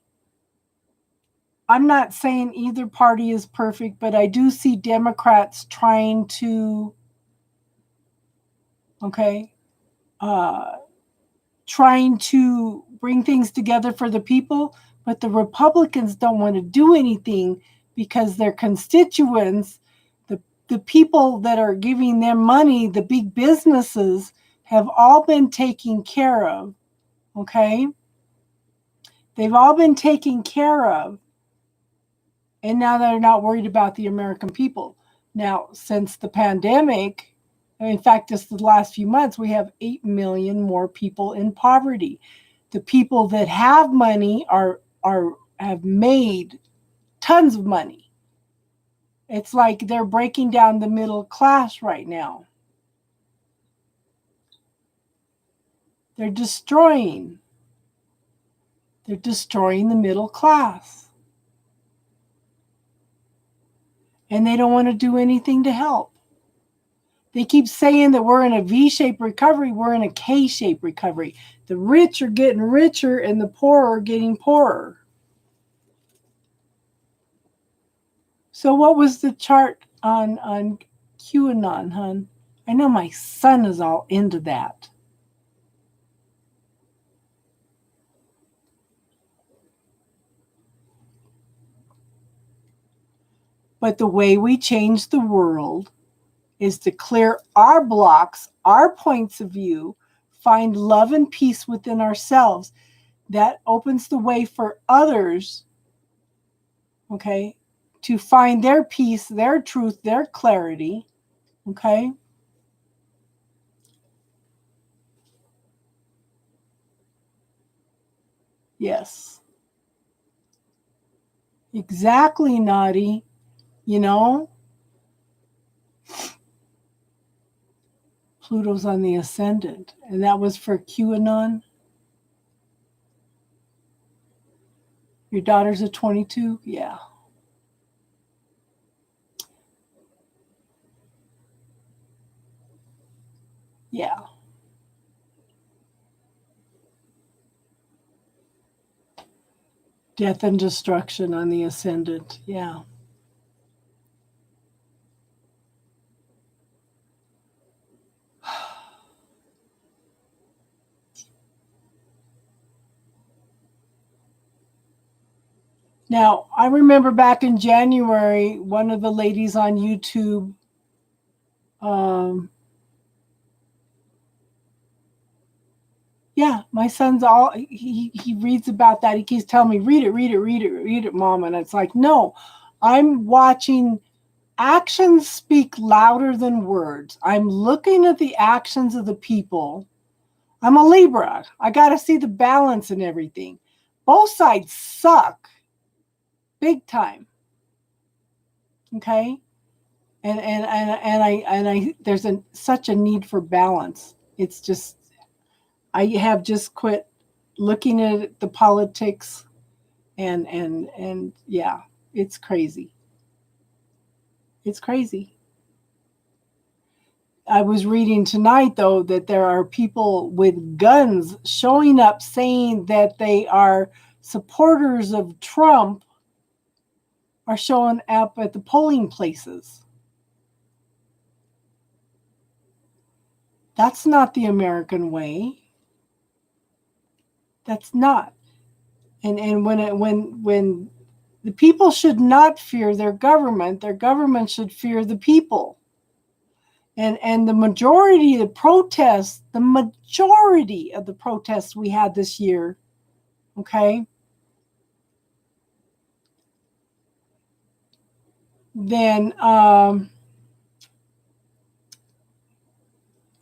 I'm not saying either party is perfect, but I do see Democrats trying to, trying to bring things together for the people, but the Republicans don't want to do anything because their constituents, the people that are giving them money, the big businesses, have all been taken care of, okay? They've all been taken care of, and now they're not worried about the American people. Now, since the pandemic, in fact, just the last few months, we have 8 million more people in poverty. The people that have money have made tons of money. It's like they're breaking down the middle class right now. They're destroying the middle class. And they don't want to do anything to help. They keep saying that we're in a V-shaped recovery. We're in a K-shaped recovery. The rich are getting richer and the poor are getting poorer. So what was the chart on QAnon, hon? I know my son is all into that. But the way we change the world is to clear our blocks, our points of view, find love and peace within ourselves. That opens the way for others, okay, to find their peace, their truth, their clarity, okay? Yes. Exactly, Naughty. You know? Pluto's on the ascendant. And that was for QAnon. Your daughter's a 22? Yeah. Yeah. Death and destruction on the ascendant. Yeah. Now, I remember back in January, one of the ladies on YouTube, yeah, my son's he reads about that. He keeps telling me, read it, Mom. And it's like, no, I'm watching. Actions speak louder than words. I'm looking at the actions of the people. I'm a Libra. I got to see the balance in everything. Both sides suck big time. Okay? And I there's such a need for balance. It's just I have just quit looking at the politics and yeah, it's crazy. It's crazy. I was reading tonight, though, that there are people with guns showing up saying that they are supporters of Trump, are showing up at the polling places. That's not the American way. That's not. And when the people should not fear their government should fear the people. And the majority of the protests we had this year, okay, then I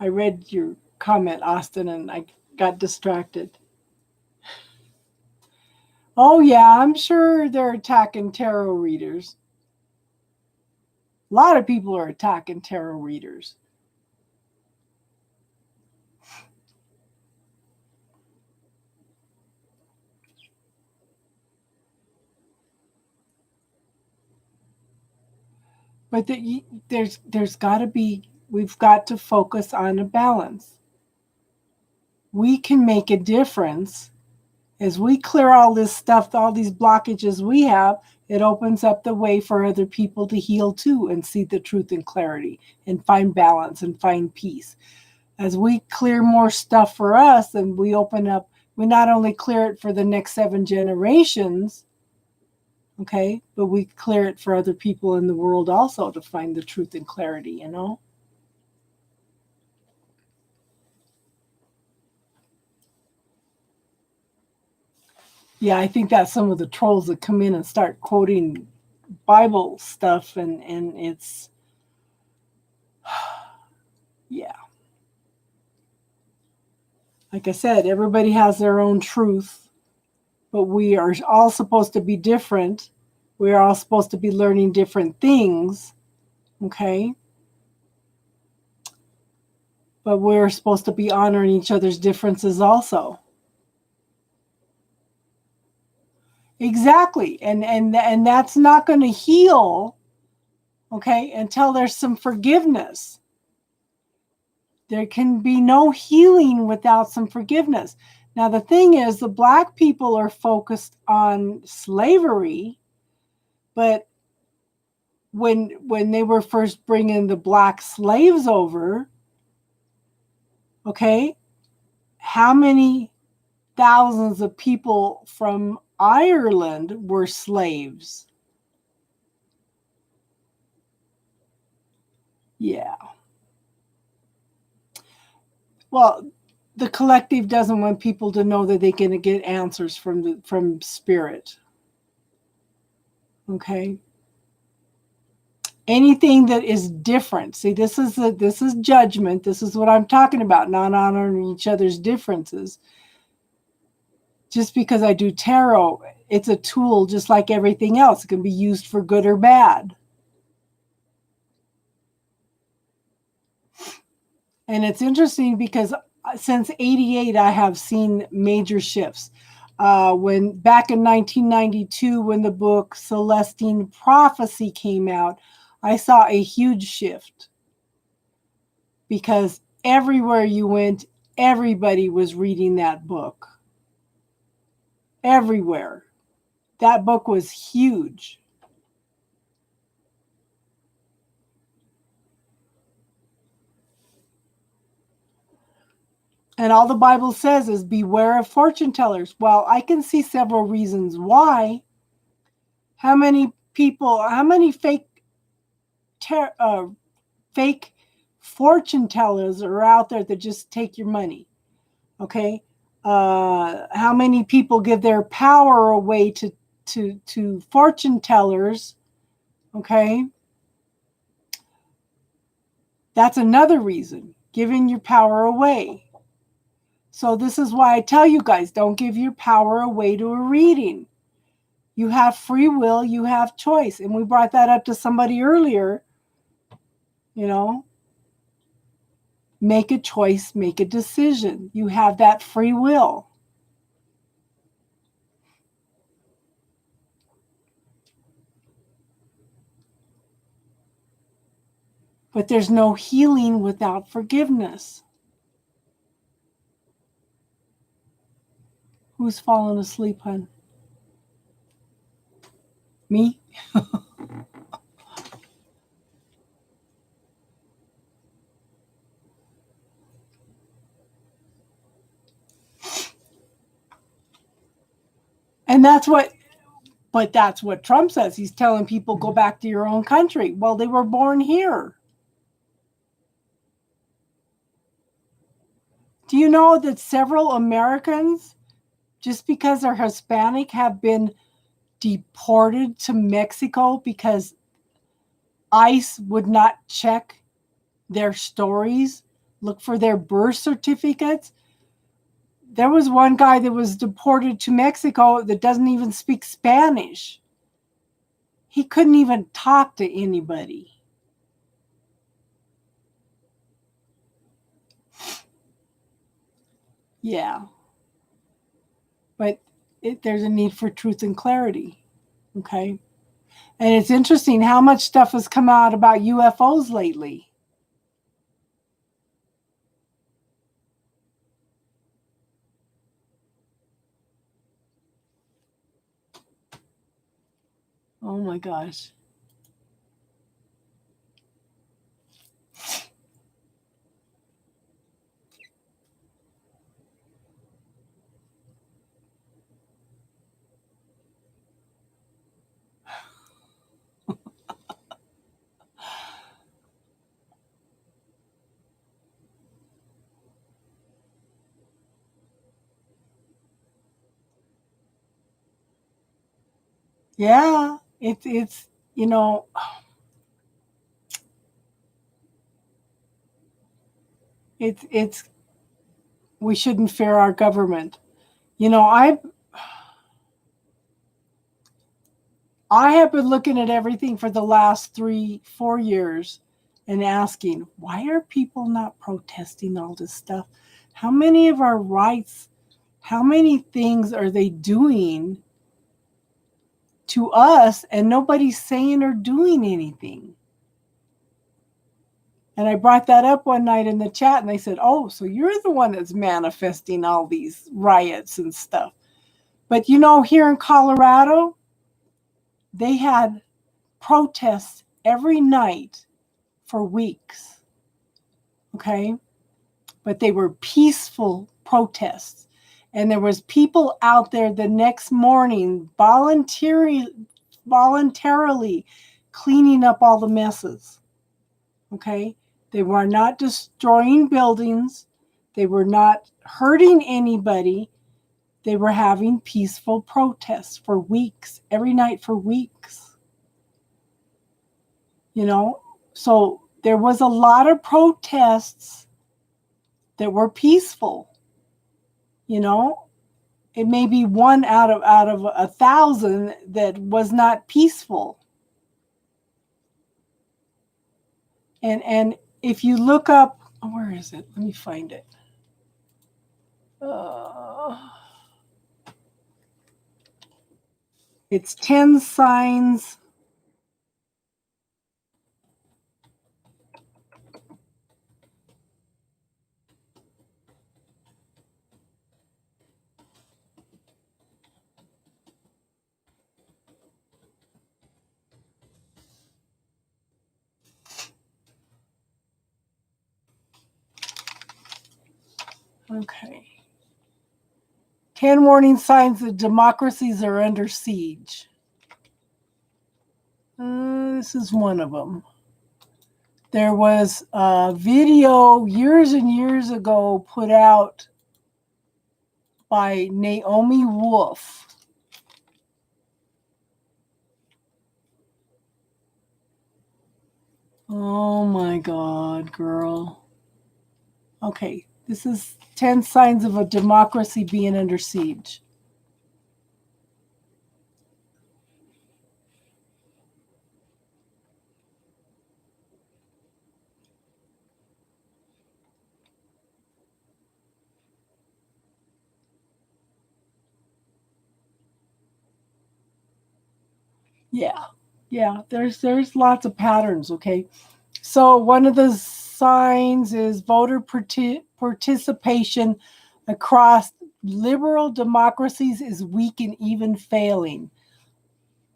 read your comment, Austin, and I got distracted. Oh, yeah, I'm sure they're attacking tarot readers. A lot of people are attacking tarot readers. But there's got to be, we've got to focus on a balance. We can make a difference as we clear all this stuff, all these blockages we have. It opens up the way for other people to heal too and see the truth and clarity and find balance and find peace. As we clear more stuff for us and we open up, we not only clear it for the next 7 generations, okay, but we clear it for other people in the world also to find the truth and clarity, you know? Yeah, I think that's some of the trolls that come in and start quoting Bible stuff, and it's, yeah. Like I said, everybody has their own truth, but we are all supposed to be different. We are all supposed to be learning different things, okay? But we're supposed to be honoring each other's differences also. Exactly. And that's not going to heal, okay, until there's some forgiveness. There can be no healing without some forgiveness. Now, the thing is, the Black people are focused on slavery, but when they were first bringing the Black slaves over, okay, how many thousands of people from Ireland were slaves? Yeah. Well, the collective doesn't want people to know that they can get answers from spirit. Okay? Anything that is different. See, this is judgment. This is what I'm talking about, not honoring each other's differences. Just because I do tarot, it's a tool just like everything else. It can be used for good or bad. And it's interesting because since '88, I have seen major shifts. When back in 1992, when the book Celestine Prophecy came out, I saw a huge shift because everywhere you went, everybody was reading that book. Everywhere. That book was huge. And all the Bible says is beware of fortune tellers. Well, I can see several reasons why. How many people, how many fake fortune tellers are out there that just take your money? Okay. How many people give their power away to fortune tellers? Okay. That's another reason, giving your power away. So this is why I tell you guys, don't give your power away to a reading. You have free will, you have choice. And we brought that up to somebody earlier. You know, make a choice, make a decision. You have that free will. But there's no healing without forgiveness. Who's fallen asleep, hon? Me? And that's what Trump says. He's telling people go back to your own country. Well, they were born here. Do you know that several Americans, just because they're Hispanic, have been deported to Mexico because ICE would not check their stories, look for their birth certificates? There was one guy that was deported to Mexico that doesn't even speak Spanish. He couldn't even talk to anybody. Yeah. But there's a need for truth and clarity. Okay. And it's interesting how much stuff has come out about UFOs lately. Oh my gosh. Yeah, it's you know, it's we shouldn't fear our government. You know, I have been looking at everything for the last 3-4 years and asking, why are people not protesting all this stuff? How many of our rights, how many things are they doing to us and nobody's saying or doing anything? And I brought that up one night in the chat and they said, oh, so you're the one that's manifesting all these riots and stuff. But you know, here in Colorado, they had protests every night for weeks. Okay? But they were peaceful protests. And there was people out there the next morning voluntarily cleaning up all the messes. Okay? They were not destroying buildings. They were not hurting anybody. They were having peaceful protests for weeks, every night for weeks. You know, so there was a lot of protests that were peaceful. You know, it may be one out of 1,000 that was not peaceful. And if you look up, where is it? Let me find it. It's 10 signs. Okay. 10 warning signs that democracies are under siege. This is one of them. There was a video years and years ago put out by Naomi Wolf. Oh my God, girl. Okay, this is 10 signs of a democracy being under siege. Yeah, there's lots of patterns, okay? So one of the signs is voter participation across liberal democracies is weak and even failing.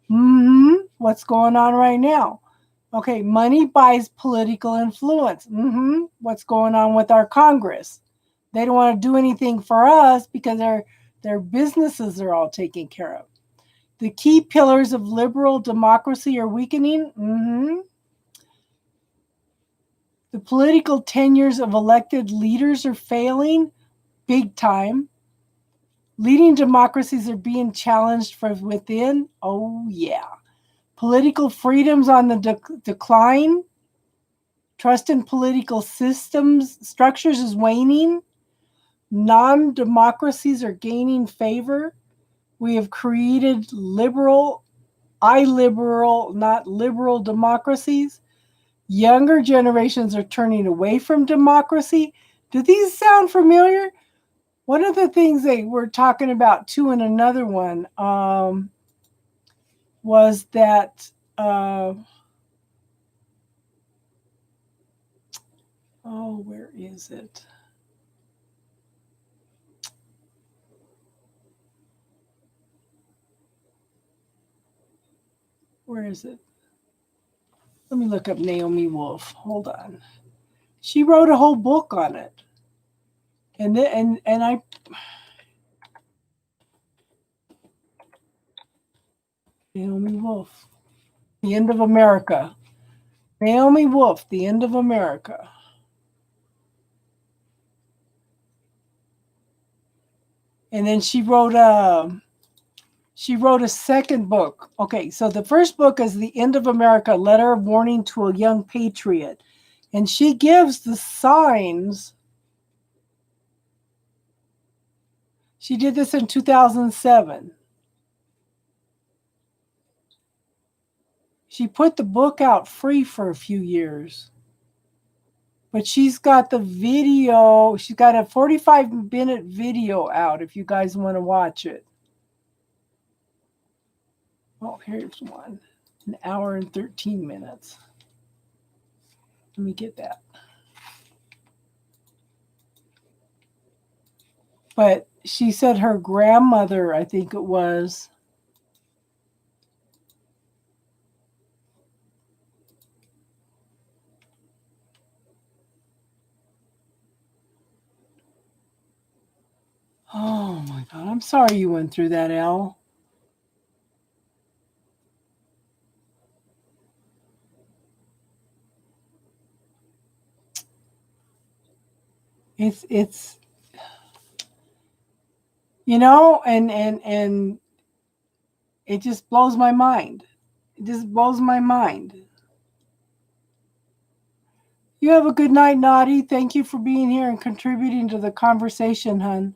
What's going on right now? Okay, money buys political influence. What's going on with our Congress? They don't want to do anything for us because their businesses are all taken care of. The key pillars of liberal democracy are weakening. The political tenures of elected leaders are failing big time. Leading democracies are being challenged from within. Oh, yeah. Political freedoms on the decline. Trust in political systems, structures is waning. Non-democracies are gaining favor. We have created illiberal, not liberal democracies. Younger generations are turning away from democracy. Do these sound familiar? One of the things they were talking about too in another one was that where is it? Where is it? Let me look up Naomi Wolf. Hold on. She wrote a whole book on it. And I Naomi Wolf, The End of America. Naomi Wolf, The End of America. And then she wrote a second book. Okay, so the first book is The End of America, Letter of Warning to a Young Patriot. And she gives the signs. She did this in 2007. She put the book out free for a few years. But she's got the video. She's got a 45-minute video out if you guys want to watch it. Oh, here's one. An hour and 13 minutes. Let me get that. But she said her grandmother, I think it was, oh my God, I'm sorry you went through that, Elle. It's and it just blows my mind. It just blows my mind. You have a good night, Naughty. Thank you for being here and contributing to the conversation, hun.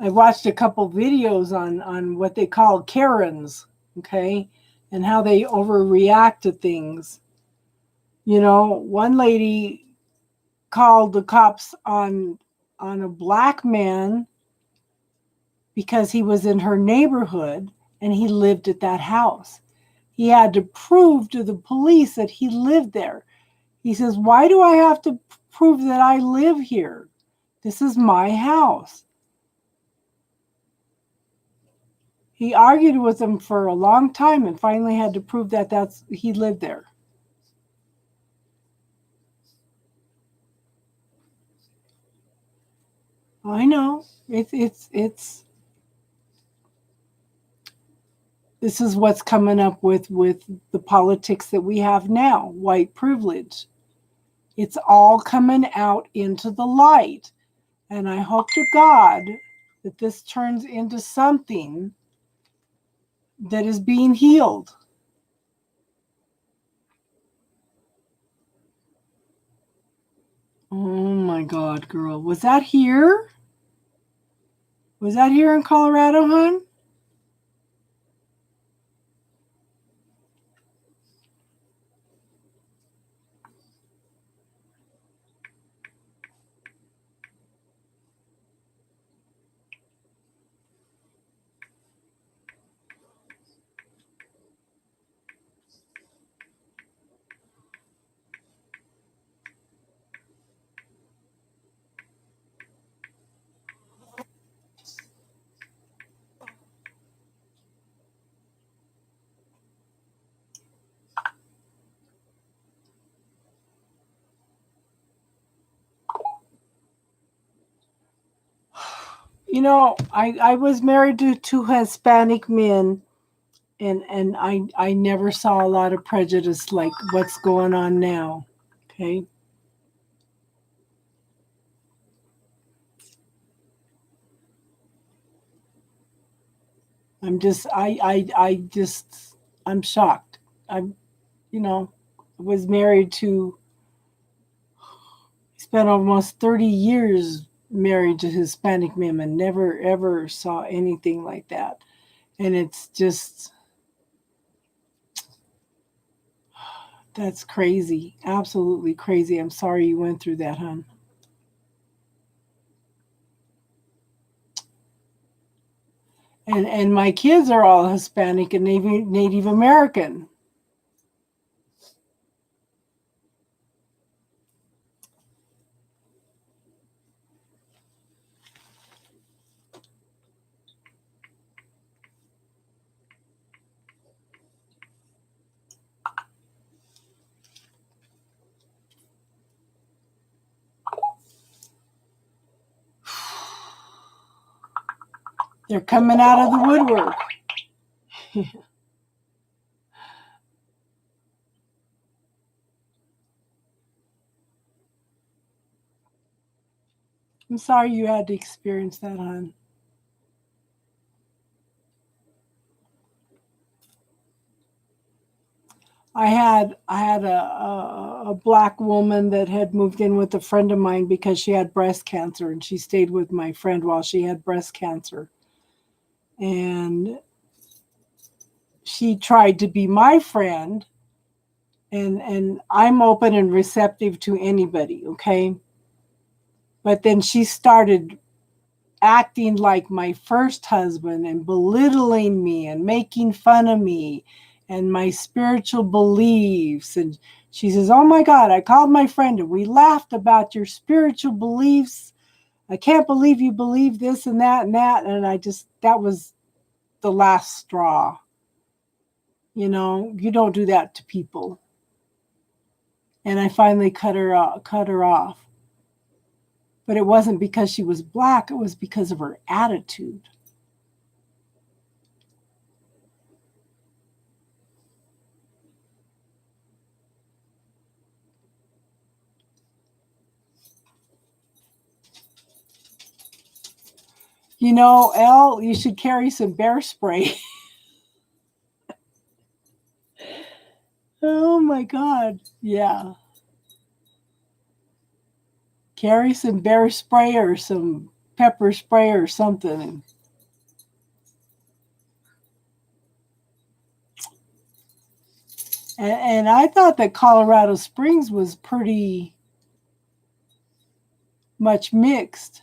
I watched a couple videos on what they call Karens, okay, and how they overreact to things. One lady called the cops on a black man because he was in her neighborhood and he lived at that house. He had to prove to the police that he lived there. He says, "Why do I have to prove that I live here? This is my house." He argued with them for a long time and finally had to prove that he lived there. I know. It's this is what's coming up with the politics that we have now, white privilege. It's all coming out into the light. And I hope to God that this turns into something that is being healed. Oh my God, girl. Was that here? Was that here in Colorado, hon? I was married to two Hispanic men, and I never saw a lot of prejudice like what's going on now. Okay. I'm shocked. I'm, was married to, spent almost 30 years married to Hispanic women. Never ever saw anything like that. And it's just, that's crazy. Absolutely crazy. I'm sorry you went through that, hon. And my kids are all Hispanic and Native American. They're coming out of the woodwork. I'm sorry you had to experience that, hon. I had a black woman that had moved in with a friend of mine because she had breast cancer, and she stayed with my friend while she had breast cancer. And she tried to be my friend, and I'm open and receptive to anybody, okay? But then she started acting like my first husband and belittling me and making fun of me and my spiritual beliefs. And she says, "Oh my God, I called my friend and we laughed about your spiritual beliefs. I can't believe you believe this and that and that." And that was the last straw. You know, you don't do that to people. And I finally cut her off. But it wasn't because she was black, it was because of her attitude. You know, Elle, you should carry some bear spray. Oh my God. Yeah. Carry some bear spray or some pepper spray or something. And I thought that Colorado Springs was pretty much mixed.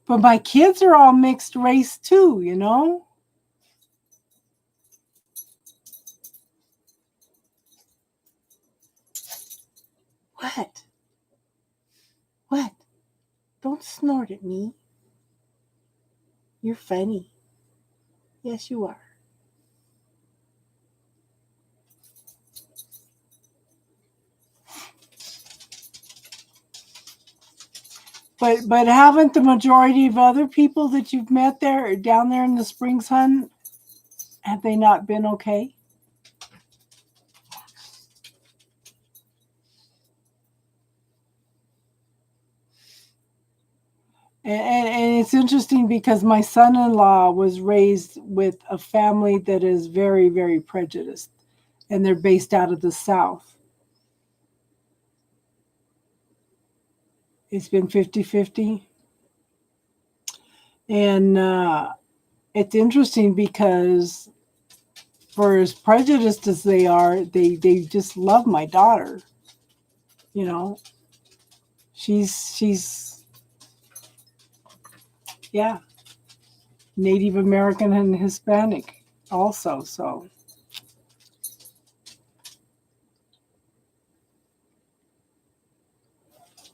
But my kids are all mixed race too, you know? What? What? Don't snort at me. You're funny. Yes, you are. But haven't the majority of other people that you've met there down there in the Springs, hun, have they not been okay? And it's interesting because my son-in-law was raised with a family that is very, very prejudiced, and they're based out of the South. It's been 50-50. And it's interesting because for as prejudiced as they are, they just love my daughter. You know, she's yeah, Native American and Hispanic also. So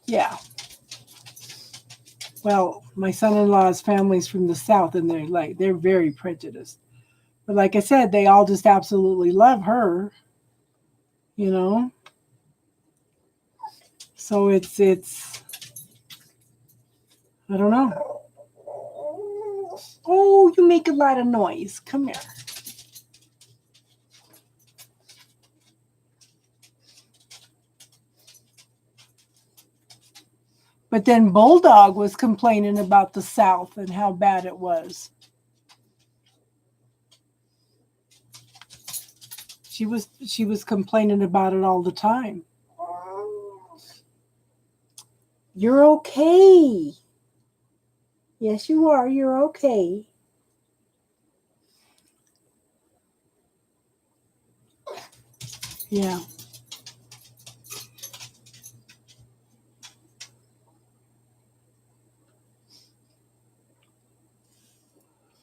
yeah. Well, my son-in-law's family's from the South, and they're very prejudiced. But like I said, they all just absolutely love her. You know, so it's I don't know. Oh, you make a lot of noise. Come here. But then Bulldog was complaining about the South and how bad it was. She was complaining about it all the time. You're okay. Yes, you are. You're okay. Yeah.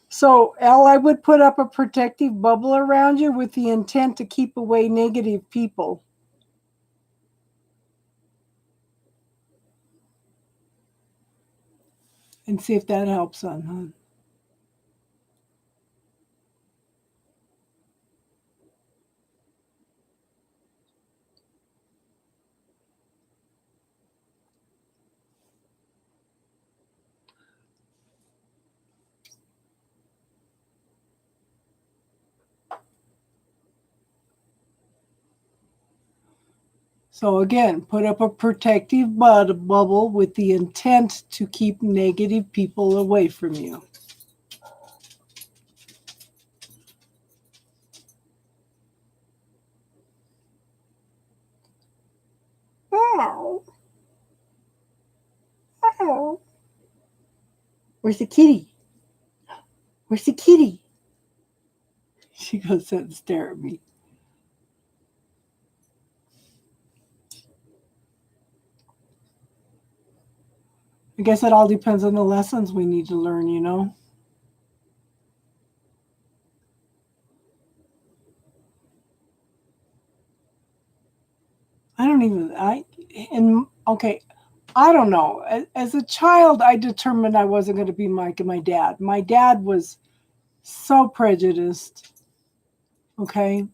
So, Elle, I would put up a protective bubble around you with the intent to keep away negative people. And see if that helps, hon. So again, put up a protective bubble with the intent to keep negative people away from you. Oh. Oh. Where's the kitty? Where's the kitty? She goes sit and stare at me. I guess it all depends on the lessons we need to learn, you know? I don't even, okay, I don't know. As a child, I determined I wasn't going to be like my dad. My dad was so prejudiced, okay?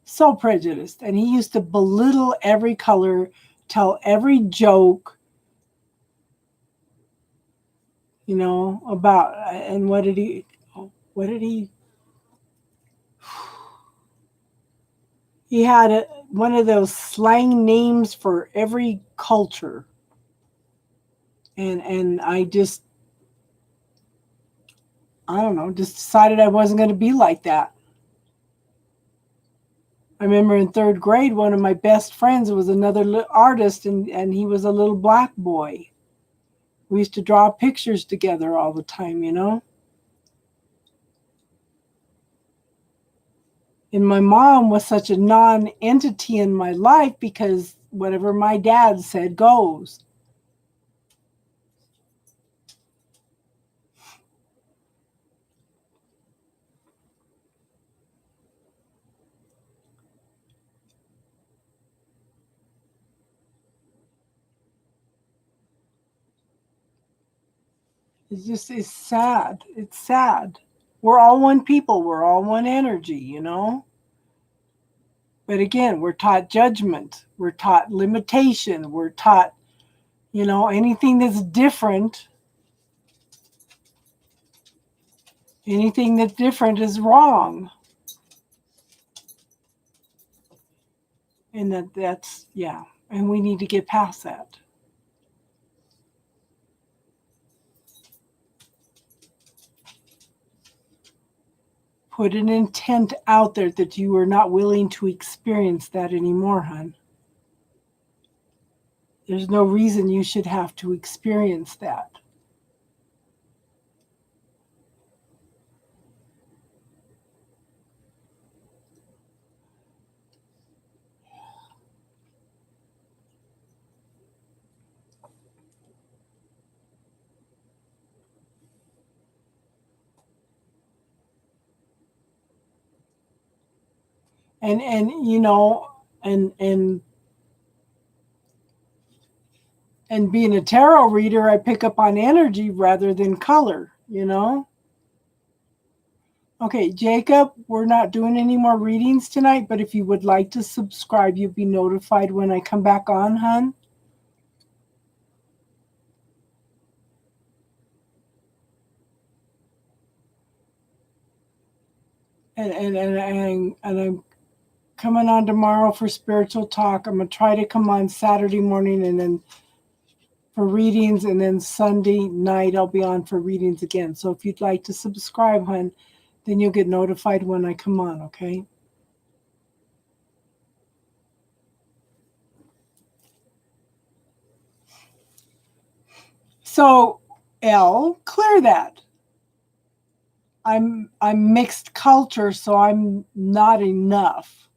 So prejudiced. And he used to belittle every color, tell every joke, you know, about, and what did he, he had one of those slang names for every culture. And I don't know, just decided I wasn't going to be like that. I remember in third grade, one of my best friends was another artist, and he was a little black boy. We used to draw pictures together all the time, you know? And my mom was such a non-entity in my life because whatever my dad said goes. It's sad. It's sad. We're all one people. We're all one energy, you know? But again, we're taught judgment. We're taught limitation. We're taught, you know, anything that's different, anything that's different is wrong. And that's, yeah. And we need to get past that. Put an intent out there that you are not willing to experience that anymore, hon. There's no reason you should have to experience that. And you know, and being a tarot reader, I pick up on energy rather than color, you know? Okay, Jacob, we're not doing any more readings tonight, but if you would like to subscribe, you'll be notified when I come back on, hon. And I'm coming on tomorrow for spiritual talk. I'm gonna try to come on Saturday morning and then for readings, and then Sunday night I'll be on for readings again. So if you'd like to subscribe, hon, then you'll get notified when I come on, okay? So, L, clear that. I'm mixed culture, so I'm not enough.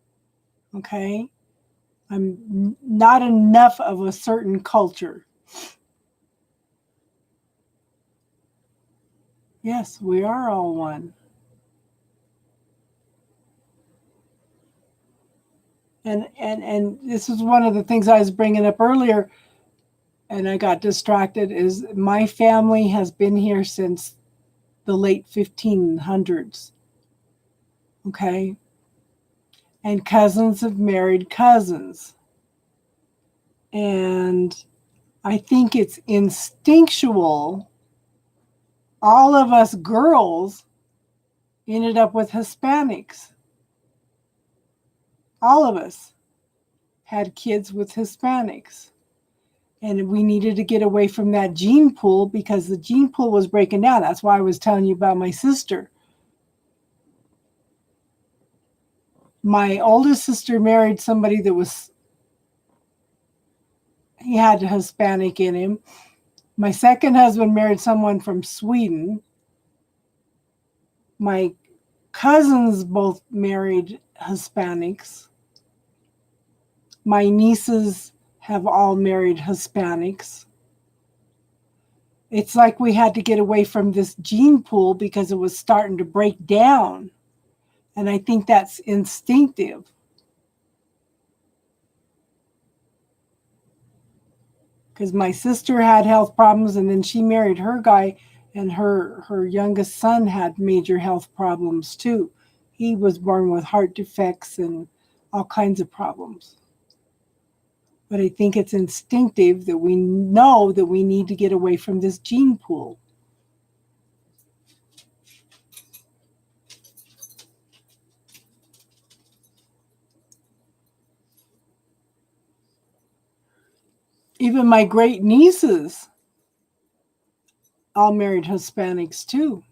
Okay? I'm not enough of a certain culture. Yes, we are all one. And this is one of the things I was bringing up earlier, and I got distracted, is my family has been here since the late 1500s. Okay? And cousins have married cousins. And I think it's instinctual. All of us girls ended up with Hispanics. All of us had kids with Hispanics. And we needed to get away from that gene pool because the gene pool was breaking down. That's why I was telling you about my sister. My oldest sister married somebody that he had a Hispanic in him. My second husband married someone from Sweden. My cousins both married Hispanics. My nieces have all married Hispanics. It's like we had to get away from this gene pool because it was starting to break down. And I think that's instinctive. Because my sister had health problems, and then she married her guy, and her youngest son had major health problems too. He was born with heart defects and all kinds of problems. But I think it's instinctive that we know that we need to get away from this gene pool. Even my great nieces all married Hispanics too.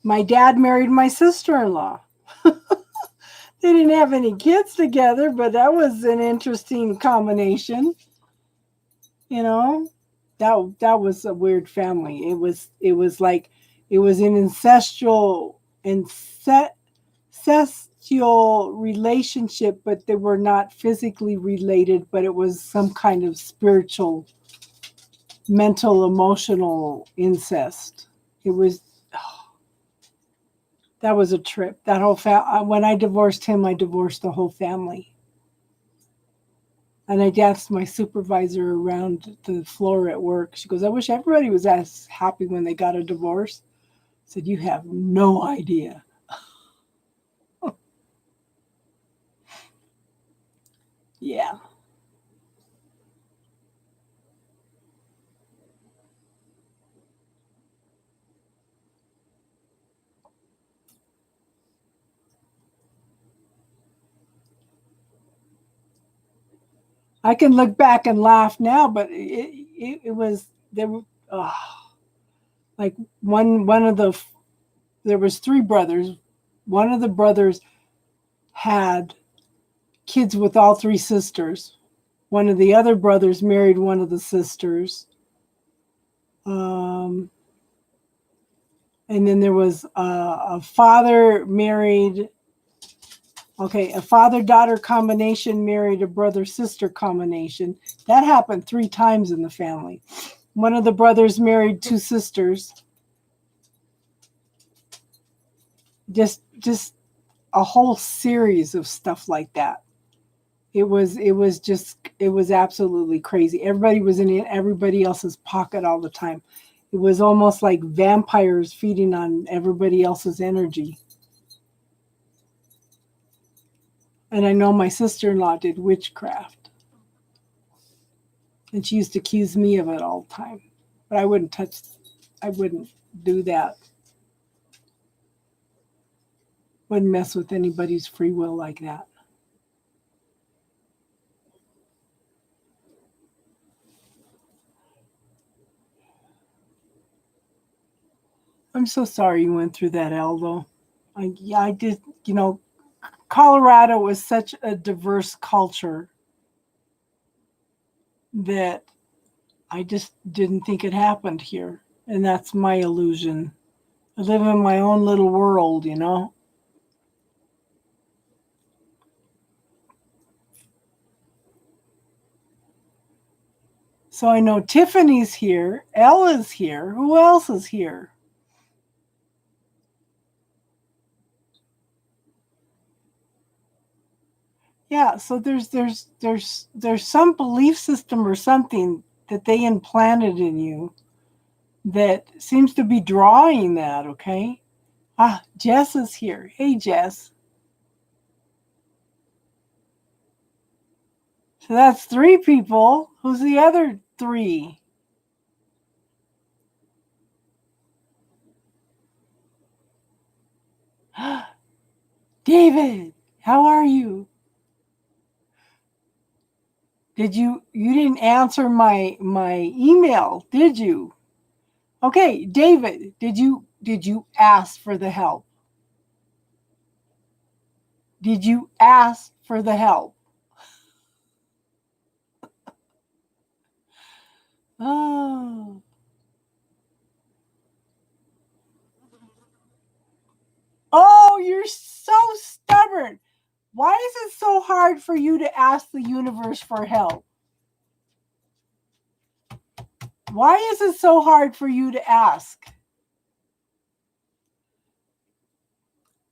My dad married my sister-in-law. They didn't have any kids together, but that was an interesting combination. You know, that was a weird family. It was like it was an incestual relationship, but they were not physically related, but it was some kind of spiritual, mental, emotional incest. It was that was a trip. That whole when I divorced him, I divorced the whole family. And I danced my supervisor around the floor at work. She goes, "I wish everybody was as happy when they got a divorce." I said, "You have no idea." Yeah. I can look back and laugh now, but it was there were like one of the there was three brothers. One of the brothers had kids with all three sisters. One of the other brothers married one of the sisters. Um, and then there was a father married, okay, a father-daughter combination married a brother-sister combination. That happened 3 times in the family. One of the brothers married 2 sisters. Just a whole series of stuff like that. It was absolutely crazy. Everybody was in everybody else's pocket all the time. It was almost like vampires feeding on everybody else's energy. And I know my sister-in-law did witchcraft. And she used to accuse me of it all the time. But I wouldn't do that. Wouldn't mess with anybody's free will like that. I'm so sorry you went through that, Aldo. I did, Colorado is such a diverse culture that I just didn't think it happened here. And that's my illusion. I live in my own little world. So I know Tiffany's here, Ella's here. Who else is here? Yeah, so there's some belief system or something that they implanted in you that seems to be drawing that, okay? Ah, Jess is here. Hey, Jess. So that's 3 people. Who's the other 3? David, how are you? You didn't answer my email, did you? Okay, David, did you ask for the help? Did you ask for the help? Oh. Oh, you're so stubborn. Why is it so hard for you to ask the universe for help? Why is it so hard for you to ask?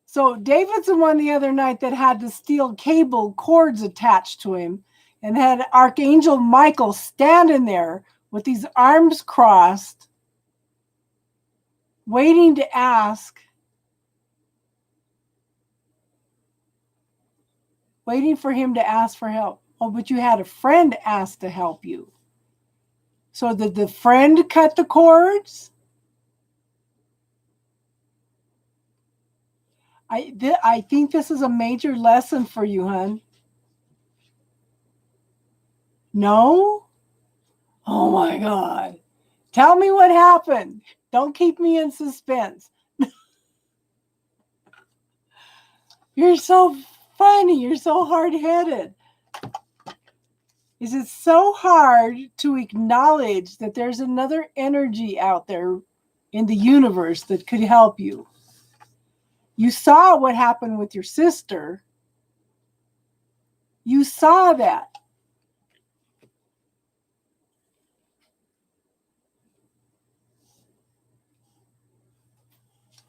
So David's the one the other night that had the steel cable cords attached to him and had Archangel Michael standing there with these arms crossed, waiting to ask, waiting for him to ask for help. Oh, but you had a friend ask to help you. So did the friend cut the cords? I think this is a major lesson for you, hon. No? Oh my God. Tell me what happened. Don't keep me in suspense. You're so funny. You're so hard-headed. Is it so hard to acknowledge that there's another energy out there in the universe that could help you? You saw what happened with your sister. You saw that.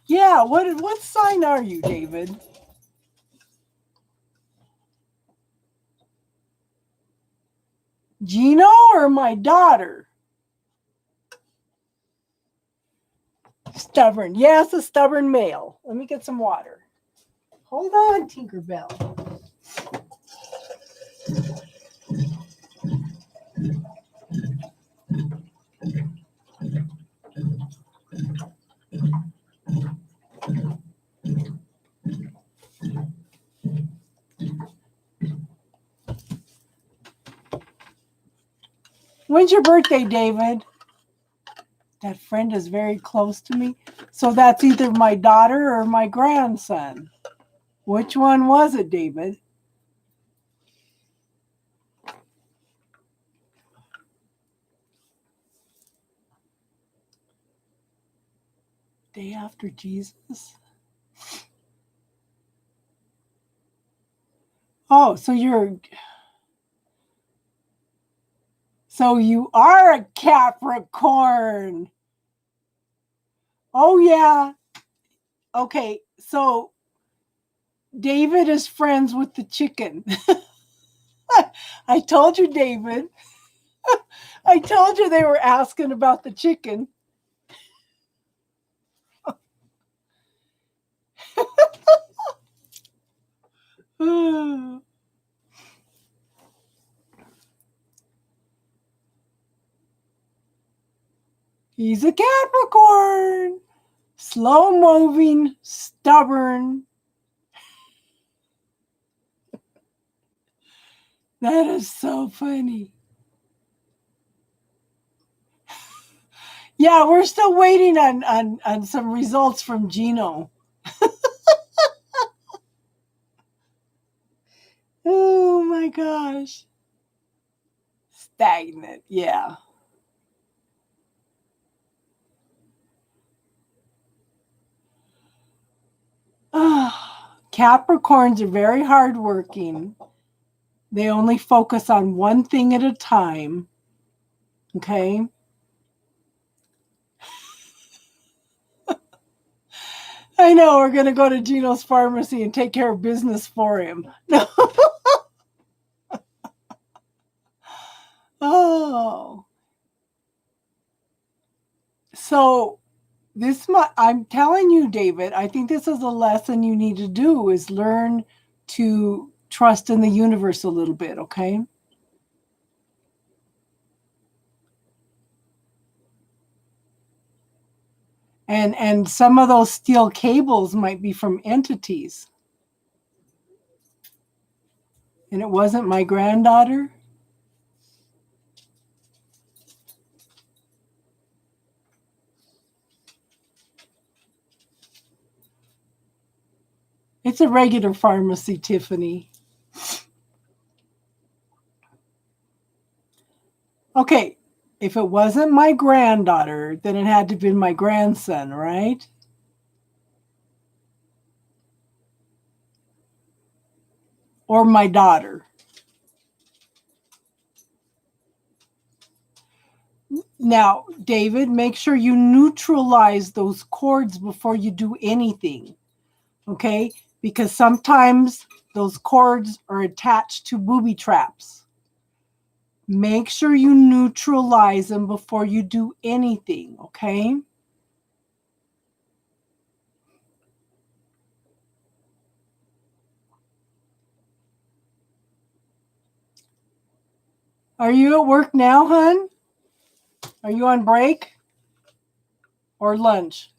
Yeah, what sign are you, David? Gino or my daughter? Stubborn. Yes, a stubborn male. Let me get some water. Hold on, Tinkerbell. When's your birthday, David? That friend is very close to me. So that's either my daughter or my grandson. Which one was it, David? Day after Jesus? Oh, so you are a Capricorn. Oh yeah. Okay, so David is friends with the chicken. I told you, David. I told you they were asking about the chicken. He's a Capricorn. Slow moving, stubborn. That is so funny. Yeah, we're still waiting on some results from Gino. Oh my gosh. Stagnant, yeah. Capricorns are very hardworking. They only focus on one thing at a time. Okay. I know we're going to go to Gino's pharmacy and take care of business for him. No. Oh. So I'm telling you, David, I think this is a lesson you need to do is learn to trust in the universe a little bit, okay? And some of those steel cables might be from entities. And it wasn't my granddaughter? It's a regular pharmacy, Tiffany. Okay, if it wasn't my granddaughter, then it had to be my grandson, right? Or my daughter. Now, David, make sure you neutralize those cords before you do anything, okay? Because sometimes those cords are attached to booby traps. Make sure you neutralize them before you do anything, okay? Are you at work now, hon? Are you on break or lunch?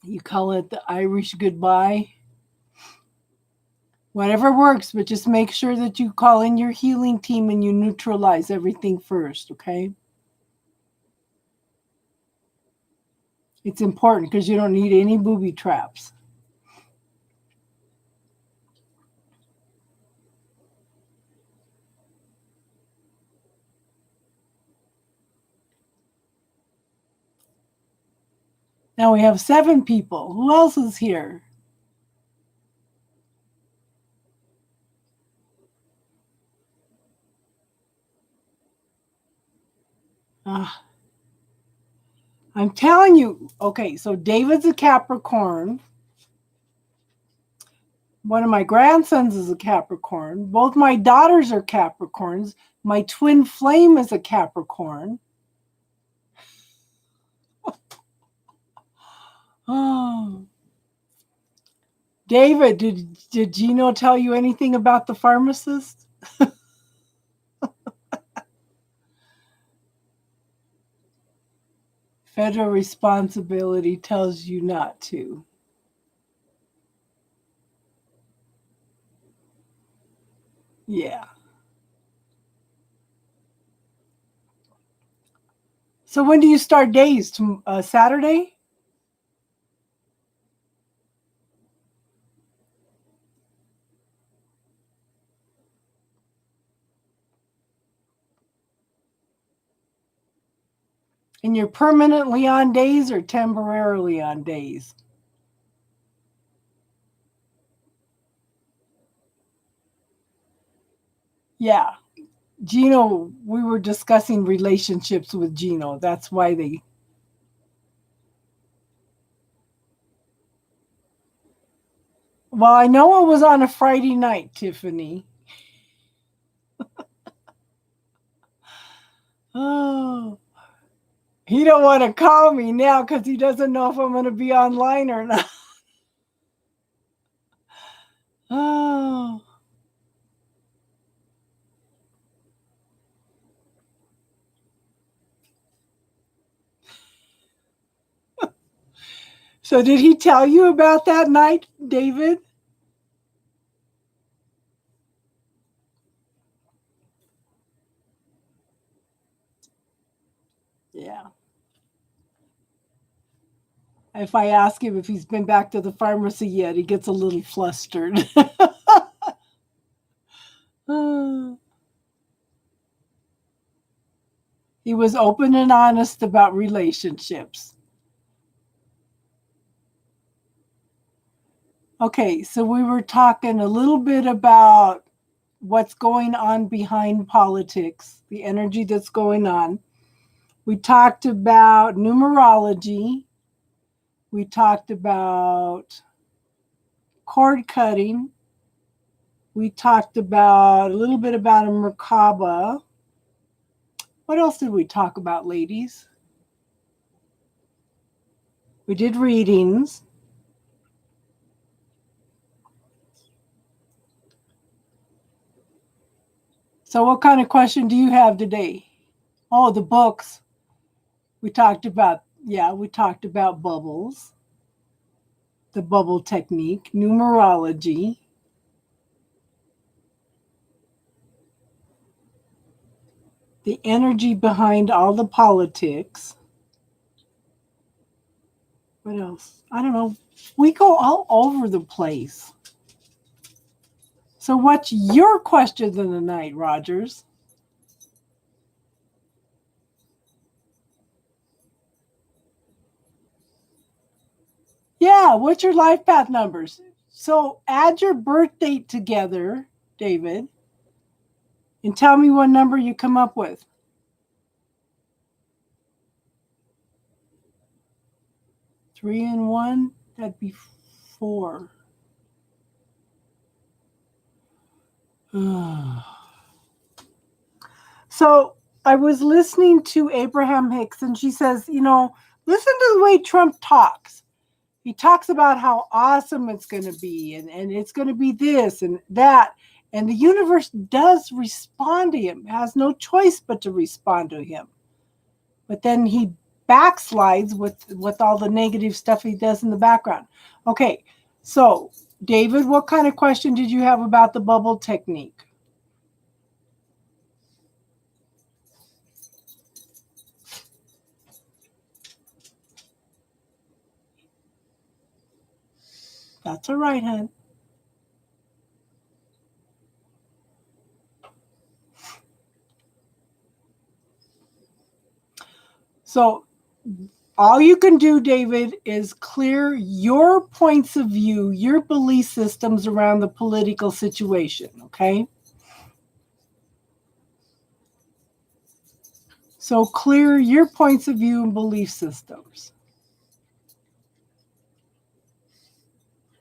You call it the Irish goodbye. Whatever works, but just make sure that you call in your healing team and you neutralize everything first, okay? It's important because you don't need any booby traps. Now we have 7 people. Who else is here? I'm telling you. Okay, so David's a Capricorn. One of my grandsons is a Capricorn. Both my daughters are Capricorns. My twin flame is a Capricorn. Oh. David, did Gino tell you anything about the pharmacist? Federal responsibility tells you not to. Yeah. So when do you start days? Saturday? And you're permanently on days or temporarily on days? Yeah. Gino, we were discussing relationships with Gino. That's why they. Well, I know it was on a Friday night, Tiffany. Oh. He don't want to call me now because he doesn't know if I'm going to be online or not. Oh. So did he tell you about that night, David? Yeah. If I ask him if he's been back to the pharmacy yet, he gets a little flustered. He was open and honest about relationships. Okay, so we were talking a little bit about what's going on behind politics, the energy that's going on. We talked about numerology. We talked about cord cutting. We talked about a little bit about a Merkaba. What else did we talk about, ladies? We did readings. So what kind of question do you have today? Oh, the books. We talked about bubbles, the bubble technique, numerology. The energy behind all the politics. What else? I don't know. We go all over the place. So what's your question of the night, Rogers? Yeah, what's your life path numbers? So add your birth date together, David, and tell me what number you come up with. 3 and 1, that'd be 4. So I was listening to Abraham Hicks, and she says, listen to the way Trump talks. He talks about how awesome it's going to be, and it's going to be this and that. And the universe does respond to him, has no choice but to respond to him. But then he backslides with all the negative stuff he does in the background. Okay, so David, what kind of question did you have about the bubble technique? That's all right, hon. So all you can do, David, is clear your points of view, your belief systems around the political situation, okay? So clear your points of view and belief systems.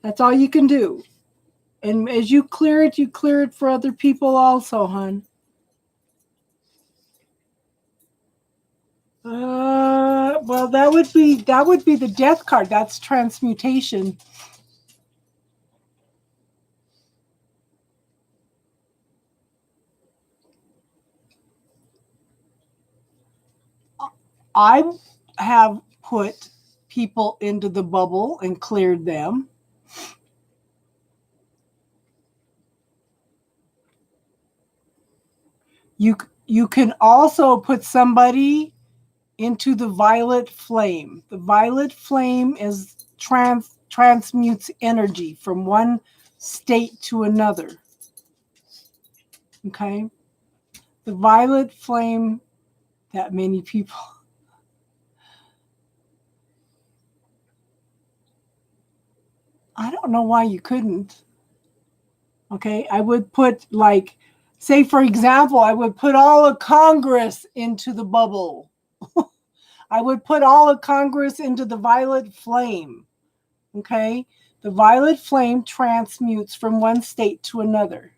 That's all you can do. And as you clear it for other people also, hon. Well, that would be the death card. That's transmutation. I have put people into the bubble and cleared them. You can also put somebody into the violet flame. The violet flame is transmutes energy from one state to another. Okay? The violet flame, that many people. I don't know why you couldn't. Okay? I would put, like, say, for example, I would put all of Congress into the bubble. I would put all of Congress into the violet flame. Okay? The violet flame transmutes from one state to another.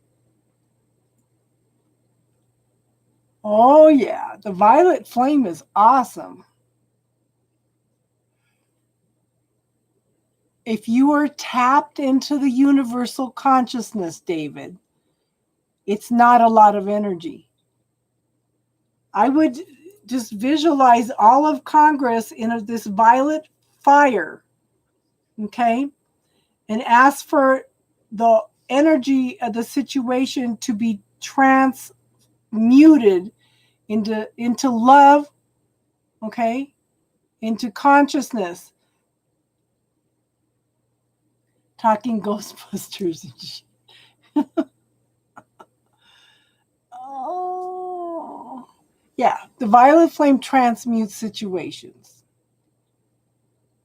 Oh, yeah. The violet flame is awesome. If you are tapped into the universal consciousness, David, it's not a lot of energy. I would just visualize all of Congress in this violet fire, okay? And ask for the energy of the situation to be transmuted into love okay, into consciousness. Talking Ghostbusters and shit. Oh. Yeah, the violet flame transmutes situations.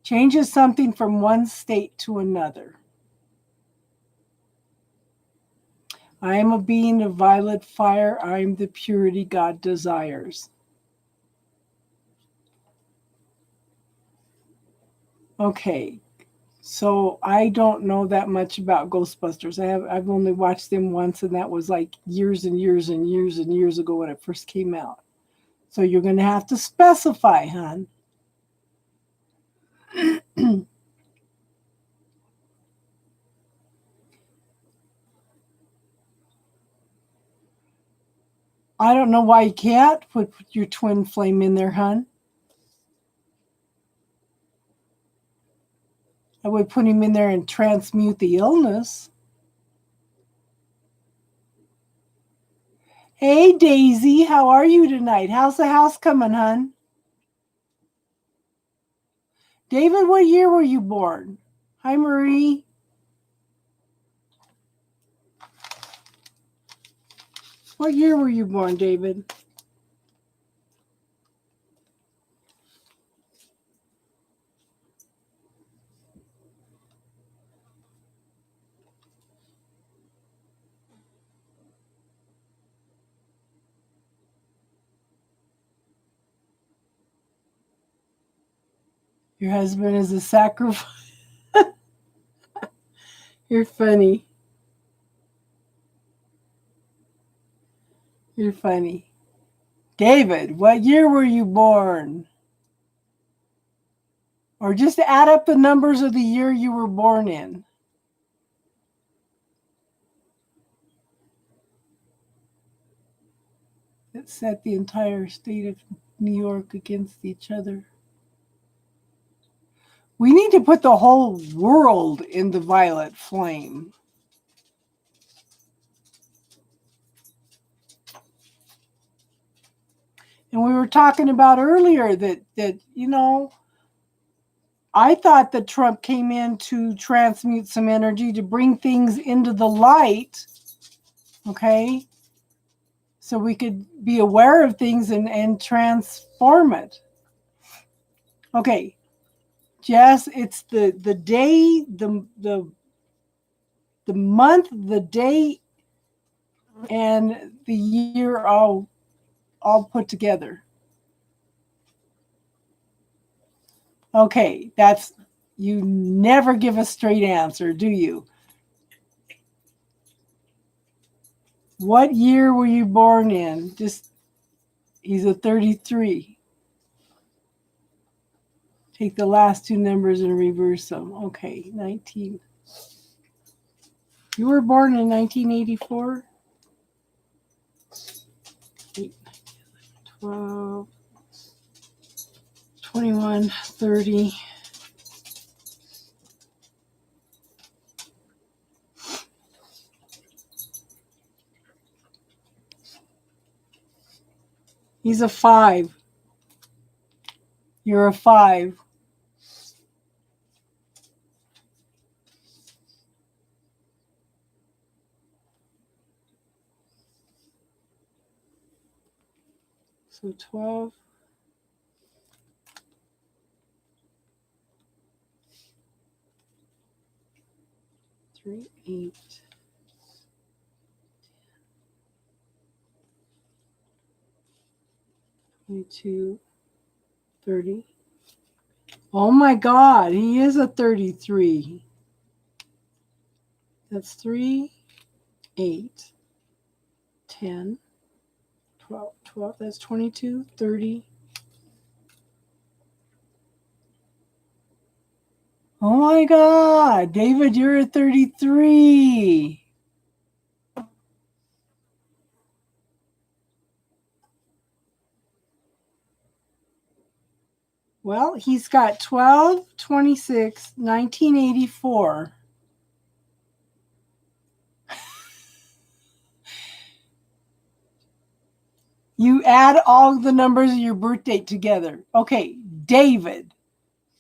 Changes something from one state to another. I am a being of violet fire. I am the purity God desires. Okay, so I don't know that much about Ghostbusters. I've only watched them once, and that was like years and years and years and years ago when it first came out. So you're going to have to specify, hon. I don't know why you can't put your twin flame in there, hon. I would put him in there and transmute the illness. Hey, Daisy, how are you tonight? How's the house coming, hon? David, what year were you born? Hi, Marie. What year were you born, David? Your husband is a sacrifice. You're funny. You're funny. David, what year were you born? Or just add up the numbers of the year you were born in. That set the entire state of New York against each other. We need to put the whole world in the violet flame. And we were talking about earlier that you know, I thought that Trump came in to transmute some energy to bring things into the light, okay? So we could be aware of things and transform it. Okay, Jess, it's the day, the month, the day, and the year all put together. Okay, that's, you never give a straight answer, do you? What year were you born in? Just, he's a 33. Take the last two numbers and reverse them. Okay, 19. You were born in 1984? 8, 12, 21, 30. He's a 5. You're a 5. So 12. 3, 8. 22, 30. Oh my God, he is a 33. That's 3, 8, 10, 12, 12. That's 22, 30. Oh my God, David, you're a 33. Well, he's got 12, 26, 1984. You add all the numbers of your birth date together. Okay, David.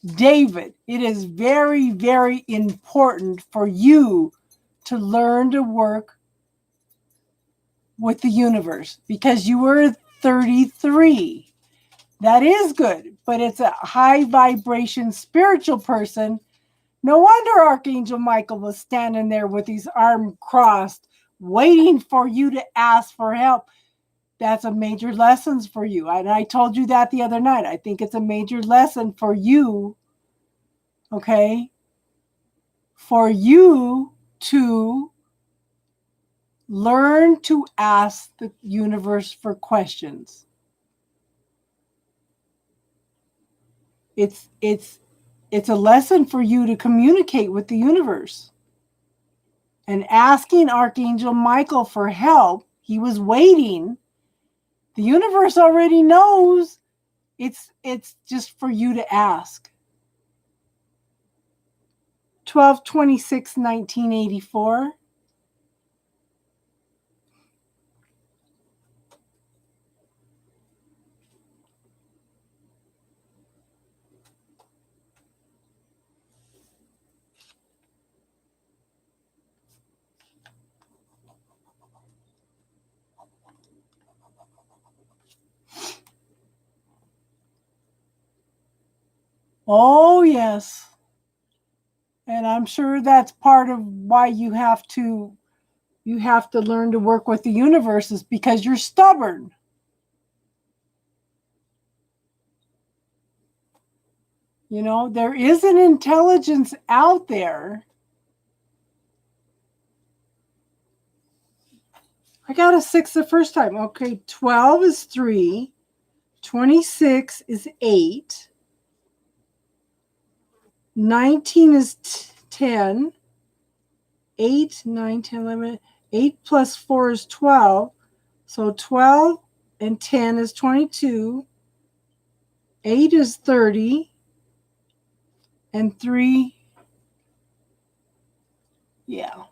David, it is very, very important for you to learn to work with the universe because you were 33. That is good, but it's a high vibration spiritual person. No wonder Archangel Michael was standing there with his arm crossed, waiting for you to ask for help. That's a major lesson for you. And I told you that the other night. I think it's a major lesson for you, okay? For you to learn to ask the universe for questions. It's a lesson for you to communicate with the universe. And asking Archangel Michael for help, he was waiting. The universe already knows. It's just for you to ask. 12/26/1984. Oh, yes. And I'm sure that's part of why you have to learn to work with the universe is because you're stubborn. You know, there is an intelligence out there. I got a 6 the first time. Okay, 12 is 3. 26 is 8. 19 is 10. 8, 9, 10, 11. 8 plus 4 is 12. So 12 and 10 is 22. 8 is 30. And 3, yeah.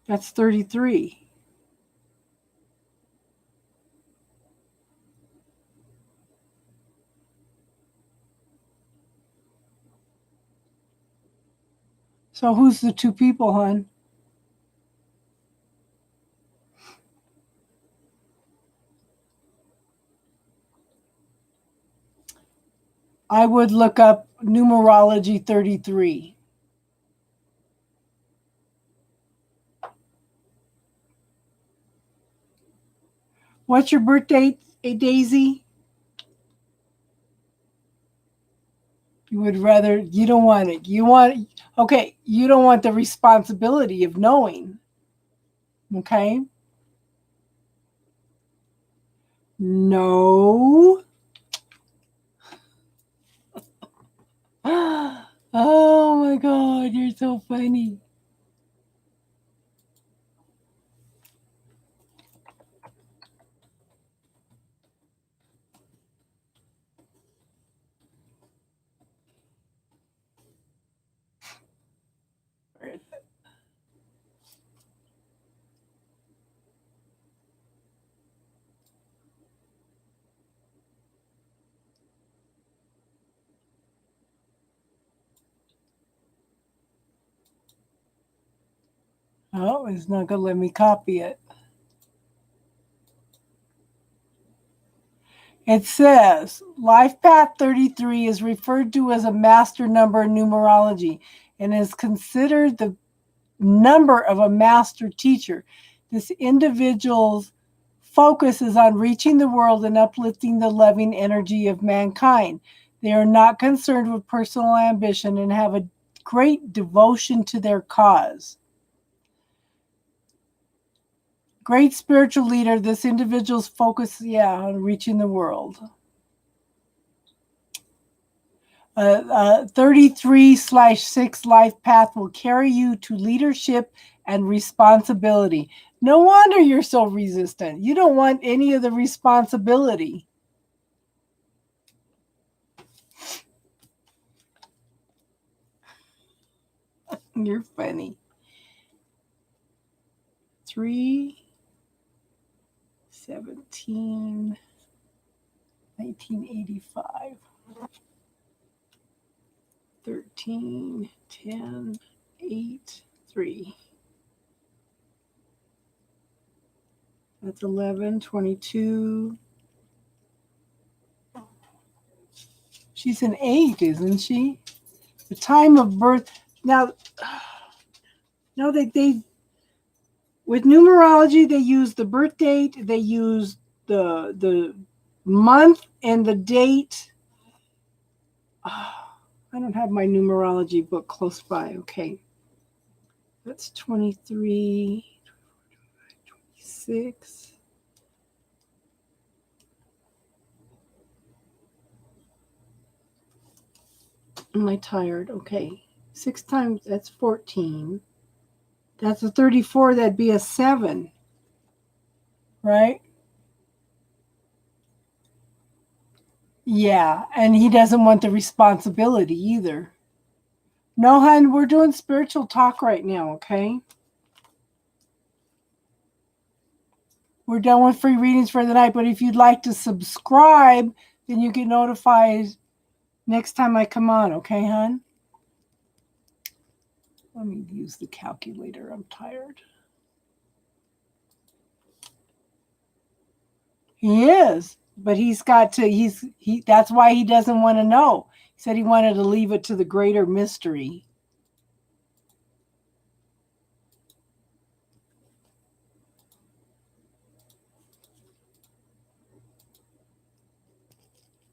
That's 33. So who's the two people, hon? I would look up numerology 33. What's your birth date, Daisy? You would rather, you don't want it. You want, okay, you don't want the responsibility of knowing. Okay? No. Oh my God, you're so funny. Oh, it's not going to let me copy it. It says Life Path 33 is referred to as a master number in numerology and is considered the number of a master teacher. This individual's focus is on reaching the world and uplifting the loving energy of mankind. They are not concerned with personal ambition and have a great devotion to their cause. Great spiritual leader, this individual's focus, on reaching the world. 33/6 life path will carry you to leadership and responsibility. No wonder you're so resistant. You don't want any of the responsibility. You're funny. 3. 17, 1985, 13, 10, 8, 3. That's 11, 22. She's an 8, isn't she? The time of birth. Now, no, they with numerology, they use the birth date, they use the month and the date. I don't have my numerology book close by. Okay. That's 23, 26. Am I tired? Okay. 6 times, that's 14. That's a 34, that'd be a 7. Right? Yeah, and he doesn't want the responsibility either. No, hon, we're doing spiritual talk right now, okay? We're done with free readings for the night, but if you'd like to subscribe, then you get notified next time I come on, okay, hon? Let me use the calculator. I'm tired. He is, but he's got to, that's why he doesn't want to know. He said he wanted to leave it to the greater mystery.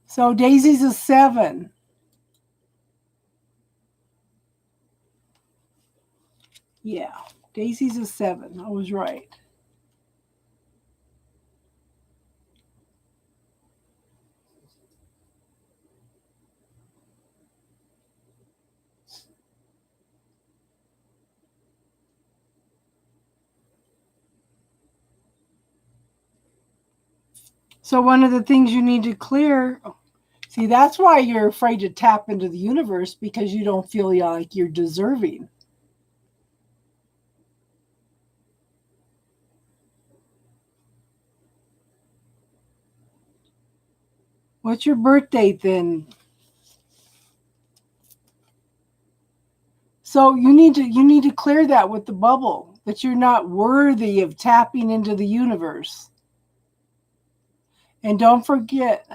So Daisy's a 7. Yeah, Daisy's a 7. I was right. So one of the things you need to clear, see, that's why you're afraid to tap into the universe, because you don't feel like you're deserving. What's your birth date then? So you need to clear that with the bubble, that you're not worthy of tapping into the universe. And don't forget,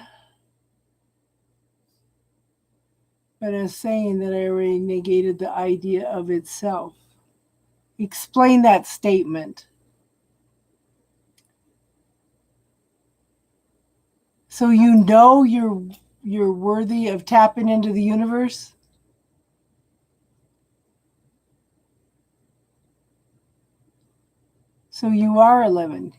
but as saying that I already negated the idea of itself. Explain that statement. So you know you're worthy of tapping into the universe? So you are 11.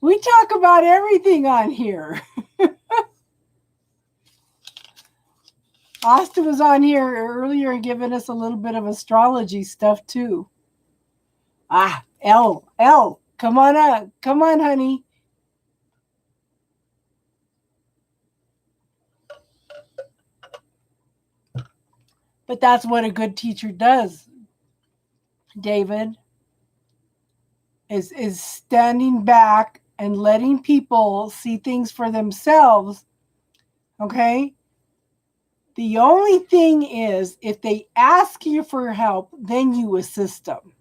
We talk about everything on here. Austin was on here earlier and giving us a little bit of astrology stuff too. L, come on up. Come on, honey. But that's what a good teacher does, David, is standing back and letting people see things for themselves. Okay? The only thing is, if they ask you for help, then you assist them.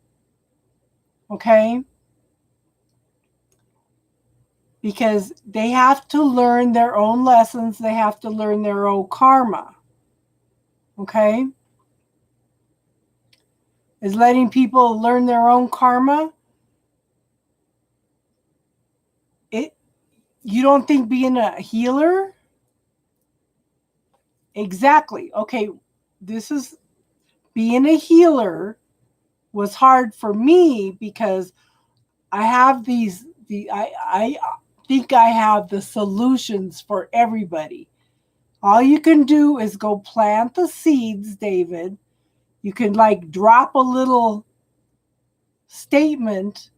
Okay? Because they have to learn their own lessons. They have to learn their own karma. Okay? Is letting people learn their own karma. You don't think being a healer? Exactly. Okay, this is being a healer was hard for me because I have I think I have the solutions for everybody. All you can do is go plant the seeds, David. You can like drop a little statement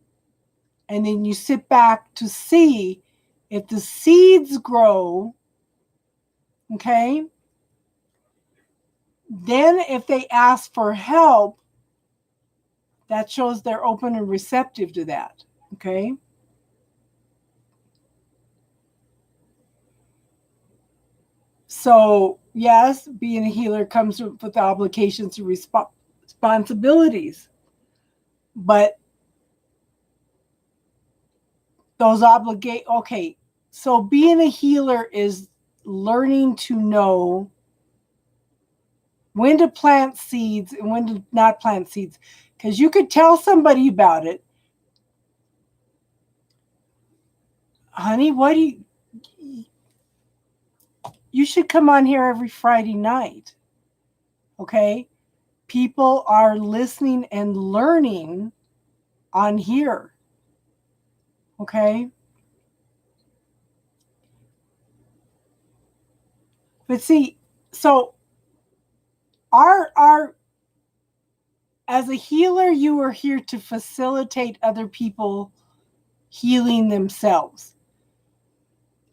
and then you sit back to see if the seeds grow. Okay? Then if they ask for help, that shows they're open and receptive to that. Okay. So, yes, being a healer comes with obligations and responsibilities. But those okay. So being a healer is learning to know when to plant seeds and when to not plant seeds. Because you could tell somebody about it. Honey, what do you should come on here every Friday night. Okay? People are listening and learning on here. Okay? But see, so our as a healer, you are here to facilitate other people healing themselves.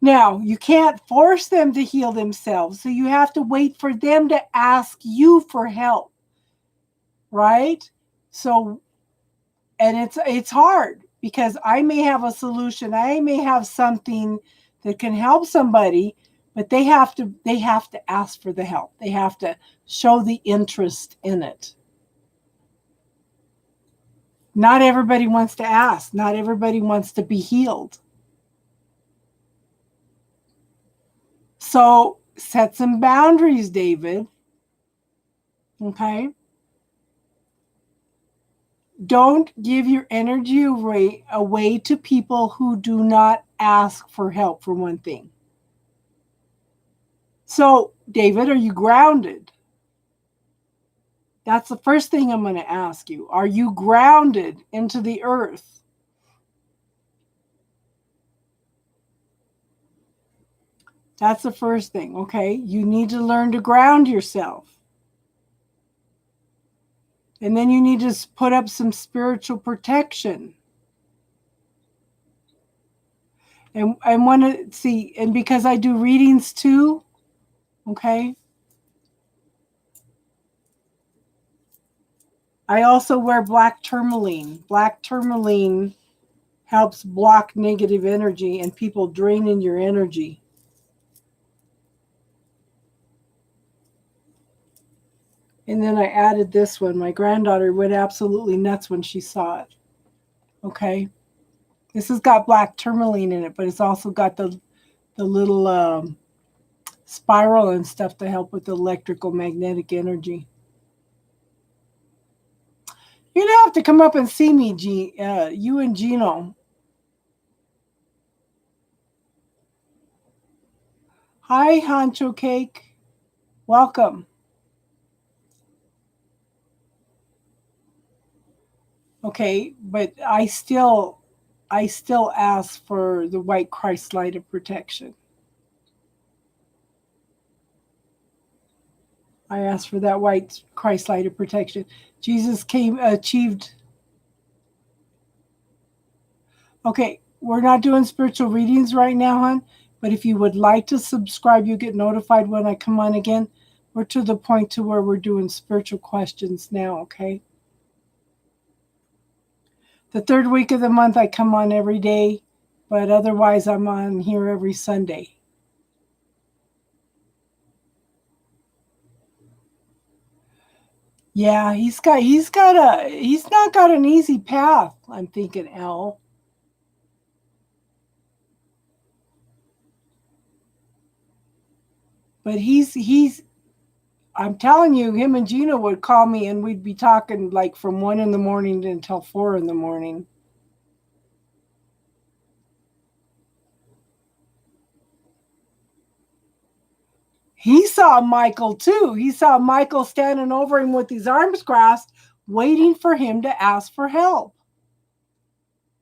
Now, you can't force them to heal themselves, so you have to wait for them to ask you for help. Right? So, and it's hard because I may have a solution, I may have something that can help somebody, but they have to ask for the help. They have to show the interest in it. Not everybody wants to ask. Not everybody wants to be healed. So set some boundaries, David. Okay? Don't give your energy away to people who do not ask for help, for one thing. So, David, are you grounded? That's the first thing I'm going to ask you. Are you grounded into the earth? That's the first thing, okay? You need to learn to ground yourself. And then you need to put up some spiritual protection. And I want to see, and because I do readings too, okay? I also wear black tourmaline. Black tourmaline helps block negative energy and people draining your energy. And then I added this one. My granddaughter went absolutely nuts when she saw it. Okay. This has got black tourmaline in it, but it's also got the little spiral and stuff to help with the electrical magnetic energy. You'd have to come up and see me, you and Gino. Hi, Honcho Cake. Welcome. Okay, but I still ask for the white Christ light of protection. I ask for that white Christ light of protection. Jesus achieved. Okay, we're not doing spiritual readings right now, hon. But if you would like to subscribe, you get notified when I come on again. We're to the point to where we're doing spiritual questions now, okay? The third week of the month, I come on every day, but otherwise I'm on here every Sunday. Yeah, he's not got an easy path, I'm thinking, Elle. But I'm telling you, him and Gina would call me and we'd be talking like from 1 a.m. until 4 a.m. He saw Michael too. He saw Michael standing over him with his arms crossed, waiting for him to ask for help.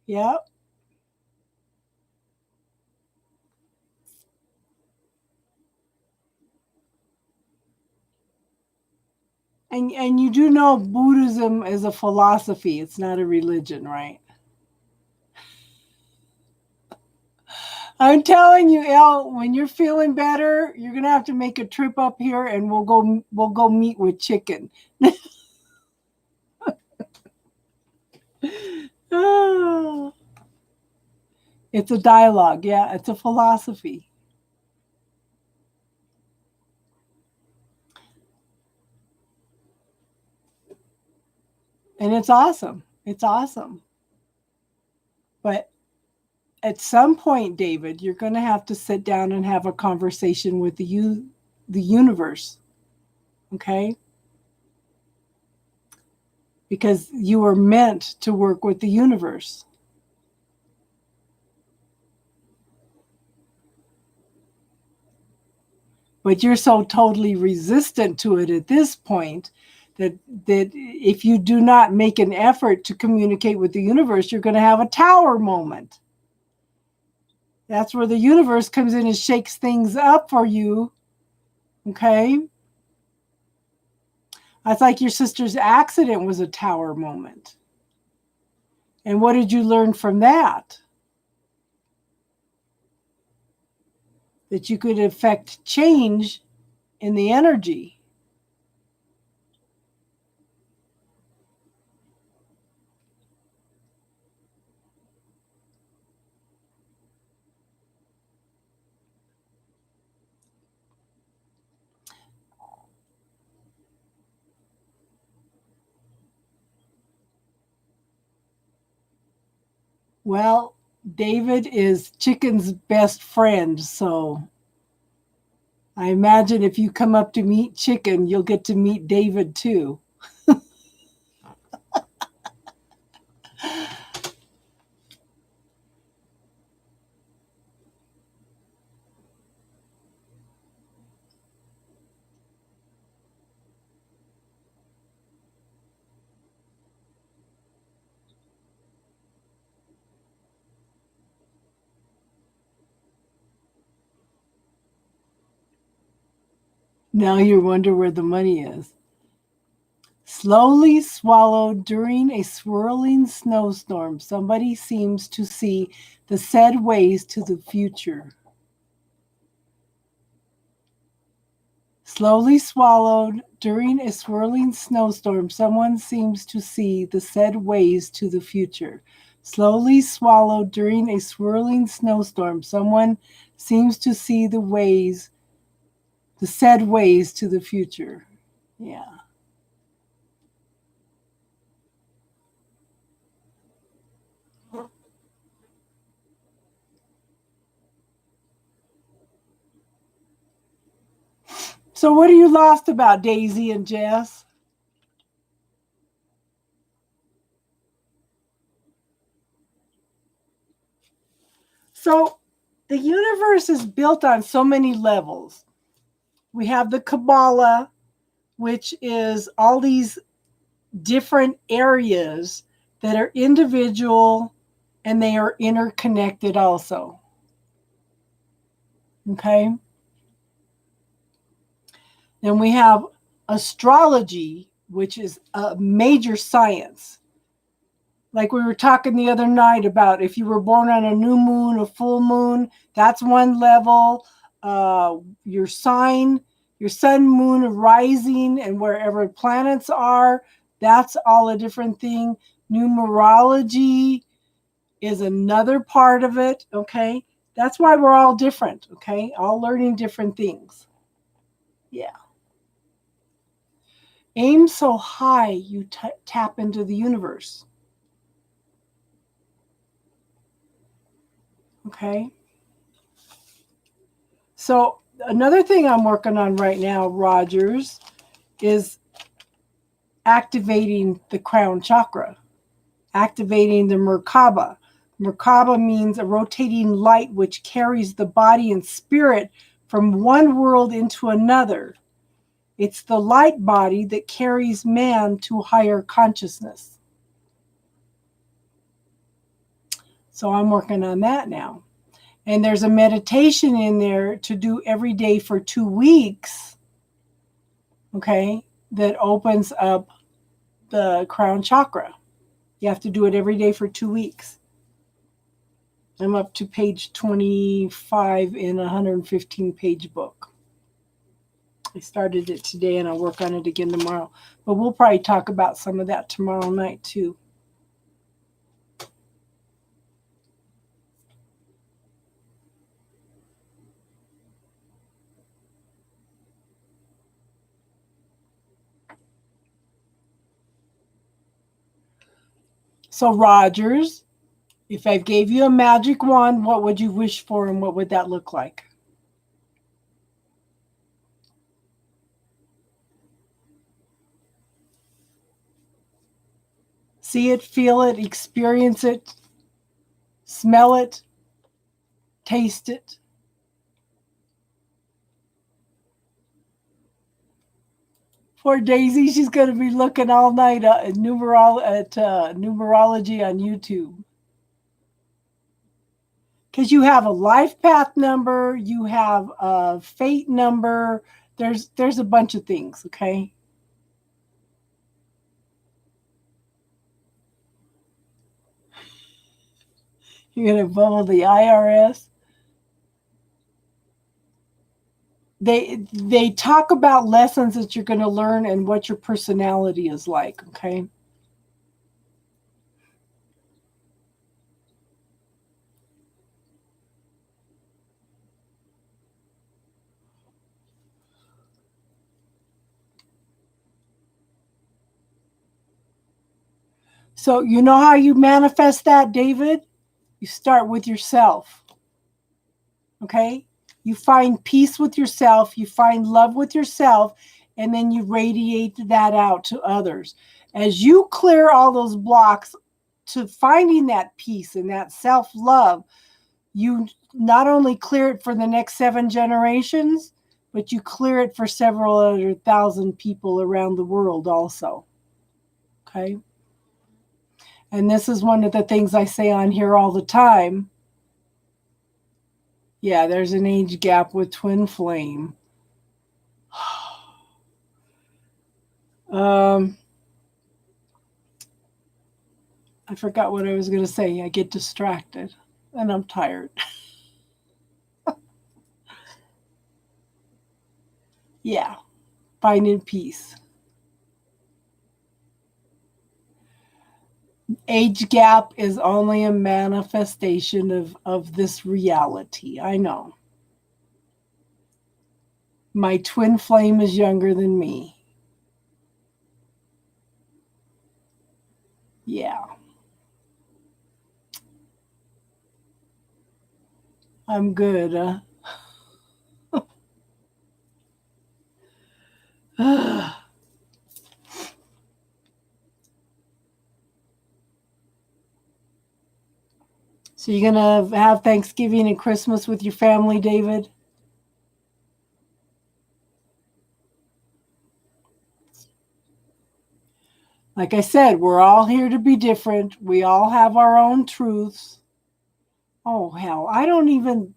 Yep. And you do know Buddhism is a philosophy. It's not a religion, right? I'm telling you, Elle, when you're feeling better, you're gonna have to make a trip up here and we'll go meet with Chicken. Oh. It's a dialogue. Yeah, it's a philosophy. And it's awesome. It's awesome. But at some point, David, you're going to have to sit down and have a conversation with the universe. Okay? Because you were meant to work with the universe. But you're so totally resistant to it at this point that if you do not make an effort to communicate with the universe, you're going to have a tower moment. That's where the universe comes in and shakes things up for you. Okay? That's like your sister's accident was a tower moment. And what did you learn from that? That you could affect change in the energy. Well, David is Chicken's best friend, so I imagine if you come up to meet Chicken, you'll get to meet David too. Now you wonder where the money is. Slowly swallowed during a swirling snowstorm, somebody seems to see the said ways to the future. Slowly swallowed during a swirling snowstorm, someone seems to see the said ways to the future. Slowly swallowed during a swirling snowstorm, someone seems to see the said ways to the future. Yeah. So what are you lost about, Daisy and Jess? So the universe is built on so many levels. We have the Kabbalah, which is all these different areas that are individual and they are interconnected also. Okay. Then we have astrology, which is a major science. Like we were talking the other night about if you were born on a new moon, a full moon, that's one level. Your sign, your sun, moon, rising, and wherever planets are, that's all a different thing. Numerology is another part of it. Okay. That's why we're all different. Okay. All learning different things. Yeah. Aim so high you tap into the universe. Okay. So another thing I'm working on right now, Rogers, is activating the crown chakra, activating the Merkaba. Merkaba means a rotating light which carries the body and spirit from one world into another. It's the light body that carries man to higher consciousness. So I'm working on that now. And there's a meditation in there to do every day for 2 weeks, okay, that opens up the crown chakra. You have to do it every day for 2 weeks. I'm up to page 25 in a 115-page book. I started it today and I'll work on it again tomorrow. But we'll probably talk about some of that tomorrow night too. So Rogers, if I gave you a magic wand, what would you wish for and what would that look like? See it, feel it, experience it, smell it, taste it. Poor Daisy, she's going to be looking all night at numerology on YouTube. Because you have a life path number, you have a fate number. There's a bunch of things, okay? You're going to bubble the IRS. They talk about lessons that you're going to learn and what your personality is like, okay? So you know how you manifest that, David? You start with yourself. Okay? You find peace with yourself, you find love with yourself, and then you radiate that out to others. As you clear all those blocks to finding that peace and that self-love, you not only clear it for the next 7 generations, but you clear it for several other thousand people around the world also. Okay? And this is one of the things I say on here all the time. Yeah, there's an age gap with twin flame. I forgot what I was going to say. I get distracted and I'm tired. Yeah, finding peace. Age gap is only a manifestation of this reality. I know. My twin flame is younger than me. Yeah. I'm good. So you're going to have Thanksgiving and Christmas with your family, David? Like I said, we're all here to be different. We all have our own truths. Oh, hell, I don't even...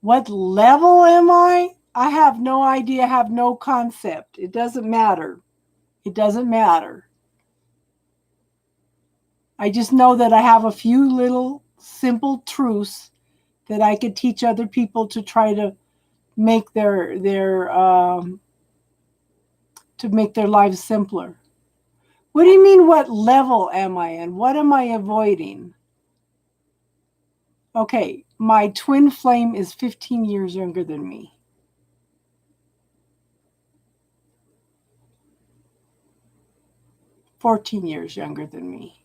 What level am I? I have no idea, have no concept. It doesn't matter. It doesn't matter. I just know that I have a few little simple truths that I could teach other people to try to make their lives simpler. What do you mean, what level am I in? What am I avoiding? Okay, my twin flame is 15 years younger than me. "14 years younger than me."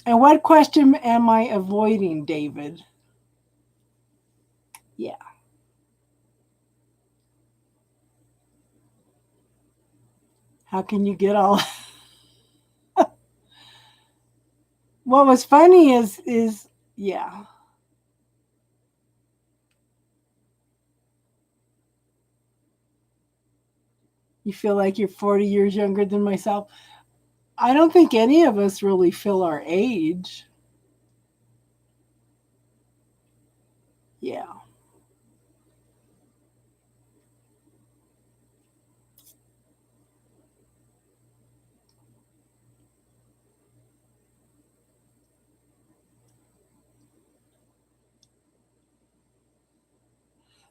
And what question am I avoiding, David? Yeah. How can you get all... What was funny is yeah. You feel like you're 40 years younger than myself. I don't think any of us really feel our age. Yeah.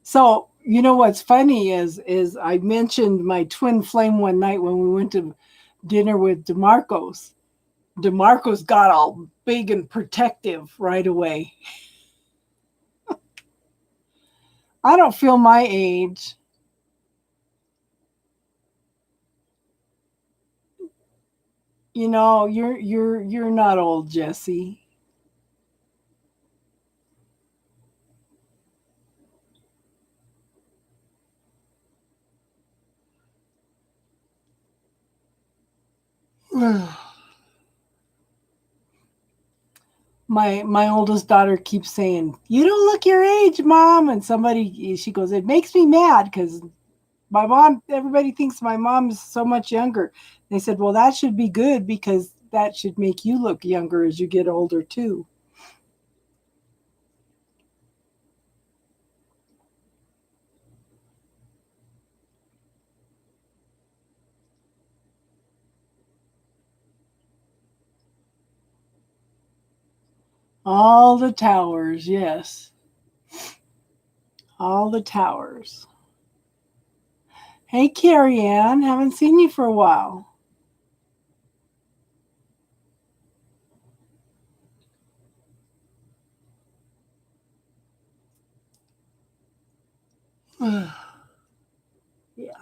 So, you know what's funny is I mentioned my twin flame one night when we went to dinner with DeMarcos. DeMarcos got all big and protective right away. I don't feel my age. You know, you're not old, Jesse. My oldest daughter keeps saying, "You don't look your age, Mom." And she goes, "It makes me mad because my mom, everybody thinks my mom is so much younger." They said, "Well, that should be good because that should make you look younger as you get older too." All the towers, yes. All the towers. Hey, Carrie Ann, haven't seen you for a while. Yeah.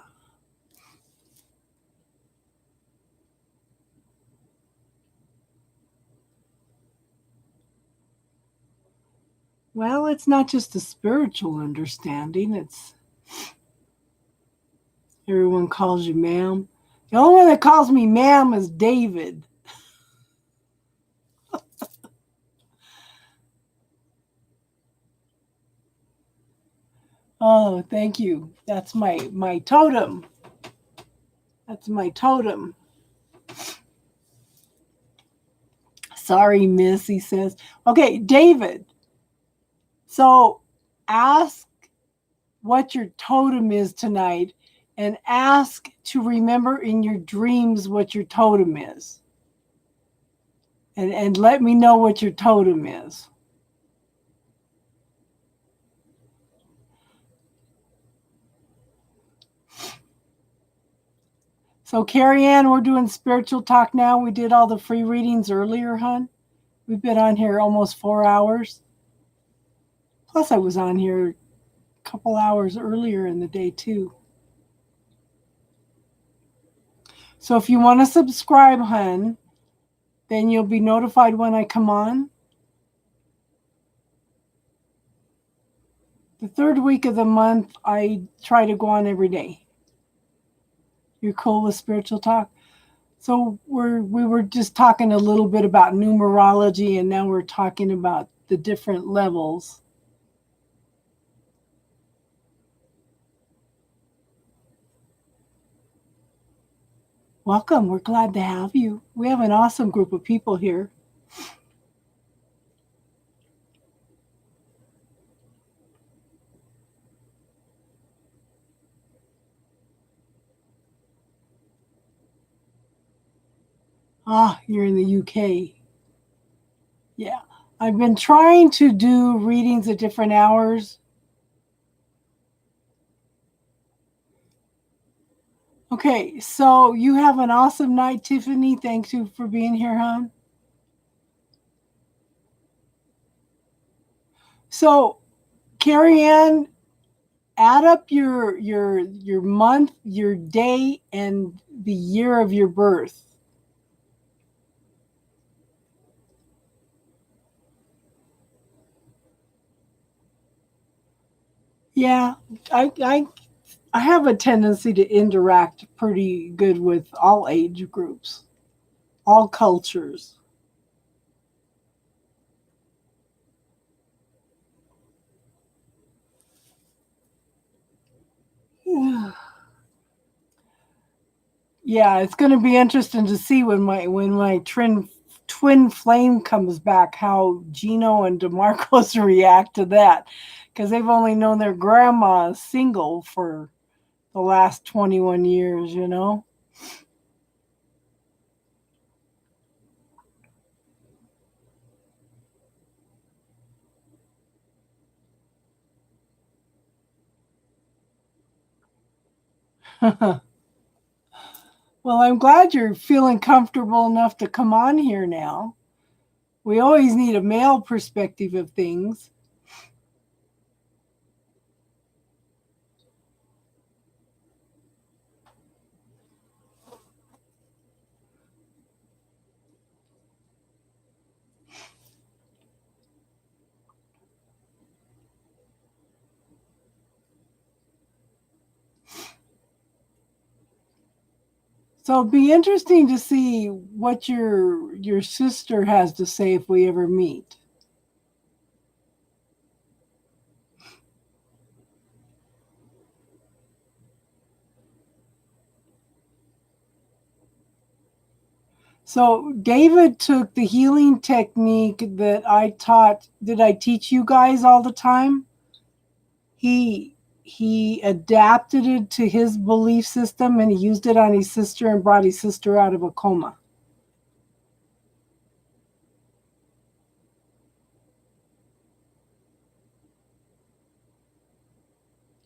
Well, it's not just a spiritual understanding, it's everyone calls you ma'am. The only one that calls me ma'am is David. Oh, thank you. That's my totem. That's my totem. Sorry, miss, he says. Okay, David. So ask what your totem is tonight and ask to remember in your dreams what your totem is. And let me know what your totem is. So, Carrie Ann, we're doing spiritual talk now. We did all the free readings earlier, hon. We've been on here almost 4 hours. Plus, I was on here a couple hours earlier in the day, too. So, if you want to subscribe, hon, then you'll be notified when I come on. The third week of the month, I try to go on every day. You're cool with spiritual talk? So we were just talking a little bit about numerology, and now we're talking about the different levels. Welcome. We're glad to have you. We have an awesome group of people here. Ah, you're in the UK. Yeah. I've been trying to do readings at different hours. Okay, so you have an awesome night, Tiffany. Thank you for being here, hon. So, Carrie Ann, add up your month, your day, and the year of your birth. Yeah, I have a tendency to interact pretty good with all age groups, all cultures. Yeah, it's going to be interesting to see when my twin flame comes back how Gino and DeMarcos react to that because they've only known their grandma single for the last 21 years, you know? Well, I'm glad you're feeling comfortable enough to come on here now. We always need a male perspective of things. So it'd be interesting to see what your sister has to say if we ever meet. So David took the healing technique that I taught. Did I teach you guys all the time? He adapted it to his belief system and he used it on his sister and brought his sister out of a coma.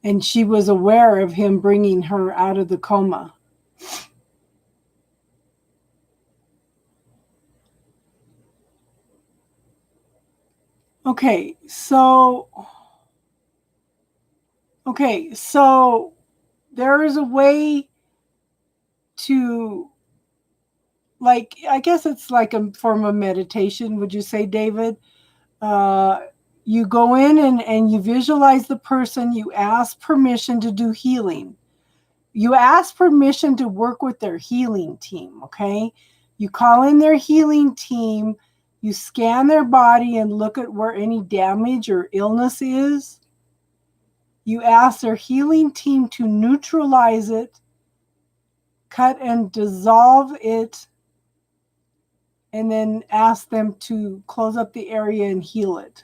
And she was aware of him bringing her out of the coma. Okay, so there is a way to, like, I guess it's like a form of meditation, would you say, David? You go in and you visualize the person, you ask permission to do healing. You ask permission to work with their healing team, okay? You call in their healing team, you scan their body and look at where any damage or illness is. You ask their healing team to neutralize it, cut and dissolve it, and then ask them to close up the area and heal it.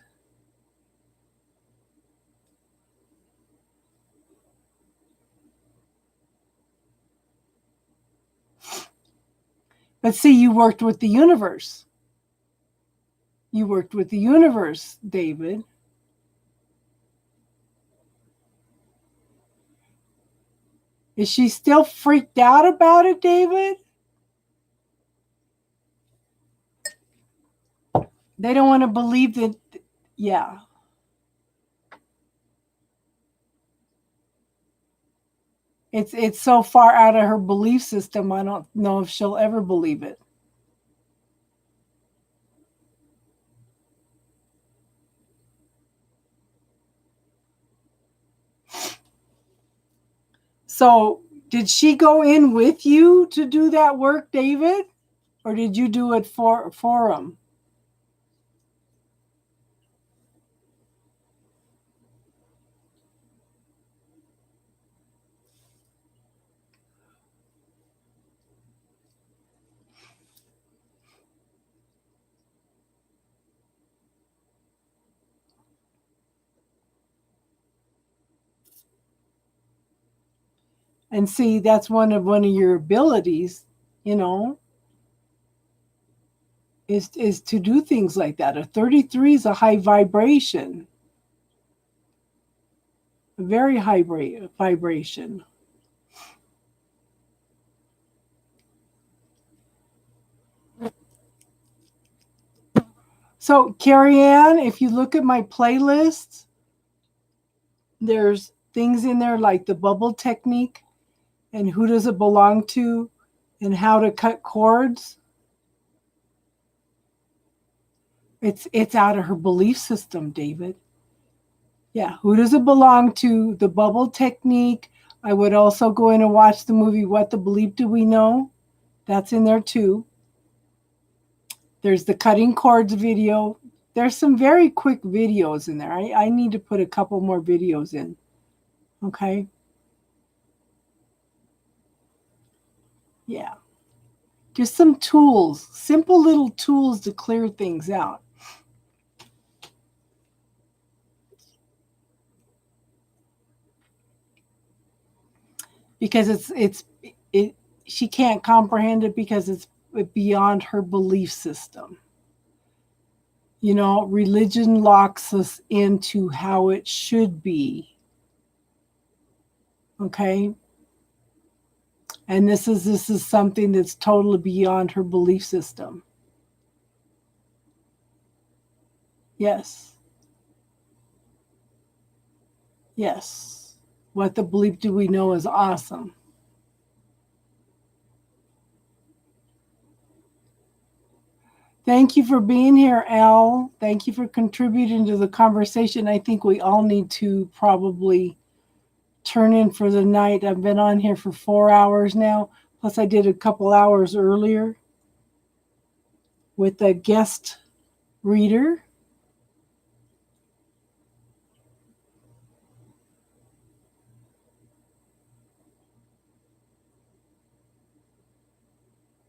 But see, you worked with the universe. You worked with the universe, David. Is she still freaked out about it, David? They don't want to believe that, yeah. It's so far out of her belief system, I don't know if she'll ever believe it. So did she go in with you to do that work, David? Or did you do it for him? And see, that's one of your abilities, you know, is to do things like that. A 33 is a high vibration, a very high vibration. So, Carrie Ann, if you look at my playlist, there's things in there like the bubble technique and who does it belong to and how to cut cords. It's out of her belief system, David. Yeah, who does it belong to? The bubble technique. I would also go in and watch the movie What the Bleep Do We Know? That's in there too. There's the cutting cords video. There's some very quick videos in there. I need to put a couple more videos in. Okay. Yeah. Just some tools, simple little tools to clear things out. Because she can't comprehend it because it's beyond her belief system. You know, religion locks us into how it should be. Okay? And this is something that's totally beyond her belief system. Yes. Yes. What the Bleep Do We Know is awesome. Thank you for being here, Al. Thank you for contributing to the conversation. I think we all need to probably turn in for the night. I've been on here for 4 hours now. Plus, I did a couple hours earlier with a guest reader.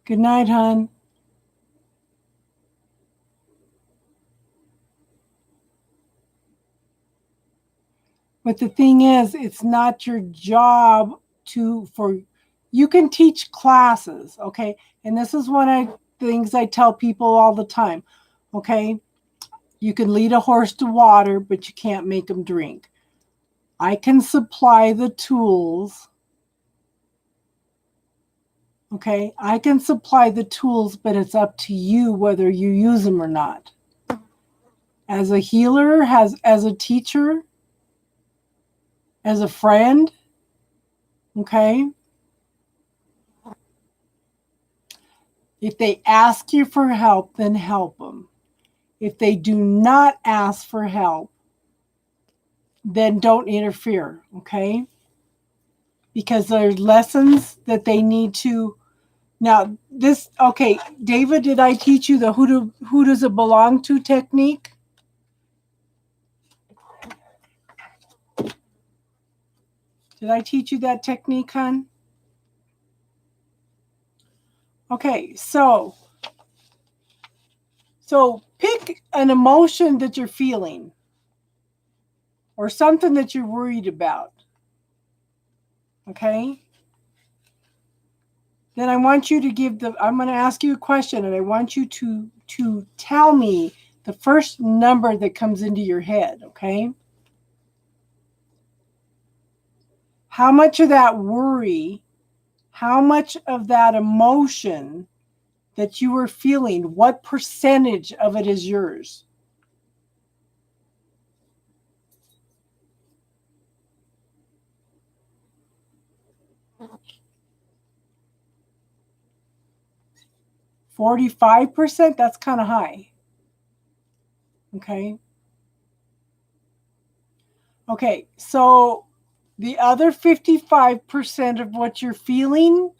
Good night, hon. But the thing is, it's not your job you can teach classes, okay? And this is one of the things I tell people all the time, okay? You can lead a horse to water, but you can't make them drink. I can supply the tools, okay? I can supply the tools, but it's up to you whether you use them or not. As a healer, as a teacher, as a friend, okay? If they ask you for help, then help them. If they do not ask for help, then don't interfere, okay? Because there's lessons that they need to. Now, okay, David, did I teach you the who does it belong to technique? Did I teach you that technique, hon? Okay, so pick an emotion that you're feeling or something that you're worried about. Okay? Then I want you to I'm going to ask you a question, and I want you to tell me the first number that comes into your head, okay? How much of that worry, how much of that emotion that you were feeling, what percentage of it is yours? %45? That's kind of high. Okay. Okay, so the other 55% of what you're feeling,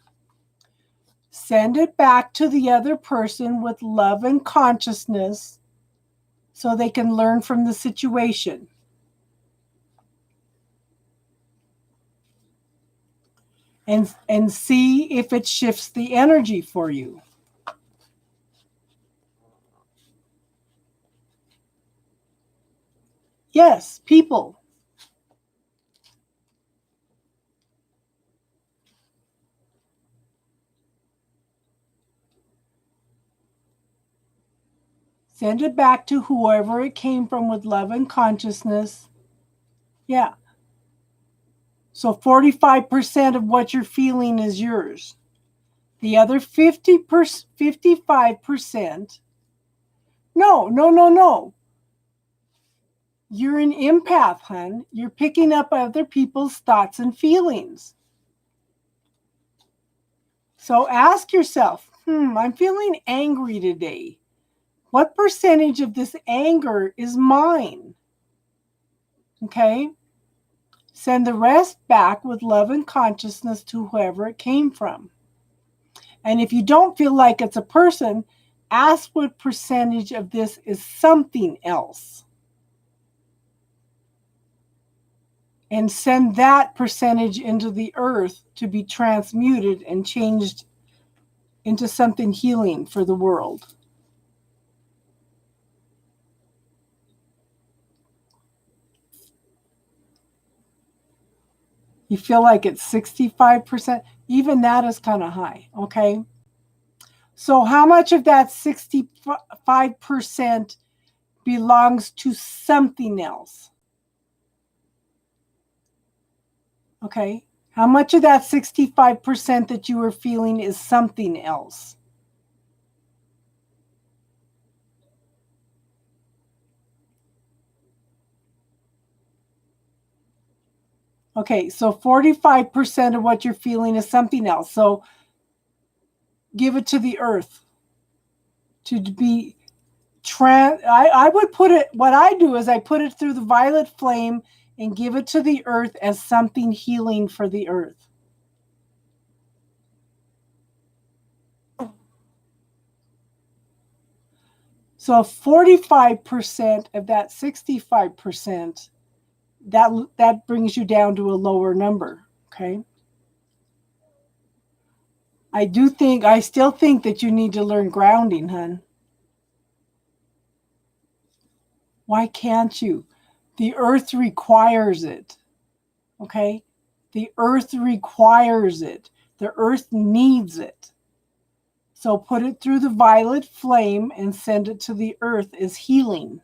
send it back to the other person with love and consciousness so they can learn from the situation. And see if it shifts the energy for you. Yes, people. Send it back to whoever it came from with love and consciousness. Yeah. So 45% of what you're feeling is yours. The other 55%. No. You're an empath, hon. You're picking up other people's thoughts and feelings. So ask yourself, I'm feeling angry today. What percentage of this anger is mine? Okay? Send the rest back with love and consciousness to whoever it came from. And if you don't feel like it's a person, ask what percentage of this is something else. And send that percentage into the earth to be transmuted and changed into something healing for the world. You feel like it's 65%? Even that is kind of high, okay? So how much of that 65% belongs to something else? Okay? How much of that 65% that you were feeling is something else? Okay, so 45% of what you're feeling is something else. So give it to the earth to be I would put it, what I do is I put it through the violet flame and give it to the earth as something healing for the earth. So 45% of that 65%, that brings you down to a lower number, okay? I still think that you need to learn grounding, hun. Why can't you? The earth requires it, okay? The earth requires it. The earth needs it. So put it through the violet flame and send it to the earth as healing.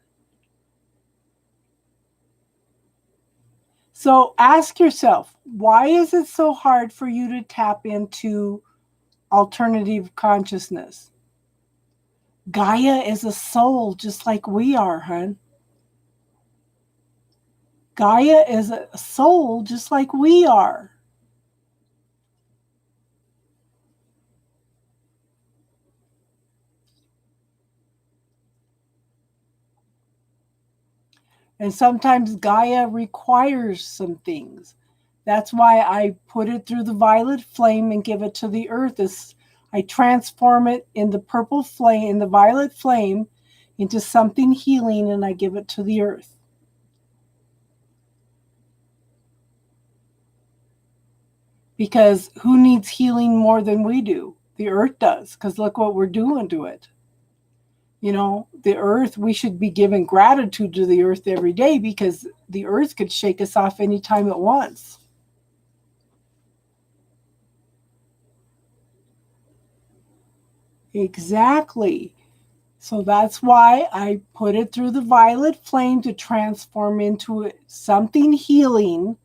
So ask yourself, why is it so hard for you to tap into alternative consciousness? Gaia is a soul just like we are, hun. Gaia is a soul just like we are. And sometimes Gaia requires some things. That's why I put it through the violet flame and give it to the earth. I transform it in the purple flame, in the violet flame, into something healing, and I give it to the earth. Because who needs healing more than we do? The earth does, because look what we're doing to it. You know, the earth, we should be giving gratitude to the earth every day, because the earth could shake us off anytime it wants. Exactly. So that's why I put it through the violet flame to transform into something healing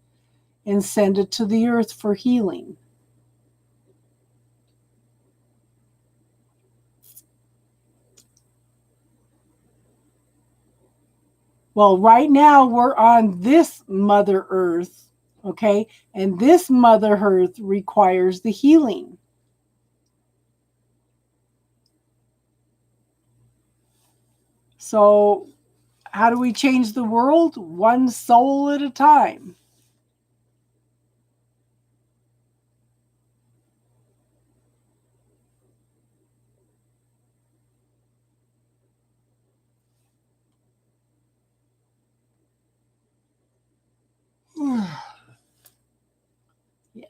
and send it to the earth for healing. Well, right now we're on this Mother Earth, okay? And this Mother Earth requires the healing. So how do we change the world? One soul at a time. Yeah.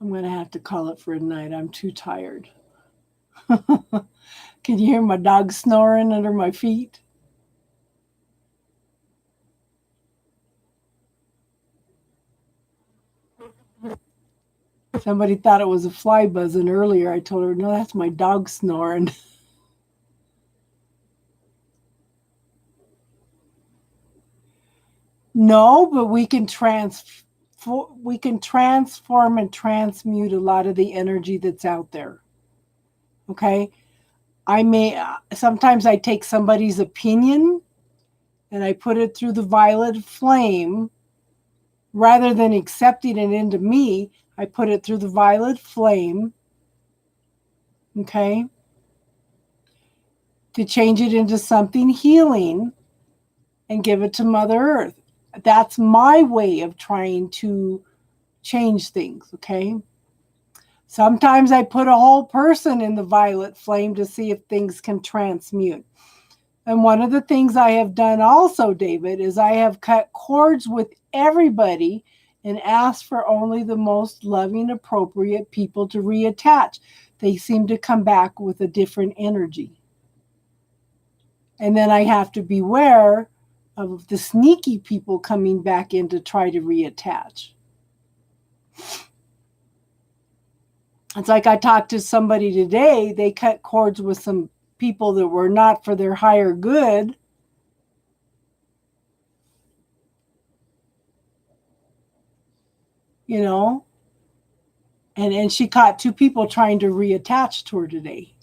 I'm going to have to call it for a night. I'm too tired. Can you hear my dog snoring under my feet? Somebody thought it was a fly buzzing earlier. I told her, no, that's my dog snoring. No, but we can transform and transmute a lot of the energy that's out there. Okay? Sometimes I take somebody's opinion and I put it through the violet flame. Rather than accepting it into me, I put it through the violet flame, okay, to change it into something healing and give it to Mother Earth. That's my way of trying to change things, okay? Sometimes I put a whole person in the violet flame to see if things can transmute. And one of the things I have done also, David, is I have cut cords with everybody and asked for only the most loving, appropriate people to reattach. They seem to come back with a different energy. And then I have to beware of the sneaky people coming back in to try to reattach. It's like I talked to somebody today, they cut cords with some people that were not for their higher good. You know, and she caught two people trying to reattach to her today.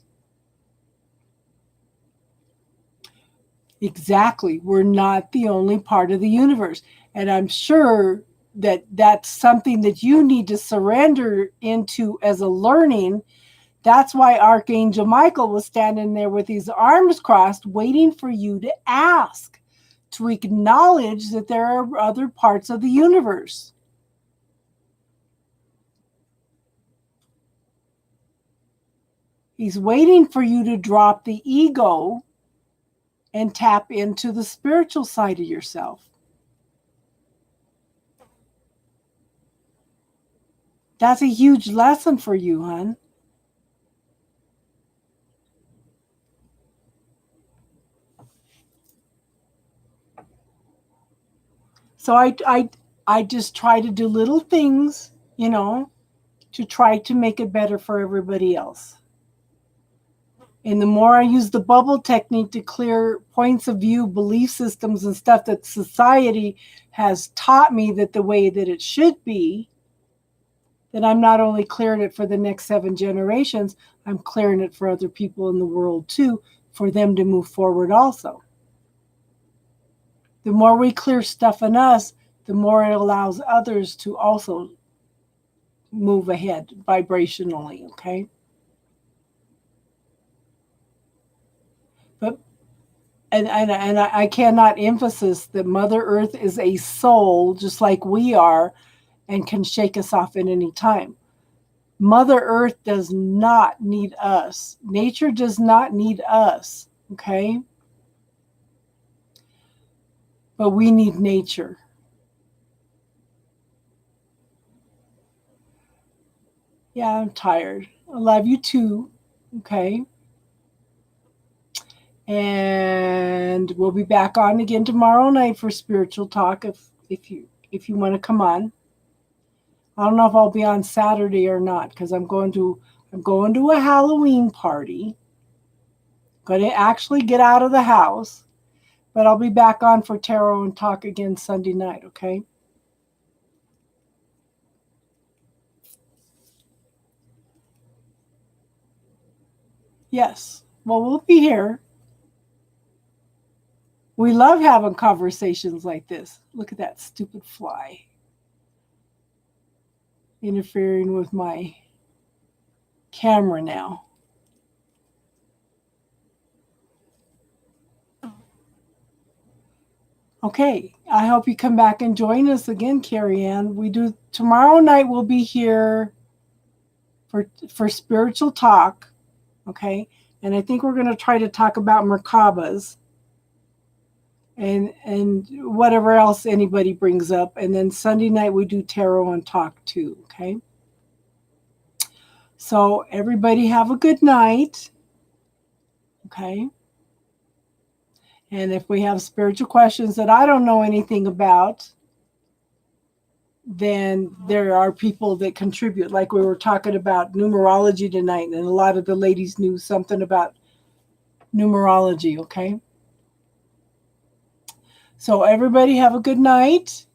Exactly. We're not the only part of the universe. And I'm sure that that's something that you need to surrender into as a learning. That's why Archangel Michael was standing there with his arms crossed, waiting for you to ask, to acknowledge that there are other parts of the universe. He's waiting for you to drop the ego and tap into the spiritual side of yourself. That's a huge lesson for you, hon. So I just try to do little things, to try to make it better for everybody else. And the more I use the bubble technique to clear points of view, belief systems, and stuff that society has taught me that the way that it should be, then I'm not only clearing it for the next 7 generations, I'm clearing it for other people in the world too, for them to move forward also. The more we clear stuff in us, the more it allows others to also move ahead vibrationally, okay? But and I cannot emphasize that Mother Earth is a soul just like we are and can shake us off at any time. Mother Earth does not need us. Nature does not need us, okay? But we need nature. Yeah, I'm tired. I love you too, okay? And we'll be back on again tomorrow night for spiritual talk if you want to come on. I don't know if I'll be on Saturday or not because I'm going to a Halloween party. Going to actually get out of the house, but I'll be back on for tarot and talk again Sunday night, okay? Yes. Well, we'll be here. We love having conversations like this. Look at that stupid fly interfering with my camera now. Okay, I hope you come back and join us again, Carrie Ann. We do tomorrow night. We'll be here for spiritual talk, okay? And I think we're going to try to talk about Merkabas and whatever else anybody brings up. And then Sunday night we do tarot and talk too, okay? So everybody have a good night, okay? And if we have spiritual questions that I don't know anything about, then there are people that contribute. Like we were talking about numerology tonight, and a lot of the ladies knew something about numerology, okay? So everybody have a good night,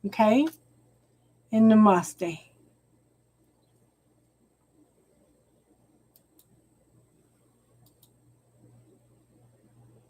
okay? And namaste.